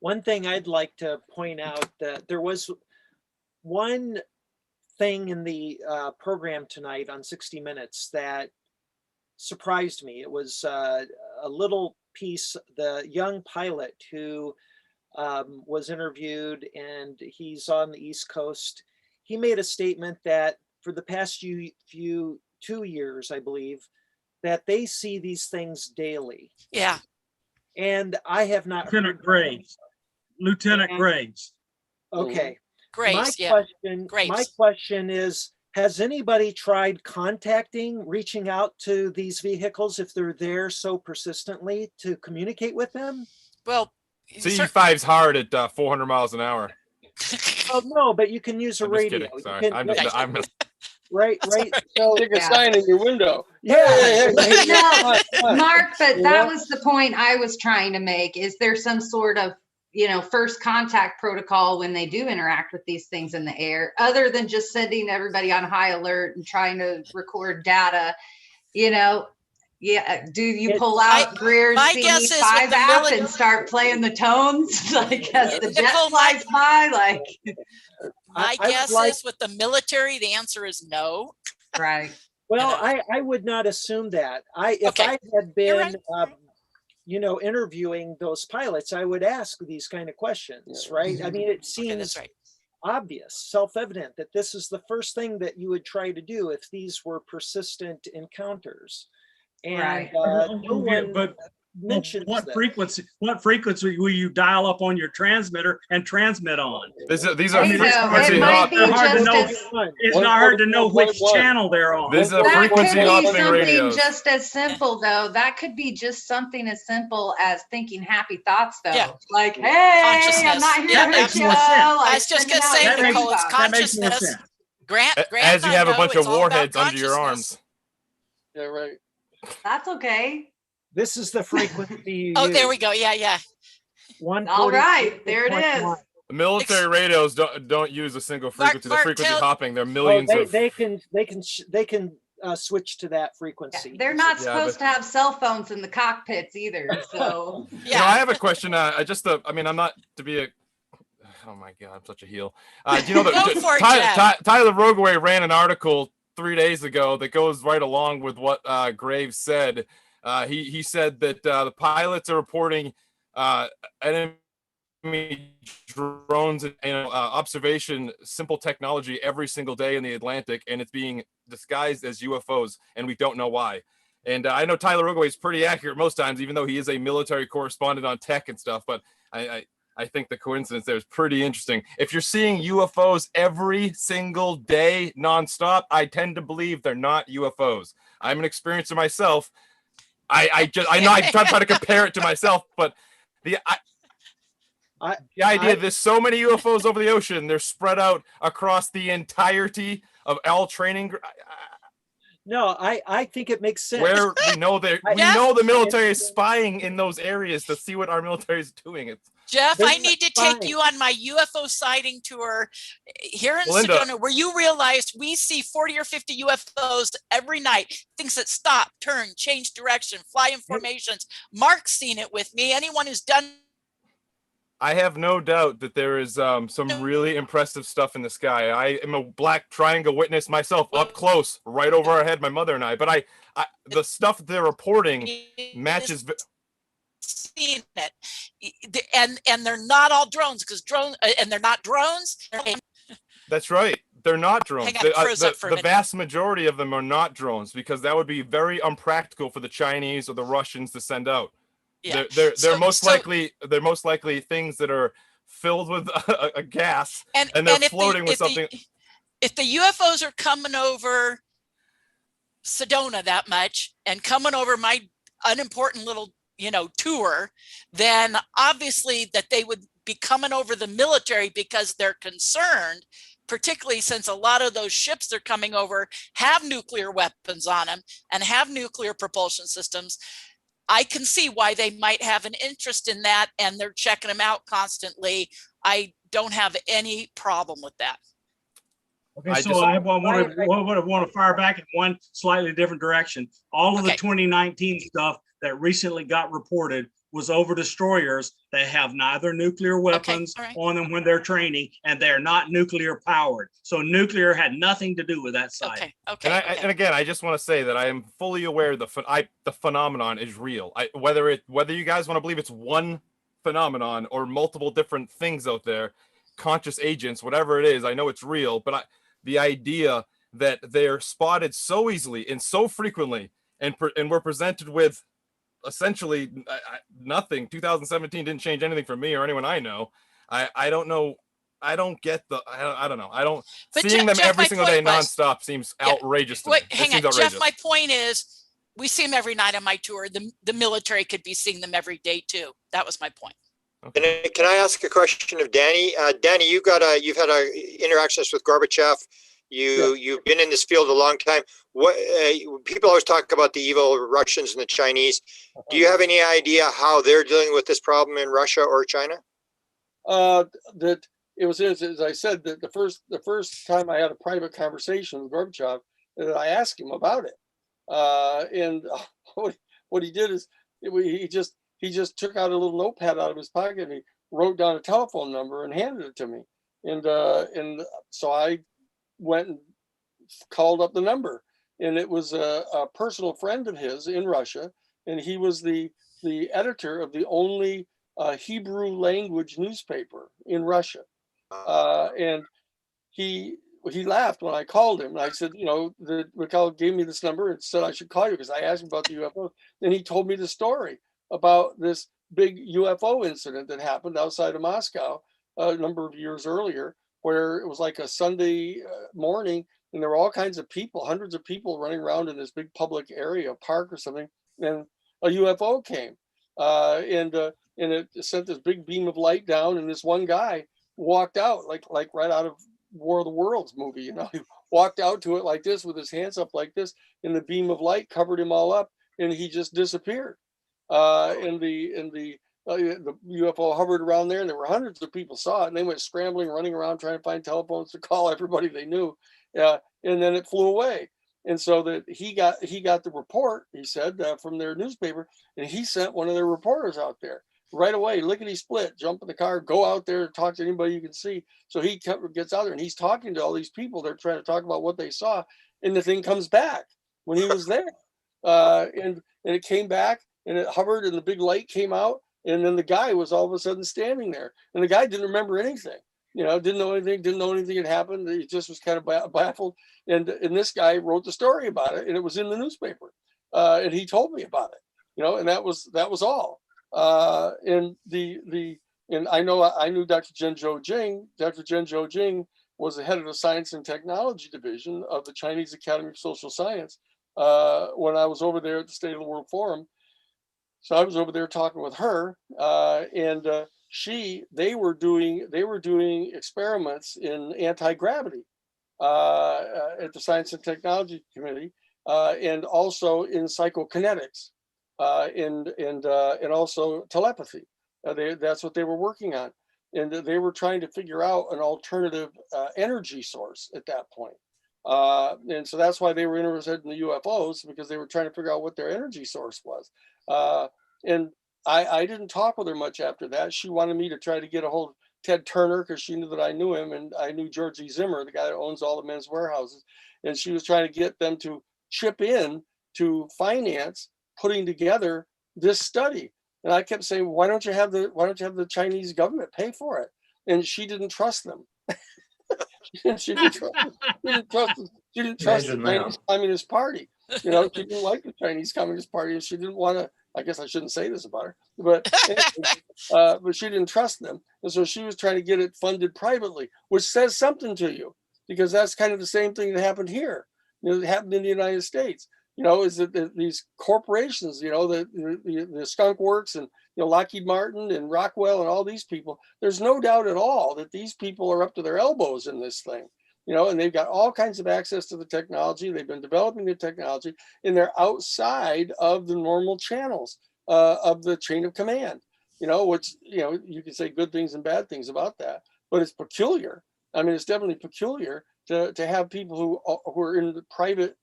One thing I'd like to point out, that there was one thing in the program tonight on 60 Minutes that surprised me. It was a little piece, the young pilot who was interviewed, and he's on the East Coast. He made a statement that for the past 2 years, I believe, that they see these things daily. Yeah. And I have not Lieutenant heard. Graves. Lieutenant And- Graves. Okay. Graves, My question is, has anybody tried reaching out to these vehicles if they're there so persistently to communicate with them? Well, C5's hard at 400 miles an hour. Oh, no, but you can use a I'm just radio. kidding. You Sorry. can- I'm right. So Stick a sign in your window. Yeah. No, Mark, but that was the point I was trying to make. Is there some sort of, first contact protocol when they do interact with these things in the air, other than just sending everybody on high alert and trying to record data? Yeah. Do you pull out Greer's my guess is with C5 the app and start playing the tones like as the jet Nicole, flies by? Like, my I guess would like- is with the military, the answer is no. right. Well, I would not assume that. If I had been, interviewing those pilots, I would ask these kind of questions, right? I mean, it seems obvious, self-evident that this is the first thing that you would try to do if these were persistent encounters. And Right. no one But mentions what that. frequency will you dial up on your transmitter and transmit on? These are There you frequency go. It might hop. be It's hard to just know. as It's not hard to know which 141.1. channel they're on. These are that could frequency be hopping something radios. just as simple, though. That could be just something as simple as thinking happy thoughts, though. Yeah. Like, hey, I'm Consciousness. not here Yeah, to that hurt makes you. more sense. I Like, was just sending gonna out say, That makes- Nicole, it's that makes more consciousness. sense. Grant, As you have a bunch of warheads under your arms. Yeah, right. That's okay. This is the frequency you Oh, use. there we go. Yeah. All right, there it is. The military radios don't use a single frequency. Mark, the frequency tell- hopping. They're Oh, millions of. they can switch to that frequency. They're not Yeah, supposed but- to have cell phones in the cockpits either. So, You know, I have a question. I'm not to be a. Oh my God, I'm such a heel. Do you know Go for it, Tyler Rogoway ran an article 3 days ago that goes right along with what Graves said. He said that the pilots are reporting enemy drones and observation, simple technology every single day in the Atlantic, and it's being disguised as UFOs, and we don't know why. And I know Tyler Rogoway is pretty accurate most times, even though he is a military correspondent on tech and stuff. But I think the coincidence there is pretty interesting. If you're seeing UFOs every single day nonstop, I tend to believe they're not UFOs. I'm an experiencer myself. I know I'm trying to compare it to myself, but the idea there's so many UFOs over the ocean, they're spread out across the entirety of all training. No, I think it makes sense. Where we know the military is spying in those areas to see what our military is doing. It's Jeff, I need to take you on my UFO sighting tour here in Sedona, where you realized we see 40 or 50 UFOs every night, things that stop, turn, change direction, fly in formations. Mark's seen it with me. Anyone who's done. I have no doubt that there is some really impressive stuff in the sky. I am a black triangle witness myself, up close, right over our head, my mother and I. But the stuff they're reporting matches. Seen it, and they're not all drones, because and they're not drones. That's right, they're not drones. The vast majority of them are not drones, because that would be very unpractical for the Chinese or the Russians to send out. Yeah. They're most likely things that are filled with a gas and they're floating with something. If the UFOs are coming over Sedona that much and coming over my unimportant little tour, then obviously that they would be coming over the military because they're concerned, particularly since a lot of those ships they're coming over have nuclear weapons on them and have nuclear propulsion systems. I can see why they might have an interest in that, and they're checking them out constantly. I don't have any problem with that. Okay, I want to fire back in one slightly different direction. All of the 2019 stuff that recently got reported was over destroyers that have neither nuclear weapons on them when they're training, and they're not nuclear powered. So nuclear had nothing to do with that side. And again, I just want to say that I am fully aware the phenomenon is real. Whether you guys want to believe it's one phenomenon or multiple different things out there, conscious agents, whatever it is, I know it's real. But the idea that they're spotted so easily and so frequently, and we're presented with essentially nothing. 2017 didn't change anything for me or anyone I know. I don't know. I don't get I don't know. Seeing them every single day nonstop seems outrageous to me. Hang on, Jeff, my point is we see them every night on my tour. The military could be seeing them every day too. That was my point. Okay. Can I ask a question of Danny? Danny, you've had interactions with Gorbachev. You've been in this field a long time. What people always talk about the evil Russians and the Chinese. Do you have any idea how they're dealing with this problem in Russia or China? That it was, as I said, that the first time I had a private conversation with Gorbachev, that I asked him about it, and what he did is he just took out a little notepad out of his pocket and he wrote down a telephone number and handed it to me, and so I went and called up the number, and it was a personal friend of his in Russia, and he was the editor of the only Hebrew language newspaper in Russia, and he laughed when I called him, and I said, Mikhail gave me this number and said I should call you because I asked him about the UFO. Then he told me the story about this big UFO incident that happened outside of Moscow a number of years earlier, where it was like a Sunday morning, and there were all kinds of people, hundreds of people running around in this big public area, a park or something, and a UFO came, and it sent this big beam of light down, and this one guy walked out like right out of War of the Worlds movie, he walked out to it like this with his hands up like this, and the beam of light covered him all up, and he just disappeared. And the UFO hovered around there, and there were hundreds of people saw it, and they went scrambling, running around trying to find telephones to call everybody they knew, and then it flew away. And so that he got the report, he said, from their newspaper, and he sent one of their reporters out there right away, lickety split, jump in the car, go out there, talk to anybody you can see. So he gets out there, and he's talking to all these people. They're trying to talk about what they saw, and the thing comes back when he was there, and it came back, and it hovered, and the big light came out. And then the guy was all of a sudden standing there, and the guy didn't remember anything, didn't know anything had happened. He just was kind of baffled. And this guy wrote the story about it, and it was in the newspaper. And he told me about it, and that was all. And the And I knew Dr. Jen Zhou Jing. Dr. Jen Zhou Jing was the head of the Science and Technology Division of the Chinese Academy of Social Science when I was over there at the State of the World Forum. So I was over there talking with her, and they were doing experiments in anti-gravity at the Science and Technology Committee, and also in psychokinetics, and also telepathy. That's what they were working on, and they were trying to figure out an alternative energy source at that point. And so that's why they were interested in the UFOs, because they were trying to figure out what their energy source was. And I didn't talk with her much after that. She wanted me to try to get a hold of Ted Turner because she knew that I knew him, and I knew Georgie Zimmer, the guy that owns all the Men's Warehouses. And she was trying to get them to chip in to finance putting together this study. And I kept saying, why don't you have the Chinese government pay for it? And she didn't trust them. She didn't trust the Chinese Communist Party. You know, she didn't like the Chinese Communist Party, and she didn't want to. I guess I shouldn't say this about her, but but she didn't trust them, and so she was trying to get it funded privately, which says something to you, because that's kind of the same thing that happened here. You know, that happened in the United States. You know, is that these corporations, you know, the Skunk Works and Lockheed Martin and Rockwell and all these people. There's no doubt at all that these people are up to their elbows in this thing. You know, and they've got all kinds of access to the technology. They've been developing the technology, and they're outside of the normal channels of the chain of command. You know, which, you can say good things and bad things about that, but it's peculiar. I mean, it's definitely peculiar to have people who are in the private,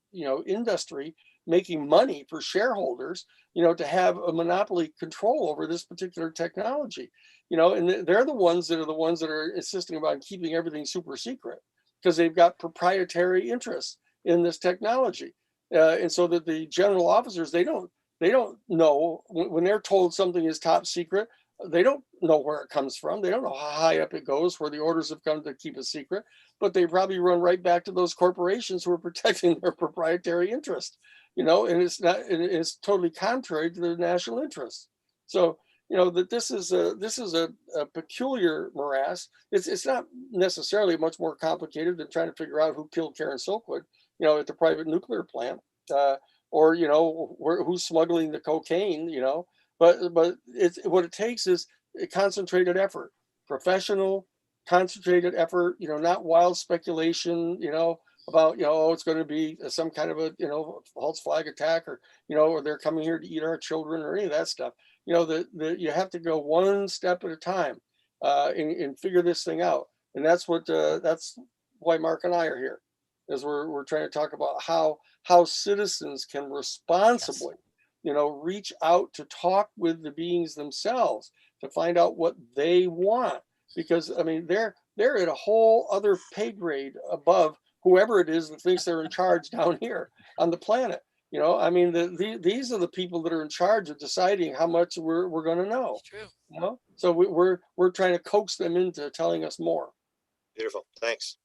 industry making money for shareholders, to have a monopoly control over this particular technology, and they're the ones that are insisting about keeping everything super secret, because they've got proprietary interests in this technology. And so that the general officers, they don't know when they're told something is top secret, they don't know where it comes from. They don't know how high up it goes, where the orders have come to keep it secret, but they probably run right back to those corporations who are protecting their proprietary interest, and it's totally contrary to their national interests. So, that this is a peculiar morass. It's not necessarily much more complicated than trying to figure out who killed Karen Silkwood, at the private nuclear plant, or who's smuggling the cocaine, but what it takes is a concentrated effort, professional concentrated effort, not wild speculation, about, it's going to be some kind of a, false flag attack, or, or they're coming here to eat our children, or any of that stuff. You have to go one step at a time and figure this thing out. And that's why Mark and I are here, is we're trying to talk about how citizens can responsibly, reach out to talk with the beings themselves to find out what they want. Because, I mean, they're at a whole other pay grade above whoever it is that thinks they're in charge down here on the planet. I mean, these are the people that are in charge of deciding how much we're going to know. True. So we're trying to coax them into telling us more. Beautiful. Thanks.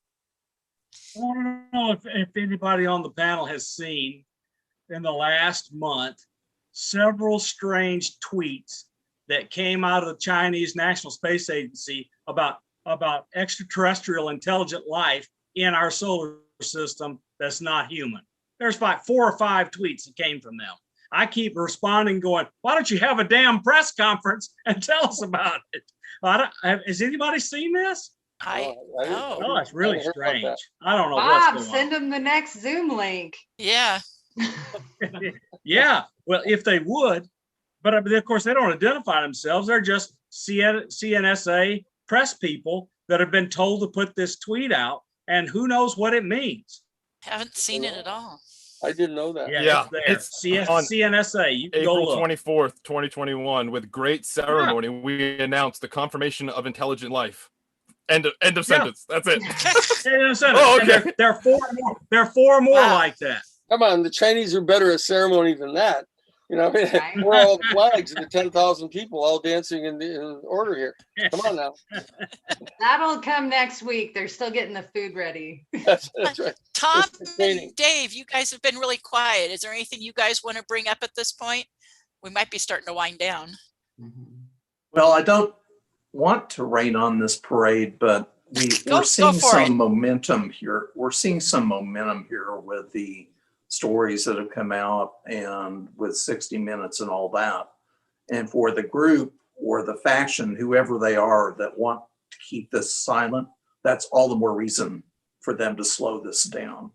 I want to know if anybody on the panel has seen in the last month several strange tweets that came out of the Chinese National Space Agency about extraterrestrial intelligent life in our solar system that's not human. There's like 4 or 5 tweets that came from them. I keep responding going, why don't you have a damn press conference and tell us about it? Has anybody seen this? Oh, it's really strange. I don't know. Bob, what's going send them the next Zoom link. Yeah. Yeah. Well, if they would, but of course they don't identify themselves. They're just CNSA press people that have been told to put this tweet out, and who knows what it means. Haven't seen it at all. I didn't know that. Yeah, it's on CNSA. You can April 24th, 2021, with great ceremony, we announced the confirmation of intelligent life. End of sentence. That's it. Oh, okay. There are 4 more like that. Come on, the Chinese are better at ceremony than that. We're all the flags and the 10,000 people all dancing in order here. Come on now. That'll come next week. They're still getting the food ready. That's right. Tom and Dave, you guys have been really quiet. Is there anything you guys want to bring up at this point? We might be starting to wind down. Well, I don't want to rain on this parade, but we're Go seeing for some it. momentum here. We're seeing some momentum here with the stories that have come out and with 60 Minutes and all that. And for the group or the faction, whoever they are, that want to keep this silent, that's all the more reason for them to slow this down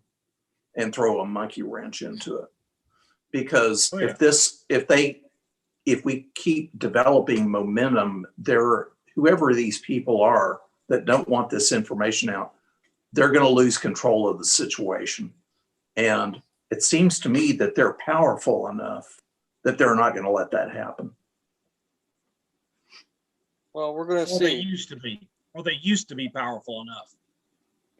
and throw a monkey wrench into it. Because Oh, yeah. if we keep developing momentum, whoever these people are that don't want this information out, they're going to lose control of the situation. And it seems to me that they're powerful enough that they're not going to let that happen. Well, we're going to Or they see. used to be, or they used to be powerful enough.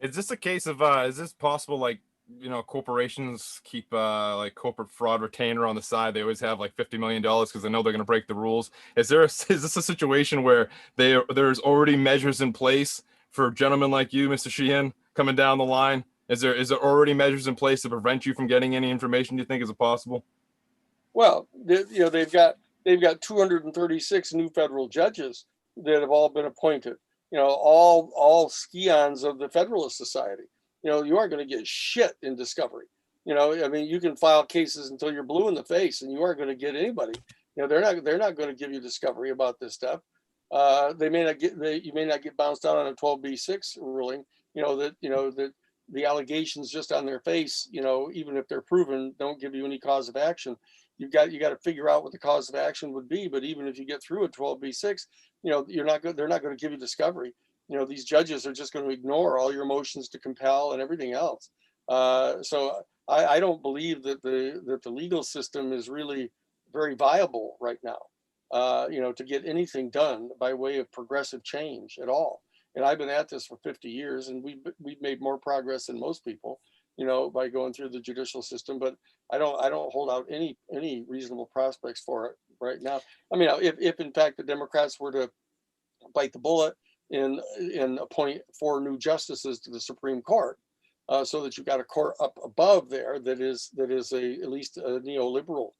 Is this a case of is this possible, like, you know, corporations keep like corporate fraud retainer on the side? They always have like $50 million because they know they're going to break the rules. Is this a situation where there's already measures in place for gentlemen like you, Mr. Sheehan, coming down the line? Is there already measures in place to prevent you from getting any information? Do you think is it possible? Well, they've got 236 new federal judges that have all been appointed. You know, all scions of the Federalist Society. You know, you aren't going to get shit in discovery. You know, I mean, you can file cases until you're blue in the face, and you aren't going to get anybody. You know, they're not going to give you discovery about this stuff. You may not get bounced out on a 12B6 ruling. You know that the allegations just on their face, you know, even if they're proven, don't give you any cause of action. You got to figure out what the cause of action would be. But even if you get through a 12B6, you know, they're not going to give you discovery. You know, these judges are just going to ignore all your motions to compel and everything else. So I don't believe that the legal system is really very viable right now, you know, to get anything done by way of progressive change at all. And I've been at this for 50 years, and we've made more progress than most people, you know, by going through the judicial system. But I don't hold out any reasonable prospects for it right now. I mean, if in fact the Democrats were to bite the bullet and appoint 4 new justices to the Supreme Court, so that you've got a court up above there that is at least a neoliberal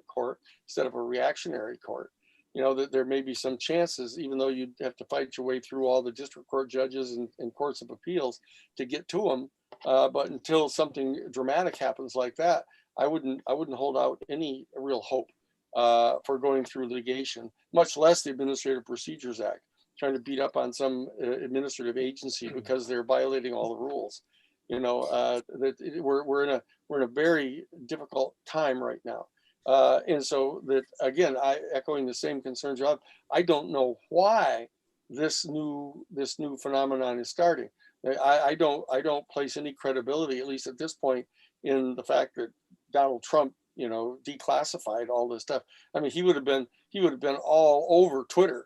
court instead of a reactionary court. You know, that there may be some chances, even though you'd have to fight your way through all the district court judges and courts of appeals to get to them. But until something dramatic happens like that, I wouldn't hold out any real hope for going through litigation, much less the Administrative Procedures Act, trying to beat up on some administrative agency because they're violating all the rules. You know, we're in a very difficult time right now. And so that, again, echoing the same concerns you have, I don't know why this new phenomenon is starting. I don't place any credibility, at least at this point, in the fact that Donald Trump, you know, declassified all this stuff. I mean, he would have been all over Twitter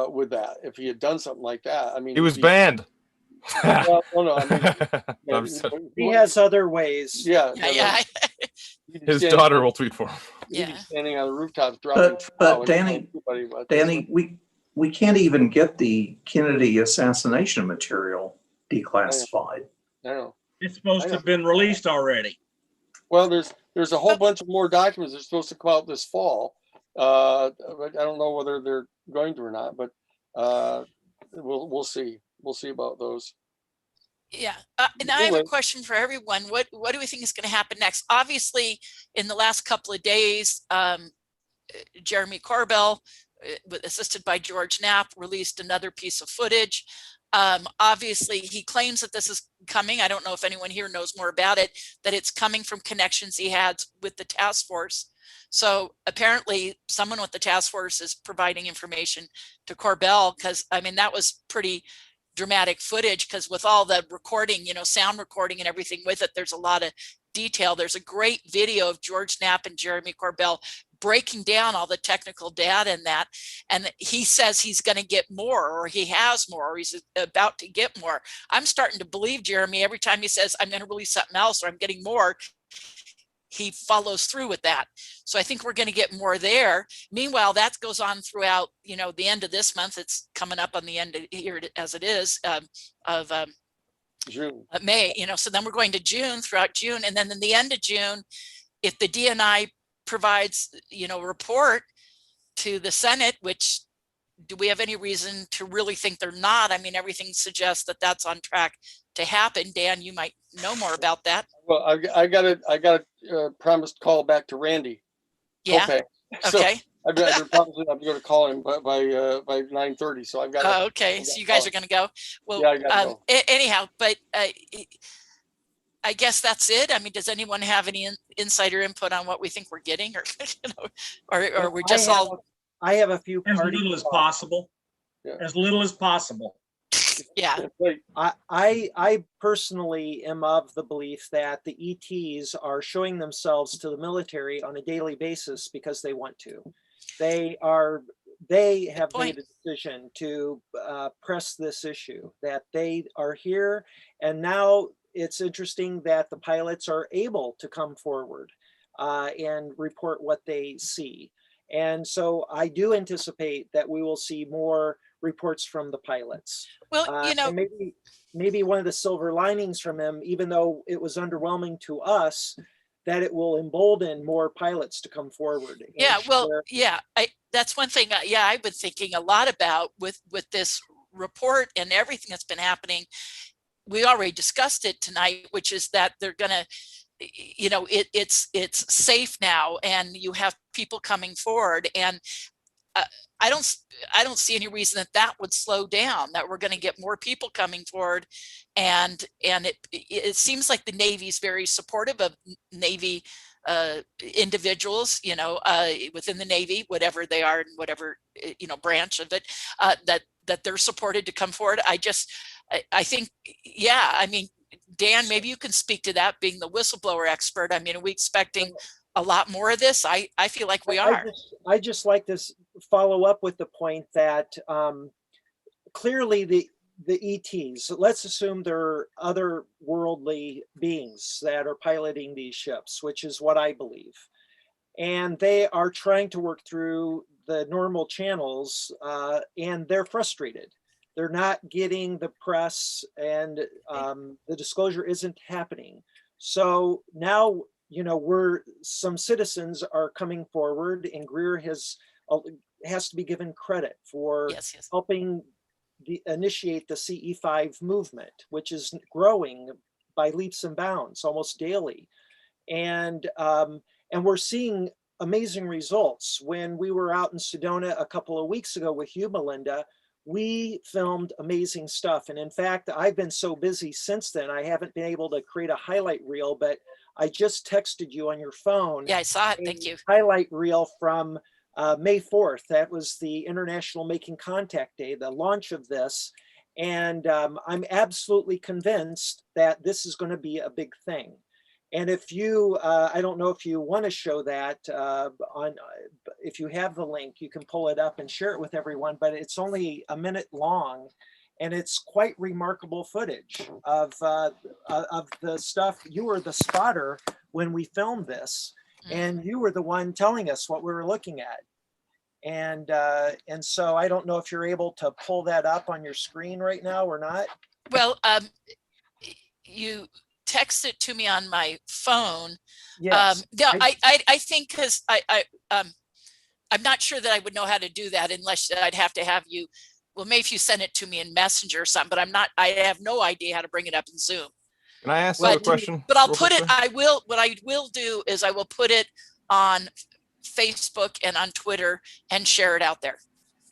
with that if he had done something like that. I mean, He was banned. Well, no, I mean, He has other ways. Yeah. Yeah. His daughter will tweet for him. He'd be standing on the rooftops dropping. But Danny, we can't even get the Kennedy assassination material declassified. I know. It's supposed to have been released already. Well, there's a whole bunch of more documents that are supposed to come out this fall. I don't know whether they're going to or not, but we'll see. We'll see about those. Yeah. And I have a question for everyone. What do we think is going to happen next? Obviously, in the last couple of days, Jeremy Corbell, assisted by George Knapp, released another piece of footage. Obviously, he claims that this is coming. I don't know if anyone here knows more about it, that it's coming from connections he had with the task force. So apparently someone with the task force is providing information to Corbell, because I mean, that was pretty dramatic footage, because with all the recording, you know, sound recording and everything with it, there's a lot of detail. There's a great video of George Knapp and Jeremy Corbell breaking down all the technical data in that. And he says he's going to get more, or he has more, or he's about to get more. I'm starting to believe Jeremy every time he says, I'm going to release something else, or I'm getting more. He follows through with that. So I think we're going to get more there. Meanwhile, that goes on throughout, you know, the end of this month. It's coming up on the end of here as it is of June. May, you know, so then we're going to June, throughout June. And then in the end of June, if the DNI provides, you know, a report to the Senate, which do we have any reason to really think they're not? I mean, everything suggests that that's on track to happen. Dan, you might know more about that. Well, I got a promised call back to Randy. Yeah. Topay. So Okay. I've been promising I'm going to call him by 9:30. So I've got. Okay. So you guys are going to go. Well, Yeah, I gotta go. Anyhow, but I guess that's it. I mean, does anyone have any insider input on what we think we're getting, or or we're just I have a few As party little as thoughts. possible. Yeah. As little as possible. Yeah. I personally am of the belief that the ETs are showing themselves to the military on a daily basis because they want to. They have made a decision to press this issue, that they are here. And now it's interesting that the pilots are able to come forward and report what they see. And so I do anticipate that we will see more reports from the pilots. Well, you know, and maybe one of the silver linings from them, even though it was underwhelming to us, that it will embolden more pilots to come forward. Yeah, well, yeah, that's one thing. Yeah, I've been thinking a lot about with this report and everything that's been happening. We already discussed it tonight, which is that they're gonna, you know, it's safe now, and you have people coming forward, and I don't see any reason that would slow down, that we're going to get more people coming forward. And it seems like the Navy is very supportive of Navy individuals, you know, within the Navy, whatever they are, and whatever, you know, branch of it, that they're supported to come forward. I think, yeah, I mean, Dan, maybe you can speak to that, being the whistleblower expert. I mean, are we expecting a lot more of this? I feel like we are. I just like to follow up with the point that clearly the ETs, let's assume they're otherworldly beings that are piloting these ships, which is what I believe. And they are trying to work through the normal channels, and they're frustrated. They're not getting the press, and the disclosure isn't happening. So now, you know, some citizens are coming forward, and Greer has to be given credit for helping initiate the CE5 movement, which is growing by leaps and bounds almost daily. And we're seeing amazing results. When we were out in Sedona a couple of weeks ago with you, Melinda, we filmed amazing stuff. And in fact, I've been so busy since then, I haven't been able to create a highlight reel, but I just texted you on your phone. Yeah, I saw it. Thank you. Highlight reel from May 4th. That was the International Making Contact Day, the launch of this. And I'm absolutely convinced that this is going to be a big thing. And if you, I don't know if you want to show that if you have the link, you can pull it up and share it with everyone, but it's only a minute long. And it's quite remarkable footage of the stuff. You were the spotter when we filmed this, and you were the one telling us what we were looking at. And so I don't know if you're able to pull that up on your screen right now or not. Well, you text it to me on my phone. Yes. No, I think because I'm not sure that I would know how to do that unless I'd have to have you. Well, maybe if you send it to me in Messenger or something, but I have no idea how to bring it up in Zoom. Can I ask you a question? But I'll put it, what I will do is I will put it on Facebook and on Twitter and share it out there.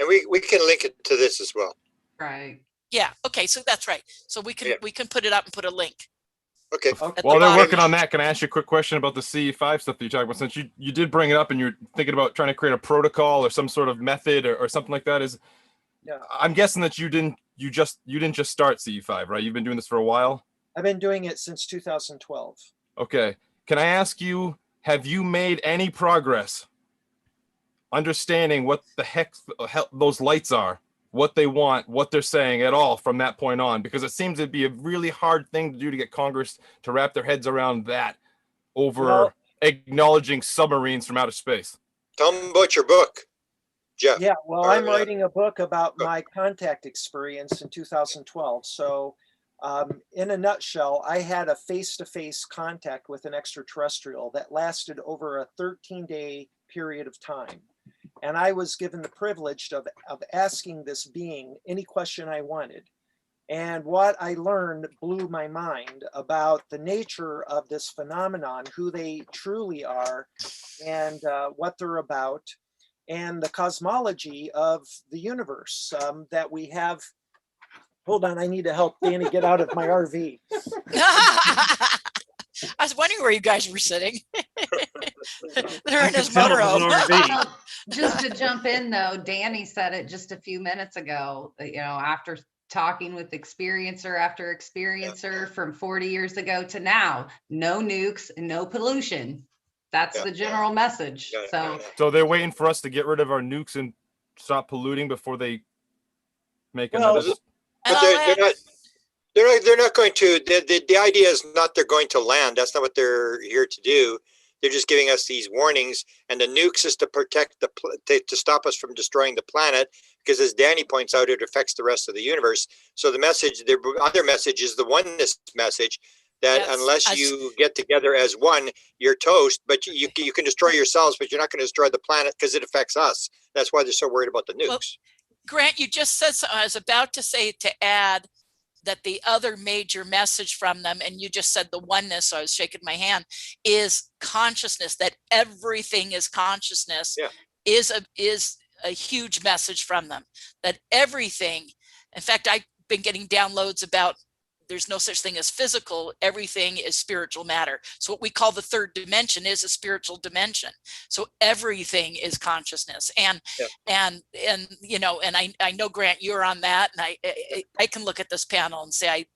And we can link it to this as well. Right. Yeah. Okay. So that's right. So we can put it up and put a link. Okay. While they're working on that, can I ask you a quick question about the CE5 stuff that you're talking about? Since you did bring it up and you're thinking about trying to create a protocol or some sort of method or something like that, yeah. I'm guessing that you didn't just start CE5, right? You've been doing this for a while. I've been doing it since 2012. Okay. Can I ask you, have you made any progress understanding what the heck those lights are, what they want, what they're saying at all from that point on? Because it seems to be a really hard thing to do to get Congress to wrap their heads around that over acknowledging submarines from outer space. Tell them about your book, Jeff. Yeah, well, I'm writing a book about my contact experience in 2012. So in a nutshell, I had a face-to-face contact with an extraterrestrial that lasted over a 13-day period of time. And I was given the privilege of asking this being any question I wanted. And what I learned blew my mind about the nature of this phenomenon, who they truly are, and what they're about, and the cosmology of the universe that we have. Hold on, I need to help Danny get out of my RV. I was wondering where you guys were sitting. They're in I his could tell it was motorhome. an RV. Just to jump in though, Danny said it just a few minutes ago, after talking with experiencer after experiencer from 40 years ago to now, no nukes and no pollution. That's the general message. So they're waiting for us to get rid of our nukes and stop polluting before they make another. But they're not going to. The idea is not they're going to land. That's not what they're here to do. They're just giving us these warnings, and the nukes is to protect to stop us from destroying the planet. Because as Danny points out, it affects the rest of the universe. So the message, the other message, is the oneness message. That unless you get together as one, you're toast. But you can destroy yourselves, but you're not going to destroy the planet because it affects us. That's why they're so worried about the nukes. Well, Grant, you just said something. I was about to say to add that the other major message from them, and you just said the oneness, so I was shaking my hand, is consciousness, that everything is consciousness, is a huge message from them, that everything, in fact, I've been getting downloads about there's no such thing as physical, everything is spiritual matter. So what we call the third dimension is a spiritual dimension. So everything is consciousness. And and I know, Grant, you're on that, and I can look at this panel and say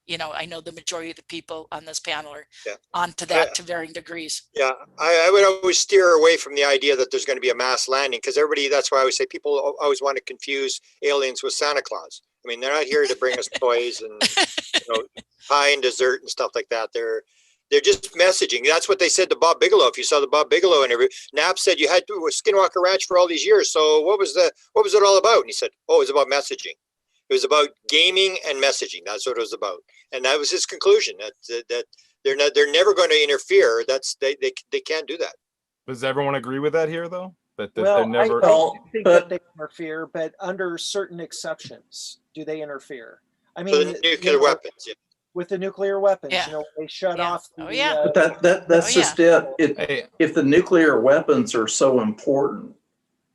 I know the majority of the people on this panel are onto that to varying degrees. Yeah, I would always steer away from the idea that there's going to be a mass landing, because that's why I always say people always want to confuse aliens with Santa Claus. I mean, they're not here to bring us toys and pie and dessert and stuff like that. They're just messaging. That's what they said to Bob Bigelow. If you saw the Bob Bigelow interview, Knapp said you had to Skinwalker Ranch for all these years. So what was it all about? And he said, it was about messaging. It was about gaming and messaging. That's what it was about. And that was his conclusion, that they're never going to interfere. They can't do that. Does everyone agree with that here, though? That Well, they never. I think that they interfere, but under certain exceptions, do they interfere? I mean, the nuclear weapons. Yeah. With the nuclear weapons, they shut off. But that's just it. If the nuclear weapons are so important,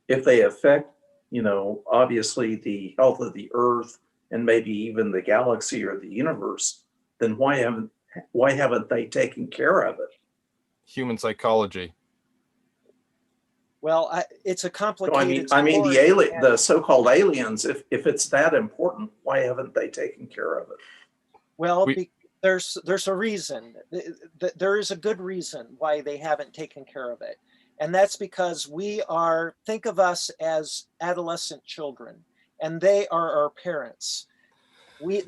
if they affect, obviously the health of the Earth and maybe even the galaxy or the universe, then why haven't they taken care of it? Human psychology. Well, it's a complicated. The so-called aliens. If it's that important, why haven't they taken care of it? Well, there's a reason. There is a good reason why they haven't taken care of it, and that's because think of us as adolescent children, and they are our parents.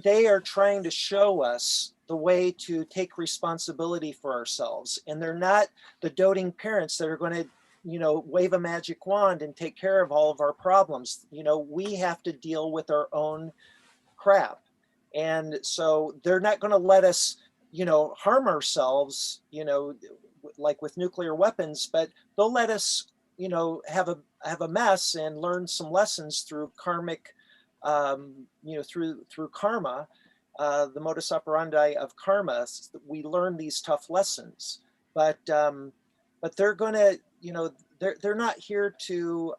They are trying to show us the way to take responsibility for ourselves, and they're not the doting parents that are going to wave a magic wand and take care of all of our problems. We have to deal with our own crap. And so they're not going to let us, harm ourselves, like with nuclear weapons, but they'll let us, have a mess and learn some lessons through karmic, through karma, the modus operandi of karma. We learn these tough lessons, but they're going to, they're not here to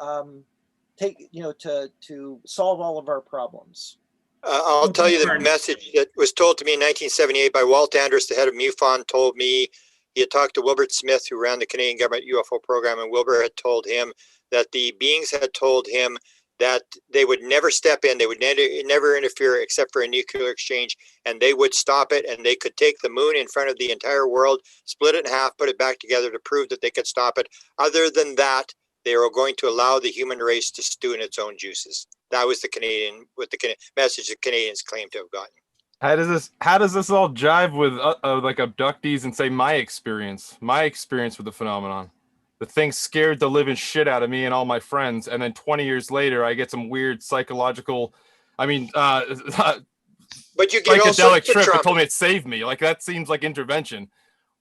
to solve all of our problems. I'll tell you the message that was told to me in 1978 by Walt Andrus, the head of MUFON, told me he had talked to Wilbert Smith, who ran the Canadian government UFO program, and Wilbur had told him that the beings had told him that they would never step in, they would never interfere except for a nuclear exchange, and they would stop it, and they could take the moon in front of the entire world, split it in half, put it back together to prove that they could stop it. Other than that, they were going to allow the human race to stew in its own juices. That was the message the Canadians claim to have gotten. How does this all jive with like abductees and say my experience with the phenomenon? The thing scared the living shit out of me and all my friends, and then 20 years later, I get some weird psychological, but you get psychedelic trip that told me it saved me. Like, that seems like intervention.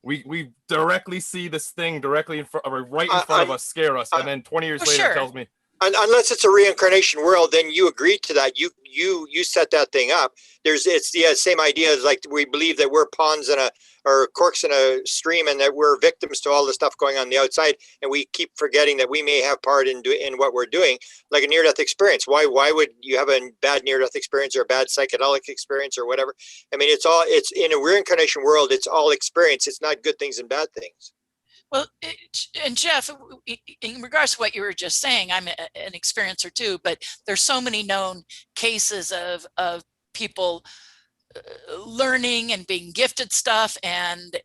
We directly see this thing directly in front, right in front of us, scare us, and then 20 years later it tells me. Unless it's a reincarnation world, then you agreed to that. You set that thing up. It's the same idea as like we believe that we're pawns in or corks in a stream, and that we're victims to all the stuff going on the outside, and we keep forgetting that we may have part in what we're doing, like a near-death experience. Why would you have a bad near-death experience or a bad psychedelic experience or whatever? I mean, it's in a reincarnation world. It's all experience. It's not good things and bad things. Well, and Jeff, in regards to what you were just saying, I'm an experiencer too, but there's so many known cases of people learning and being gifted stuff and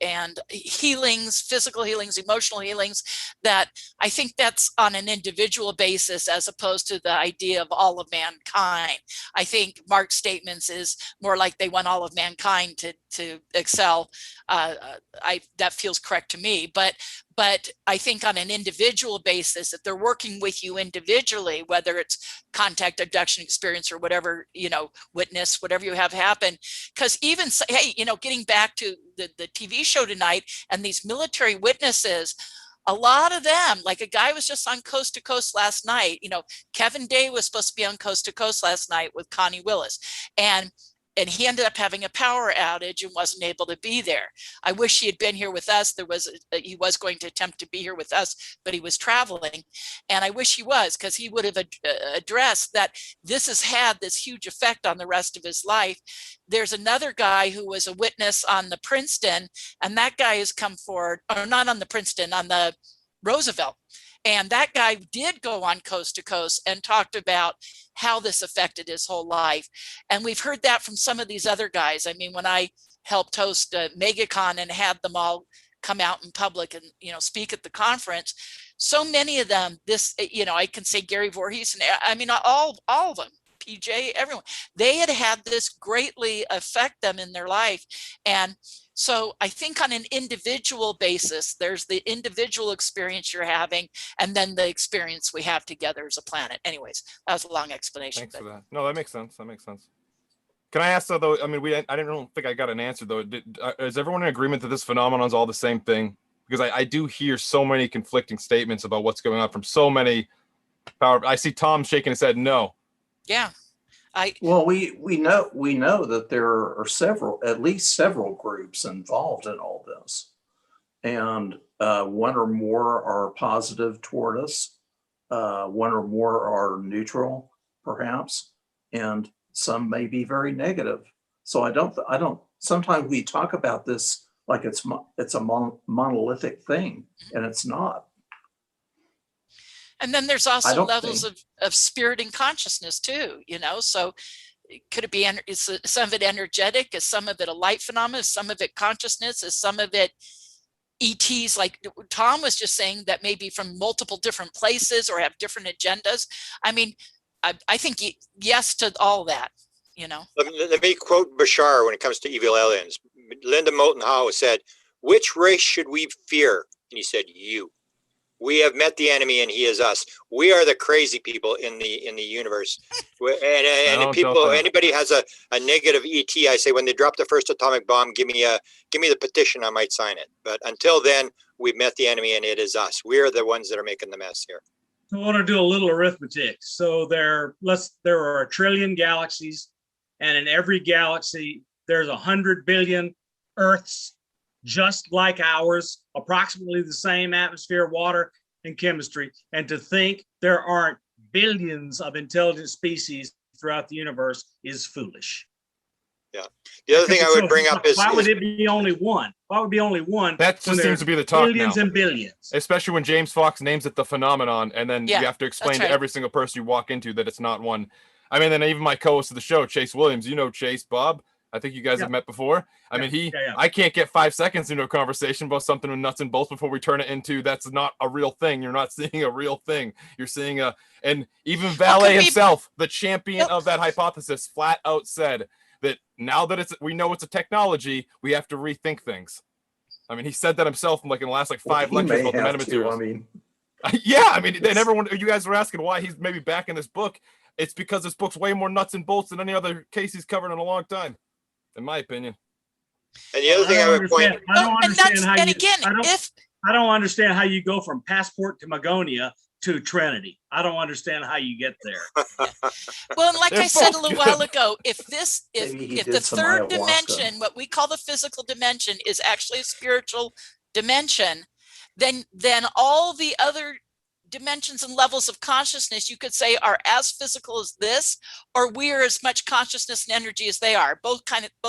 healings, physical healings, emotional healings, that I think that's on an individual basis as opposed to the idea of all of mankind. I think Mark's statements is more like they want all of mankind to excel. That feels correct to me, but I think on an individual basis, if they're working with you individually, whether it's contact, abduction experience, or whatever, witness, whatever you have happen, because even, hey, getting back to the TV show tonight and these military witnesses, a lot of them, like a guy was just on Coast to Coast last night, Kevin Day was supposed to be on Coast to Coast last night with Connie Willis, and he ended up having a power outage and wasn't able to be there. I wish he had been here with us. He was going to attempt to be here with us, but he was traveling. And I wish he was, because he would have addressed that this has had this huge effect on the rest of his life. There's another guy who was a witness on the Princeton, and that guy has come forward, or not on the Princeton, on the Roosevelt. And that guy did go on Coast to Coast and talked about how this affected his whole life. And we've heard that from some of these other guys. I mean, when I helped host MegaCon and had them all come out in public and, speak at the conference, so many of them, I can say Gary Voorhees, and I mean, all of them, PJ, everyone, they had this greatly affect them in their life. And so I think on an individual basis, there's the individual experience you're having, and then the experience we have together as a planet. Anyways, that was a long explanation. Thanks for that. No, that makes sense. Can I ask though? I mean, I don't think I got an answer though. Is everyone in agreement that this phenomenon is all the same thing? Because I do hear so many conflicting statements about what's going on from so many power. I see Tom shaking his head no. Yeah. Well, we know that there are at least several groups involved in all this, and one or more are positive toward us, one or more are neutral, perhaps, and some may be very negative. So I don't. Sometimes we talk about this like it's a monolithic thing, and it's not. And then there's also levels of spirit and consciousness too, so could it be, is some of it energetic? Is some of it a light phenomenon? Is some of it consciousness? Is some of it ETs, like Tom was just saying, that may be from multiple different places or have different agendas? I mean, I think yes to all that, Let me quote Bashar when it comes to evil aliens. Linda Moulton Howe said, "Which race should we fear?" And he said, "You. We have met the enemy, and he is us. We are the crazy people in the universe." And people, anybody has a negative ET, I say, when they drop the first atomic bomb, give me the petition, I might sign it. But until then, we've met the enemy, and it is us. We are the ones that are making the mess here. I want to do a little arithmetic. So there are 1 trillion galaxies, and in every galaxy, there's 100 billion Earths, just like ours, approximately the same atmosphere, water, and chemistry. And to think there aren't billions of intelligent species throughout the universe is foolish. Yeah. The other thing I would bring up is, why would it be only one? Why would it be only one? That just seems to be the talk billions now. And billions. Especially when James Fox names it the phenomenon, and then you have to explain to every single person you walk into that it's not one. I mean, then even my co-host of the show, Chase Williams, Chase, Bob, I think you guys have met before. I mean, I can't get 5 seconds into a conversation about something with nuts and bolts before we turn it into that's not a real thing. You're not seeing a real thing. You're seeing and even Valet himself, the champion of that hypothesis, flat out said that now that we know it's a technology, we have to rethink things. I mean, he said that himself in the last 5 lectures about the metamaterials. Then everyone, you guys were asking why he's maybe back in this book. It's because this book's way more nuts and bolts than any other case he's covered in a long time, in my opinion. And the other thing I would point, I don't understand how and you, again, I don't understand how you go from Passport to Magonia to Trinity. I don't understand how you get there. well, and like They're I said a both little good. while ago, if Maybe he the did some third ayahuasca. dimension, what we call the physical dimension, is actually a spiritual dimension, then all the other dimensions and levels of consciousness, you could say, are as physical as this, or we're as much consciousness and energy as they are. Both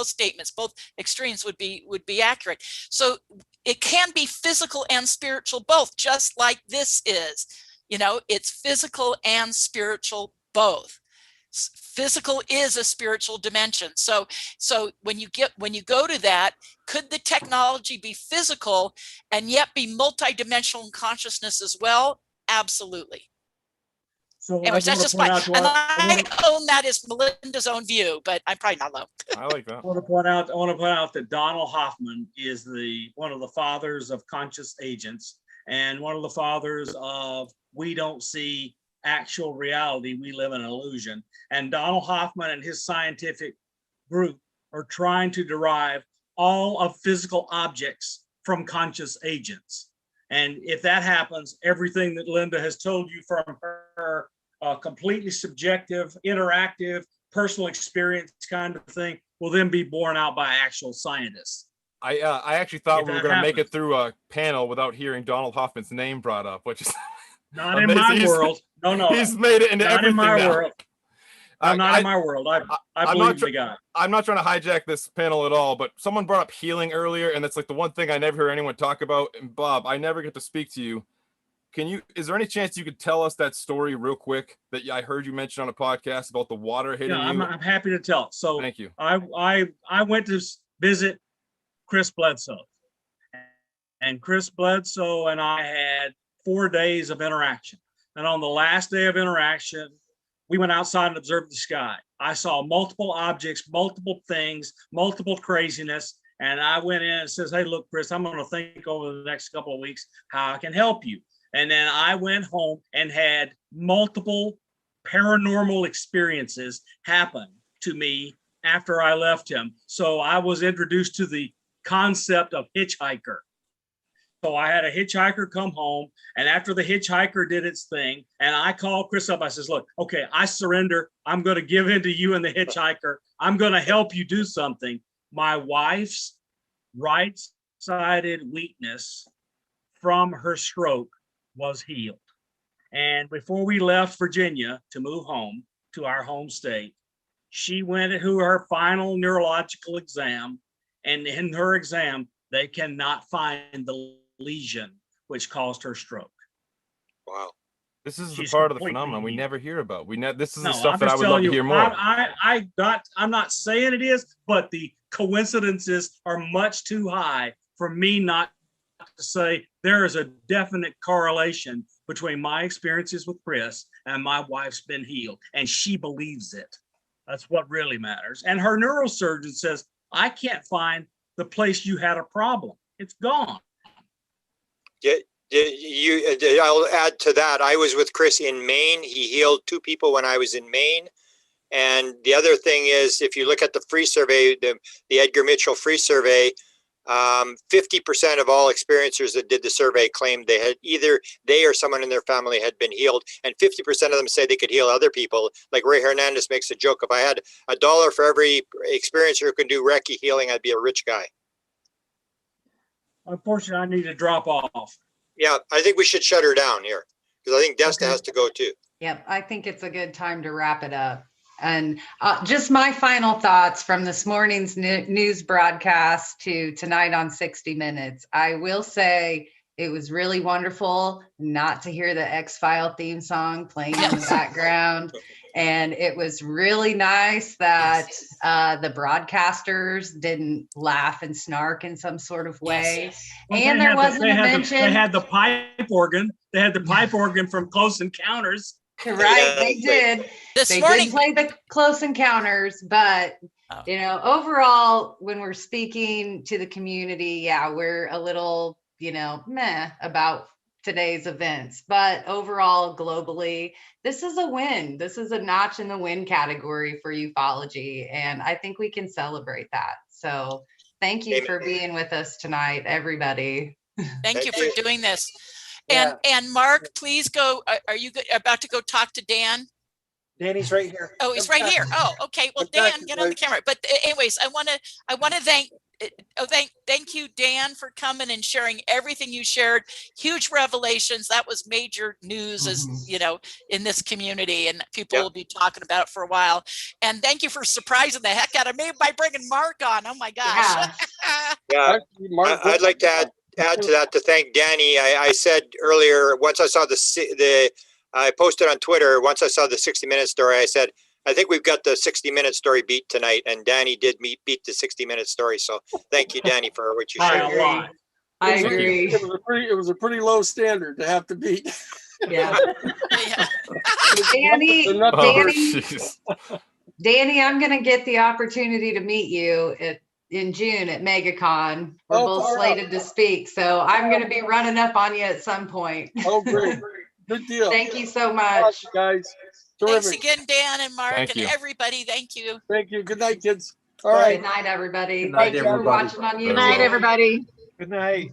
statements, both extremes would be accurate. So it can be physical and spiritual both, just like this is. You know, it's physical and spiritual both. Physical is a spiritual dimension. So when you go to that, could the technology be physical and yet be multidimensional in consciousness as well? Absolutely. So Anyways, that's just my, and I own that as Melinda's own view, but I'm probably not alone. I like that. I want to point out that Donald Hoffman is one of the fathers of conscious agents and one of the fathers of we don't see actual reality, we live in an illusion. And Donald Hoffman and his scientific group are trying to derive all of physical objects from conscious agents. And if that happens, everything that Linda has told you from her completely subjective, interactive, personal experience kind of thing will then be borne out by actual scientists. I actually thought If we were that going to make happens. it through a panel without hearing Donald Hoffman's name brought up, which is Not in amazing. my world. No. He's made it into Not everything in my now. world. No, not in my world. I believe the guy. I'm not trying to hijack this panel at all, but someone brought up healing earlier, and that's like the one thing I never hear anyone talk about. And Bob, I never get to speak to you. Is there any chance you could tell us that story real quick that I heard you mention on a podcast about the water hitting Yeah, you? I'm happy to tell. So Thank you. I went to visit Chris Bledsoe, and Chris Bledsoe and I had 4 days of interaction. And on the last day of interaction, we went outside and observed the sky. I saw multiple objects, multiple things, multiple craziness. And I went in and says, hey, look, Chris, I'm going to think over the next couple of weeks how I can help you. And then I went home and had multiple paranormal experiences happen to me after I left him. So I was introduced to the concept of hitchhiker. So I had a hitchhiker come home, and after the hitchhiker did its thing, and I called Chris up, I says, look, okay, I surrender. I'm going to give in to you and the hitchhiker. I'm going to help you do something. My wife's right-sided weakness from her stroke was healed. And before we left Virginia to move home to our home state, she went to her final neurological exam, and in her exam, they cannot find the lesion which caused her stroke. wow. This is the She's part of the completely phenomenon we healed. never hear about. This is No, the stuff I'm that I just would love telling to you, hear more. I'm not saying it is, but the coincidences are much too high for me not to say there is a definite correlation between my experiences with Chris and my wife's been healed, and she believes it. That's what really matters. And her neurosurgeon says, I can't find the place you had a problem. It's gone. I'll add to that. I was with Chris in Maine. He healed 2 people when I was in Maine. And the other thing is, if you look at the free survey, the Edgar Mitchell free survey, 50% of all experiencers that did the survey claimed they had either they or someone in their family had been healed, and 50% of them say they could heal other people. Like Ray Hernandez makes a joke, if I had $1 for every experiencer who can do Reiki healing, I'd be a rich guy. Unfortunately, I need to drop off. Yeah, I think we should shut her down here, because I think Desta has to go too. Yep, I think it's a good time to wrap it up. And just my final thoughts from this morning's news broadcast to tonight on 60 Minutes. I will say it was really wonderful not to hear the X-File theme song playing in the background. And it was really nice that the broadcasters didn't laugh and snark in some sort of way. Well, and there wasn't a mention. They had the pipe organ. They had the pipe organ from Close Encounters. Right, they did. They did play the Close Encounters, but overall, when we're speaking to the community, yeah, we're a little, meh about today's events. But overall, globally, this is a win. This is a notch in the win category for ufology, and I think we can celebrate that. So Thank you Amen. for being with us tonight, everybody. Thank you Thank for doing this. Yeah. And Mark, please go. Are you about to go talk to Dan? Danny's right here. Oh, he's right here. Oh, okay. Well, Exactly, Dan, get on the right. camera. But anyways, I want to thank you, Dan, for coming and sharing everything you shared. Huge revelations. That was major news, as you know, in this community, and people Yep. will be talking about it for a while. And thank you for surprising the heck out of me by bringing Mark on. Oh my gosh. Yeah. Yeah, Actually, Mark, I'd like to add to that, to thank Danny. I said earlier, once I saw I posted on Twitter, once I saw the 60-minute story, I said, I think we've got the 60-minute story beat tonight, and Danny did beat the 60-minute story. So thank you, Danny, for what you By shared. a lot. I It was a- agree. It was a pretty low standard to have to beat. Yeah. Yeah. Danny, They're not- Oh, Danny, jeez. Danny, I'm going to get the opportunity to meet you in June at MegaCon. We're Oh, both far out. slated to speak, so I'm going to be running up on you at some point. Oh, great. Good deal. Thank you so much. Guys. Thanks Terrific. again, Dan and Mark Thank and you. everybody. Thank you. Thank you. Good night, kids. All right. Good night, everybody. Good night, Thank you for everybody. watching on Very Good night, well. YouTube. everybody. Good night.